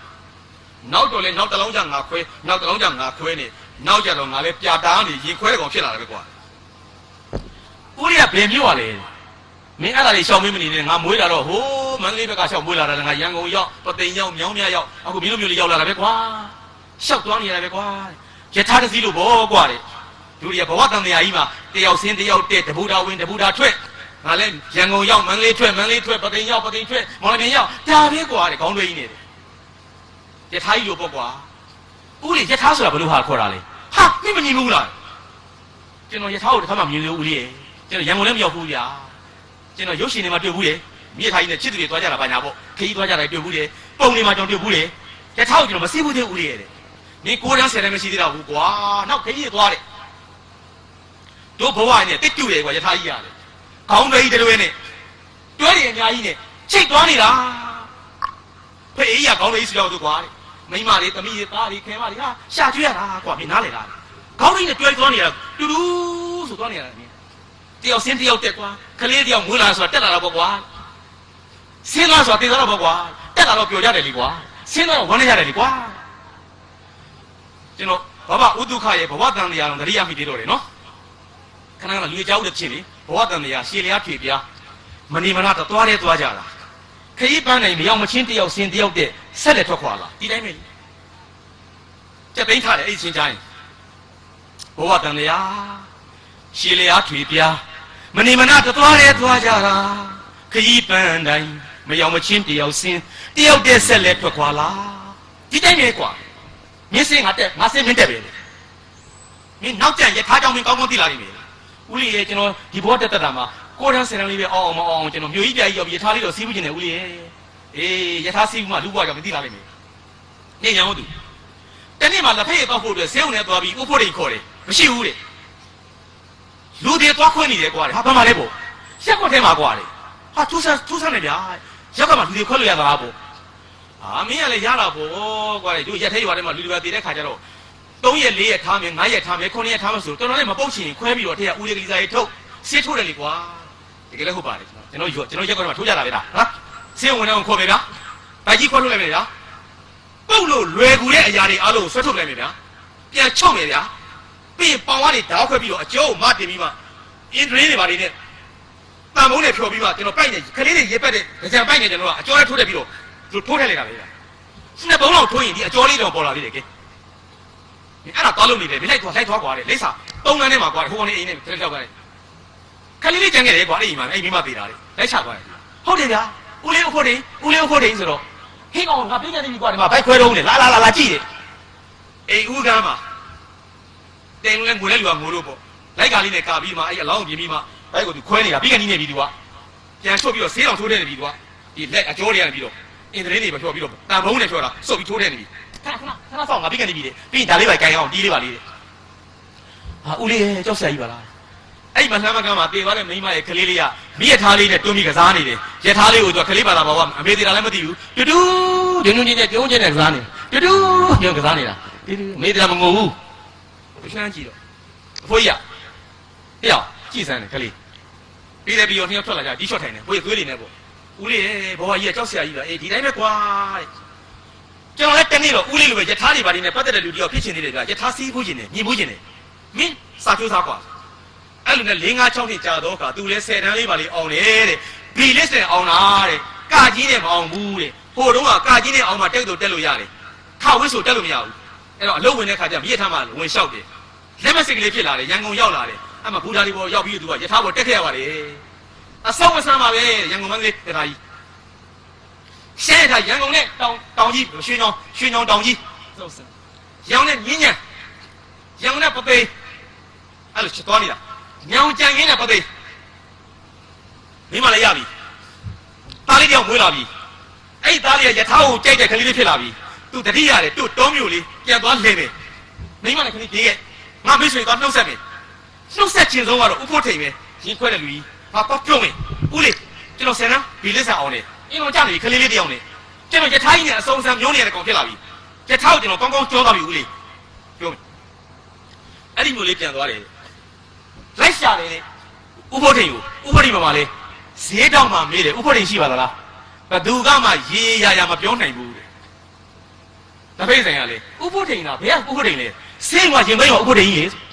နောက်တော့လေနောက်တစ်လုံးကျငါခွဲနောက်တစ်လုံးကျငါခွဲနေနောက်ကြတော့ငါလည်းပြာတာနေရင်ခွဲကောင်ဖြစ်လာတယ်ပဲကွာဦးလေးကဘယ်မျိုး ਆ လဲမင်းအဲ့ဒါလေးရှောင်မင်းမနေနဲ့ငါမွေးလာတော့ဟိုးမန္တလေးဘက်ကရှောင်မွေးလာတာငါရန်ကုန်ရောက်ပသိမ်ရောက်မြောင်းမြရောက်အခုမင်းတို့မျိုးလေးရောက်လာတာပဲကွာရှောက်သွားနေရတာပဲကွာယထာတစည်းလို့ဘောကွာတဲ့လူတွေကဘဝတန်တရားကြီးမှာတယောက်စင်းတယောက်တက်တဘူတာဝင်တဘူတာထွက်ငါလည်းရန်ကုန်ရောက်မန္တလေးထွက်ပသိမ်ရောက်ပသိမ်ထွက်မော်လမြိုင်ရောက်ဒါပဲကွာတဲ့ခေါင်းတွေးကြီးနေတယ်ယထာကြီးလို့ပေါ့ကွာဦးလေးယထာဆိုတာဘယ်လိုဟာခေါ်တာလဲဟာမင်းမမြင်ဘူးလားကျွန်တော်ယထာကိုတစ်ခါမှမြင်လို့ဦးလေးကျွန်တော်ရန်ကုန်လည်းမရောက်ဘူးဗျာကျွန်တော်ရုပ်ရှင်တွေမှာတွေ့ဘူးလေမြေထားကြီးနဲ့ချစ်သူတွေသွားကြတာပါညာပေါ့ခရီးသွားကြတာတွေ့ဘူးလေပုံတွေမှာကျွန်တော်တွေ့ဘူးလေယထာကိုကျွန်တော်မသိဘူးသေးဦးလေးတဲ့မင်းကိုးတန်း10တန်းမရှိသေးတော့ဘူးကွာနောက်ခရီးတွေသွားတယ်တို့ဘဝနဲ့တစ်တူတယ်ကွာယထာကြီးရတယ်ခေါင်းတွေကြီးတွေနဲ့တွဲတွေအများကြီးနဲ့ချိတ်သွားနေတာဖေးကြီးကခေါင်းတွေကြီးဆိုတော့သူကွာတဲ့မိမတွေသမီးတွေသားတွေခင်မတွေဟာရှာကျွေးရတာကွာမင်းနားလေလားခေါင်းတွေနဲ့တွဲသွားနေတာတူတူဆိုသွားနေတာမင်းတယောက်စင်းတယောက်တက်ကွာကလေးတယောက်မွေးလာဆိုတာတက်လာတော့ပေါ့ကွာဆင်းလာဆိုတာတည်သွားတော့ပေါ့ကွာတက်လာတော့ပျော်ကြတယ်လေကွာဆင်းတော့ဝမ်းနေရတယ်လေကွာကျွန်တော်ဘဝဥဒုခရဲ့ဘဝတန်တရားတော်တရိယာမိသေးတော့တယ်နော်ခဏခဏလူကြောက်တဲ့ဖြစ်လေဘဝတန်တရားရှည်လျားဖြေပြားမနေမနာတော့သွားတယ်သွားကြတာ ခရီးပန်းနိုင်မရောက်မချင်းတယောက်စင်တယောက်တဲ့ဆက်လက်ထွက်ခွာလာဒီတိုင်းပဲကြက်သိမ်းထားတယ်အဲ့ဒီချင်းချိုင်းဘဝတန်လျာရှည်လျာထွေပြားမနေမနာတသွားရဲသွားကြတာခရီးပန်းတိုင်းမရောက်မချင်းတယောက်စင်တယောက်တဲ့ဆက်လက်ထွက်ခွာလာဒီတိုင်းပဲကွာမြင်းစင်ငါတက်ငါစင်မင်းတက်ပဲလေမင်းနောက်ကျန်ရထားကြောင်မင်းကောင်းကောင်းသိလာနေပြီဦးလေးရဲ့ကျွန်တော်ဒီဘောတက်တာမှာကိုတန်းဆယ်တန်းလေးပဲအောင်အောင်မအောင်ကျွန်တော်မြို့ကြီးပြကြီးရောက်ပြီးရထားလေးတော့စီးဘူးကျင်တယ်ဦးလေးရဲ့အေးရထားစီးဘူးမှလူ့ဘွားကြောင့်မသိလာလိမ့်မယ်နေညာဟုတ်သူတနေ့မှလက်ဖက်ရတော့ဖို့အတွက်ဆေးုံနဲ့သွားပြီးဥဖို့တွေခေါ်တယ်မရှိဘူးတဲ့လူတွေသွားခွင့်နေတယ်ကွာဟာဘာမှလဲပေါ့ရက်ကွက်ထဲမှာကွာလေဟာထူးဆန်းနေဗျာရက်ကမှလူတွေခွဲလို့ရတာပေါ့ဟာမင်းကလည်းရတာပေါ့ကွာလေတို့ရက်ထဲရွာထဲမှာလူတွေပဲတည်တဲ့ခါကျတော့3ရက်4ရက်ထားမယ်5ရက်ထားမယ်9ရက်ထားမယ်ဆိုတော်တော်လေးမပုတ်ချင်ခွဲပြီးတော့ထဲကဦးလေးကလေးစားရေးထုတ်ဆေးထိုးတယ်လေကွာတကယ်လည်းဟုတ်ပါတယ်ကျွန်တော်ရက်ကွက်ထဲမှာထိုးကြတာပဲလားဟာဆေးဝင်တော့ခေါ်မယ်ဗျာဗိုက်ကြီးခွဲထုတ်လိုက်မယ်ဗျာပုတ်လို့လွယ်ကူတဲ့အရာတွေအားလုံးဆွဲထုတ်လိုက်မယ်ဗျာပြန်ချုပ်မယ်ဗျာပြီးပေါင်ကနေဓာတ်ခွဲပြီးတော့အကျိုးမတင်ပြီးမှအင်ဒရင်းတွေပါနေနဲ့တန်ဖုံးနဲ့ဖြော်ပြီးမှကျွန်တော်ပိုက်နေခလေးတွေရေပက်တဲ့ကြံပိုက်နေကျွန်တော်ကအကျော်လေးထိုးတယ်ပြီးတော့သူထိုးထည့်လိုက်တာပဲဗျာနှစ်ပုံးလောက်ထိုးရင်ဒီအကျော်လေးတော့ပေါ်လာသေးတယ်ကဲအဲ့ဒါသွားလို့နေတယ်ဒီလိုက်သွားကွာတဲ့လိမ့်စာ3လမ်းထဲမှာကွာဟိုကနေအိမ်နဲ့တစ်ယောက်ကလည်းခလေးလေးကြံခဲ့တယ်ကွာအဲ့ဒီမှာအဲ့မိမသေးတာလေလိုက်ချသွားတယ်ဟုတ်တယ်ဗျာဦးလေးအဖို့တိန်ဆိုတော့ဟင်းကောင်ငါပြင်းနေပြီကွာဒီမှာဘိုက်ခွဲတော့နေလာကြည့်တယ်အိမ်ဦးကမ်းမှာတိန်လည်းငွေလဲလူကငိုလို့ပေါ့လိုက်ကလေးနဲ့ကာပြီးမှအဲ့အလောင်းပြင်းပြီးမှဘိုက်ကိုသူခွဲနေတာပြီးကနေနေပြီသူကပြန်ချုပ်ပြီးတော့ဆေးတော်ထိုးတဲ့နေပြီသူကဒီလက်အကျော်တွေကနေပြီးတော့အင်ဒရင်းတွေပဲဖြော်ပြီးတော့တန်ဖုံးနဲ့ဖြော်တာစုပ်ပြီးထိုးတဲ့နေပြီခဏဆောင်ငါပြီးကနေပြီလေပြီးရင်ဒါလေးပဲကြိုင်အောင်တီးလေးပါလေးဟာဦးလေးကြောက်ဆရာကြီးပါလားအဲ့မှာလှမ်းမကမ်းမှာတေသွားတဲ့မိန်းမရဲ့ကလေးလေးကမိရထားလေးနဲ့တွန်းပြီးကစားနေတယ်ရထားလေးကိုသူကကလေးပါလာပါဘာအမေသေးတာလည်းမသိဘူးတူတူညွန်းချင်းနဲ့ပြုံးချင်းနဲ့ကစားနေတူတူညွန်းကစားနေတာတူတူအမေသေးတာမငိုဘူးရှမ်းကြည့်တော့အဖိုးကြီးကတယောက်ကြည့်စမ်းတယ်ကလေးပြီးတယ်ပြီးတော့နှစ်ယောက်ထွက်လာကြဒီရှော့ထိုင်နေဘိုးကြီးသွေးလေးနဲ့ပေါ့ဦးလေးဘဝကြီးကကြောက်ဆရာကြီးလားအေးဒီတိုင်းပဲကွာတဲ့ကျွန်တော်လည်းတနေ့တော့ဦးလေးလိုပဲရထားတွေပါနေနဲ့ပတ်သက်တဲ့လူတယောက်ဖြစ်ချင်နေတယ်ဗျာရထားစီးဖို့ချင်တယ်မြင်ဖို့ချင်တယ်မင်းစာချိုးစားကွာအဲ့လိုနဲ့4 5 6နှစ်ကြာတော့ကသူလဲ10တန်းလေးပါလေးအောင်တယ်တဲ့ဘီလစ်နဲ့အောင်တာတဲ့ကကြီးနဲ့မအောင်ဘူးတဲ့ဟိုတုန်းကကကြီးနဲ့အောင်မှတက်လို့တက်လို့ရတယ်ခဝစ်ဆိုတက်လို့မရဘူးအဲ့တော့အလုပ်ဝင်တဲ့ခါကျမြစ်ထားမှဝင်လျှောက်တယ်လက်မစစ်ကလေးဖြစ်လာတယ်ရန်ကုန်ရောက်လာတယ်အဲ့မှာဘူဒါလီပေါ်ရောက်ပြီးသူကရထားပေါ်တက်ခဲ့ရပါတယ်အဆောက်အဆမ်းပါပဲရန်ကုန်မန္တလေးတခါကြီးရှဲထားရန်ကုန်နဲ့တောင်ကြီးရွှေညောင်တောင်ကြီးရန်ကုန်နဲ့မြင်းညံရန်ကုန်နဲ့ပသိမ်အဲ့လိုချက်သွားနေတာညောင်ကြံရင်းနဲ့ပသိမ်မိမလည်းရပြီသားလေးတယောက်မွေးလာပြီအဲ့ဒီသားလေးကရထားကိုကြိုက်တဲ့ကလေးလေးဖြစ်လာပြီသူတတိရတယ်သူ့တောမျိုးလေးပြန်သွားလှည့်မယ်မိမလည်းခဏပြေးခဲ့ငါမိတ်ဆွေသွားနှုတ်ဆက်မယ်နှုတ်ဆက်ခြင်းဆုံးကတော့ဥဖို့ထိန်ပဲရင်ခွဲတဲ့လူကြီးဟာတော့ပြုံးမယ်ဦးလေးကျွန်တော်ဆယ်နှမ်းဘီလစ်ဆန်အောင်လေအင်းတော်ကြနေခလေးလေးတယောက်နေကျွန်တော်ရထားကြီးနဲ့အစုံစံမျိုးနေရတဲ့ကောင်ဖြစ်လာပြီရထားကိုကျွန်တော်ကောင်းကောင်းကြောသွားပြီဦးလေးပြုံးအဲ့ဒီမျိုးလေးပြန်သွားတယ်လိုက်ရှာတယ်လေဥဖို့ထိန်ကိုပါလေဈေးတောင်မှမေးတယ်ဥဖို့ထိန်ရှိပါသလားဘသူကမှရေရမပြောနိုင်ဘူးတဲ့တပိတ်ဆိုင်ကလေဥဖို့ထိန်လားဘယ်ကဥဖို့ထိန်လဲဆေးကရင်သိမ်းတော့ဥဖို့ထိန်ကြီးလေ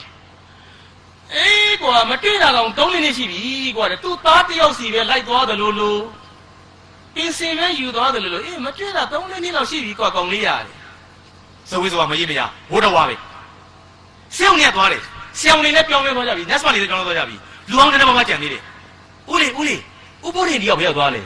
အေးကွာမတွေ့တာကောင်3 နှစ်ရှိပြီကွာသူ့သားတယောက်စီပဲလိုက်သွားတယ်လို့ပင်စင်ပဲယူသွားတယ်လို့အေးမတွေ့တာ3 နှစ်လောက်ရှိပြီကွာကောင်လေးရတယ်စဝေးစဝါမကြီးမရဘိုးတော်ဝါပဲဆေးုံနဲ့သွားတယ်ဆေးုံလေးနဲ့ပြောင်းလဲသွားကြပြီနတ်စမလေးနဲ့ပြောင်းလဲသွားကြပြီလူအောင်တဲ့မှာကြံနေတယ်ဦးလေးဥပိုးထိန်တယောက်ဘယ်ရောက်သွားလဲ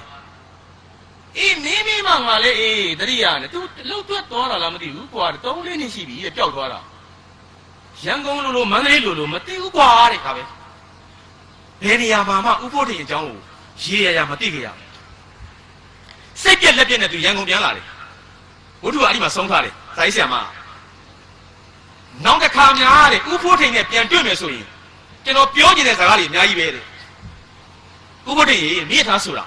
အေးမင်းမငါလေအေးတတိယနဲ့ तू လှုပ်သွက်သွားတာလားမသိဘူးကွာ3 နှစ်ရှိပြီတဲ့ပျောက်သွားတာရန်ကုန်လိုမန္တလေးလိုမသိဘူးကွာတဲ့ခါပဲဘယ်နေရာမှာမှဥဖို့ထိန်အကြောင်းကိုရေးရမသိကြရစိတ်ပြက်လက်ပြက်နဲ့ तू ရန်ကုန်ပြန်လာတယ်ဘုထုကအဲ့ဒီမှာဆုံးထားတယ်ဇာတိဆရာမနောက်တစ်ခါများတဲ့ဥဖို့ထိန်နဲ့ပြန်တွေ့မယ်ဆိုရင်ကျွန်တော်ပြောချင်တဲ့စကားတွေအများကြီးပဲတဲ့ဥဖို့ထိန်ရေမြေထားဆိုတာ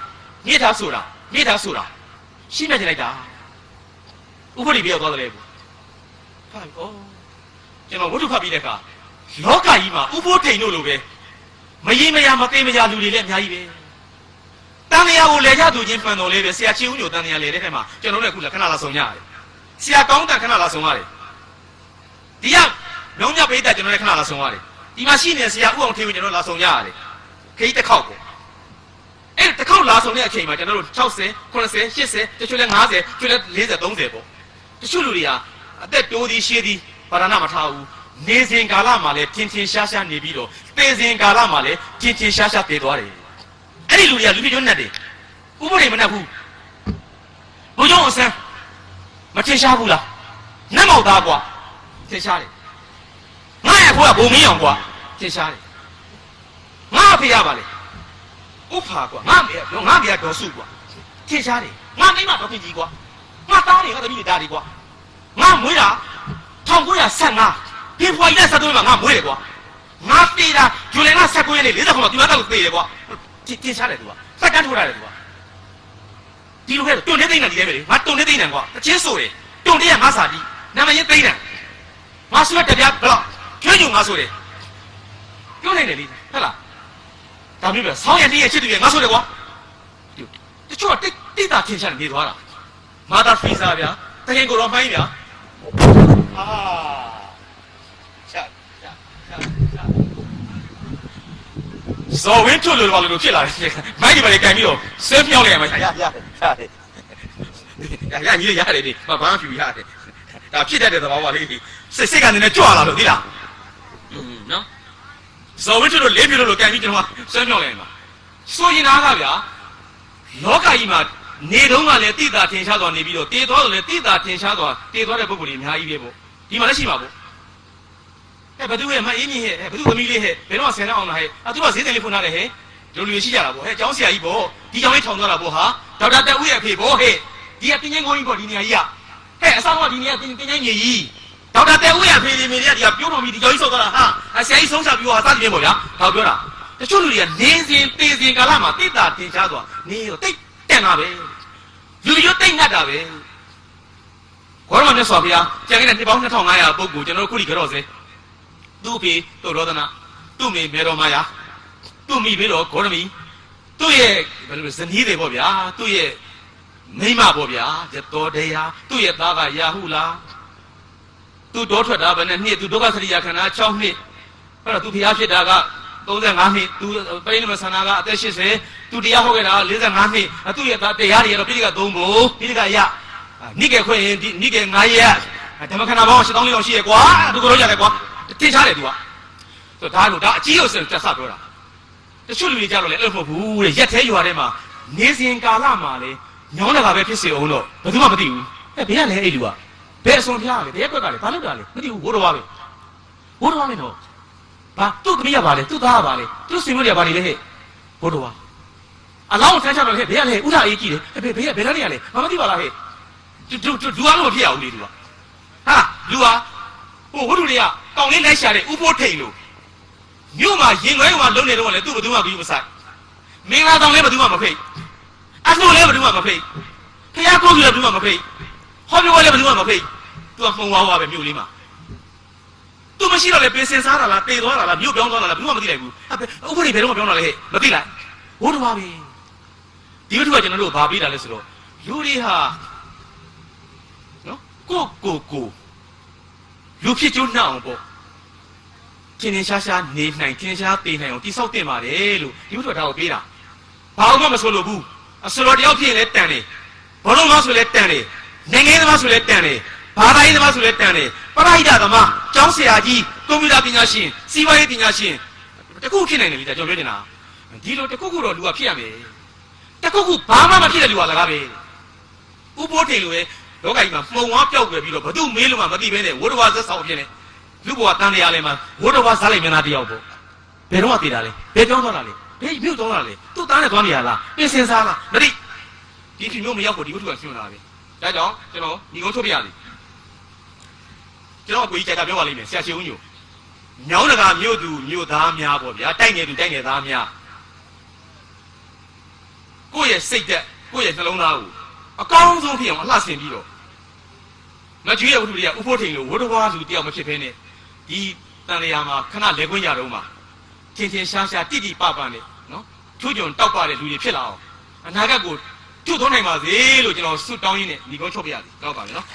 ရှင်းပြချင်လိုက်တာဥဖို့ထိန်ပြောသွားတယ်လေဟာဩကျွန်တော်ဝတ္ထုဖတ်ပြီးတဲ့အခါလောကကြီးမှာဥဖို့ထိန်တို့လိုပဲမရင်မရမသိမရလူတွေလည်းအများကြီးပဲတန်တရားကိုလဲကြသူချင်းမှန်တော်လေးပဲဆရာချင်းဦးညိုတန်တရားလဲတဲ့ထဲမှာကျွန်တော်လည်းအခုလည်းခဏလာဆောင်ရတယ်ဆရာကောင်းတန်ခဏလာဆောင်ရတယ်ဒီကလုံးမြပိတ်တဲ့ကျွန်တော်လည်းခဏလာဆောင်ရတယ်ဒီမှာရှိနေတဲ့ဆရာဦးအောင်ထေးကိုကျွန်တော်လာဆောင်ရတယ်ခရီးတစ်ခေါက်ပေါ့ အဲ့တစ်ခေါက်လာဆောင်တဲ့အချိန်မှာကျွန်တော်တို့60 80 80တချို့လဲ50တချို့လဲ40 30ပေါ့တချို့လူတွေဟာအသက်တိုးသည်ရှည်သည်ဘာသာနာမထားဘူးနေစဉ်ကာလမှာလဲချင်းချင်းရှားရှားနေပြီးတော့သေစဉ်ကာလမှာလဲချင်းချင်းရှားရှားသေသွားတယ်အဲ့ဒီလူတွေကလူပြည့်ကျွန်းနဲ့တယ်ဥပဒေမနဲ့ဘူးဘုံကြောင့်အစမ်းမထင်ရှားဘူးလားနတ်မောက်သားကွာထင်ရှားတယ်ငါရဲ့ဘိုးကဘုံမင်းအောင်ကွာထင်ရှားတယ်ငါဖေရပါလေဥဖာကွာငါမေကတော့စုကွာထင်ရှားတယ်ငါမိမတော့ဖြစ်ကြီးကွာငါသားတွေငါသမီးတွေတားတွေကွာငါမွေးတာ1915ဖေဖော်ဝါရီလ17မှာငါမွေးတယ်ကွာငါတေးတာဂျူလိုင်လ19ရက်နေ့40ခုလောက်ဒီမှာတော့သေတယ်ကွာထင်ရှားတယ်သူကစက်ကန်းထိုးရတယ်သူကဒီလိုခဲ့တွန်နေသိနေတယ်ပဲလေငါတွန်နေသိနေကွာတချင်းဆိုတယ်တွန်တဲ့ကငါစာကြီးနာမည်သိနေငါဆိုရတပြားဘလောက်ကျွေးကြုံငါဆိုတယ်ပြောနေတယ်လေဟုတ်လားဒါမျိုးပဲဆောင်းရတဲ့ချစ်တယ်ငါဆိုတယ်ကွာတချို့ကတိတာထင်ရှားနေသွားတာမာတာဖီစာဗျာတကယ်ကိုတော့မိုင်းဗျာဇော်ဝင်းထုတ်လို့ဘာလို့ဖြစ်လာလဲမိုင်းဒီမှာလေကန်ပြီးတော့ဆွဲပြောင်းလိုက်ရမှာရတယ်ရတယ်ဒီဘာမှဖြူရတယ်ဒါဖြစ်တတ်တဲ့သဘောပါလေးစိတ်ကနေနဲ့ကြွလာလို့ဒီလားနော်ဇော်ဝင်းထုတ်လို့လေးပြလို့ကန်ပြီးကျွန်တော်ဆွဲပြောင်းလိုက်ရမှာဆိုရင်သားကဗျာလောကကြီးမှာနေတုန်းကလည်းတိတာထင်ရှားသွားနေပြီးတော့တေသွားတော့လည်းတိတာထင်ရှားသွားတေသွားတဲ့ပုဂ္ဂိုလ်တွေအများကြီးပဲပေါ့ဒီမှာလည်းရှိပါပေါ့ဘယ်သူရဲ့မအင်းကြီးဟဲ့ဘယ်သူသမီးလေးဟဲ့ဘယ်တော့10နှစ်အောင်လားဟဲ့သူကဈေးတယ်လေးဖွင့်ထားတယ်ဟဲ့လူလူရှိကြတာပေါ့ဟဲ့ကျောင်းဆရာကြီးပေါ့ဒီကျောင်းလေးထောင်သွားတာပေါ့ဟာဒေါက်တာတက်ဦးရဲ့အဖေပေါ့ဟဲ့ဒီကတင်းချင်းကောင်းကြီးပေါ့ဒီနေရာကြီးကဟဲ့အဆောင်ကဒီနေရာတင်းချင်းမြေကြီးဒေါက်တာတက်ဦးရဲ့အဖေဒီမေတွေကဒီကပြိုးတော်ပြီးဒီကျောင်းကြီးဆောက်သွားတာဟာဆရာကြီးဆုံးချပြီးတော့ဟာစသည်ပြင်ပေါ့ဗျာဒါပြောတာတချို့လူတွေကနေစဉ်သေစဉ်ကာလမှာတိတာထင်ရှားသွားနေတော့တိတ်တက်တာပဲလူတွေတိတ်ငတ်တာပဲခေါ်ရမှာမြတ်စွာဘုရားကျန်ခဲ့တဲ့နှစ်ပေါင်း2500ပုဂ္ဂိုလ်ကျွန်တော်တို့ခုထိကြော့စေသူ့ဖေသူ့ရောဒနာသူ့မေမေတော်မာယာသူ့မိဘေတော်ဂေါရမီသူ့ရဲ့ဘယ်လိုဇနီးတွေပေါ့ဗျာသူ့ရဲ့မိမပေါ့ဗျာတော်တရားသူ့ရဲ့သားကယာဟုလာသူ့တော်ထွက်တာဘယ်နဲ့နှစ်သူဒုက္ခစရိယာခန္ဓာ6နှစ်အဲ့တော့သူဖျားဖြစ်တာက35နှစ်သူပရိနိဗ္ဗာန်ဆန္ဒကအသက်80သူတရားဟောခဲ့တာ45နှစ်သူ့ရဲ့တရားတွေကတော့ပိဋက3ဘုံပိဋကရနိကေခွင့်ရင်နိကေ9ရက်ဓမ္မခန္ဓာပေါင်း7400လောက်ရှိရကွာသူကတော့ရတယ်ကွာတင်ထားတယ်သူကဆိုတော့ဒါအကြီးကိုစတက်ဆပြောတာတချို့လူတွေကြတော့လေအဲ့လိုမဟုတ်ဘူးတဲ့ရက်သေးရွာထဲမှာနေစဉ်ကာလမှာလေညောင်းတာပဲဖြစ်စေအောင်တော့ဘယ်သူမှမသိဘူးအဲ့ဘေးကလည်းအဲ့လူကဘယ်အစွန်ဖျားလဲဘယ်ကွက်ကလဲဘာလုပ်တာလဲမသိဘူးဘိုးတော်ပါပဲဘိုးတော်ပါမယ်တော့ဘာသူ့သမီးရပါလေသူ့သားရပါလေသူ့ဆွေမျိုးတွေကပါလေဟဲ့ဘိုးတော်ပါအလောင်းဆန်းချတော့ဟဲ့ဘေးကလည်းဥဒ္ဓအေးကြည့်တယ်ဘေးကဘယ်လာနေရလဲမသိပါလားဟဲ့လူအားလုံးမဖြစ်အောင်လေသူကဟာလူဟာဟိုဝတ္ထုတွေကကောင်းလေးလိုက်ရှာတဲ့ဥပိုးထိန်လို့မြို့မှာရင်ခွဲမှာလုံးနေတော့လေသူ့ဘယ်သူမှမပြီးမဆိုင်မင်္ဂလာဆောင်လည်းဘယ်သူမှမဖိတ်အလှလည်းဘယ်သူမှမဖိတ်ဖျားကိုကြီးလည်းဘယ်သူမှမဖိတ်ဟောပြောလည်းဘယ်သူမှမဖိတ်သူကမှုံဝါးဝါပဲမြို့လေးမှာသူမရှိတော့လေပင်စင်စားတာလားတေသွားတာလားမြို့ပြောင်းသွားတာလားဘယ်သူမှမသိလိုက်ဘူးဥပဒေဘယ်တော့မှပြောင်းတာလဲဟဲ့မသိလိုက်ဘိုးတော်ပါပဲဒီဝတ္ထုကကျွန်တော်တို့ဘာပေးတာလဲဆိုတော့လူတွေဟာနော်ကိုလူဖြစ်ကျိုးနှောက်အောင်ပေါ့ထင်းထင်းရှားရှားနေနိုင်ထင်းရှားတေးနိုင်အောင်တိဆောက်တင်ပါတယ်လို့ဒီဘုရားဒါကိုပေးတာဘာမှမဆိုလို့ဘူးအစတော်တယောက်ဖြစ်ရင်လည်းတန်တယ်ဘောလုံးသမားဆိုလည်းတန်တယ်နိုင်ငံသမားဆိုလည်းတန်တယ်ဘာသာရေးသမားဆိုလည်းတန်တယ်ပရိဟိတသမားကျောင်းဆရာကြီးကွန်ပျူတာပညာရှင်စီးပွားရေးပညာရှင်တခုဖြစ်နိုင်တယ်လေကျွန်တော်ပြောနေတာဒီလိုတခုခုတော့လူကဖြစ်ရမယ်တခုခုဘာမှမဖြစ်တဲ့လူကလည်းကားပဲဥပိုးထိန်လို့ပဲလောကကြီးမှာမှုံဝါးပြောက်ွယ်ပြီးတော့ဘသူမေးလို့မှမသိဘဲနဲ့ဝိုးတော်ဝါဆက်ဆောင်ဖြစ်နေလူဘဝတန်တရားလဲမှာဝိုးတော်ဝါစားလိုက်မြန်သားတယောက်ပေါ့ဘယ်တော့မှသိတာလဲဘယ်ကြောင်းသွားတာလဲဘယ်မြို့သွားတာလဲသူ့သားနဲ့သွားနေရလားပြင်စင်စားလားမသိဒီဖြစ်မျိုးမရောက်ကိုဒီဝတ္ထုကညွှန်လာပဲဒါကြောင့်ကျွန်တော်ညီကုန်းထုတ်ပြရစီကျွန်တော်အကိုကြီးကြိုက်တာပြောပါလိမ့်မယ်ဆရာရှင်ဦးညိုညောင်းတကာမြို့သူမြို့သားများပေါ့ဗျာတိုက်နေသူတိုက်နေသားများကိုယ့်ရဲ့စိတ်သက်ကိုယ့်ရဲ့နှလုံးသားကိုအကောင်းဆုံးဖြစ်အောင်အလှဆင်ပြီးတော့မကျွေးရဲ့ဝတ္ထုတွေကဥဖို့ထိန်လို့ဝတ္ထုဝါလူတယောက်မဖြစ်ဘဲနဲ့ဒီတန်လျာမှာခဏလဲခွင့်ရတော့မှာချင်းချင်းရှားရှားတိတိပပနဲ့နော်ချွတ်ကြုံတောက်ပတဲ့လူတွေဖြစ်လာအောင်အနာဂတ်ကိုထုထောနိုင်ပါစေလို့ကျွန်တော်ဆုတောင်းရင်းနဲ့ညီကုန်းချုပ်ပြရစီတော့ပါမယ်နော်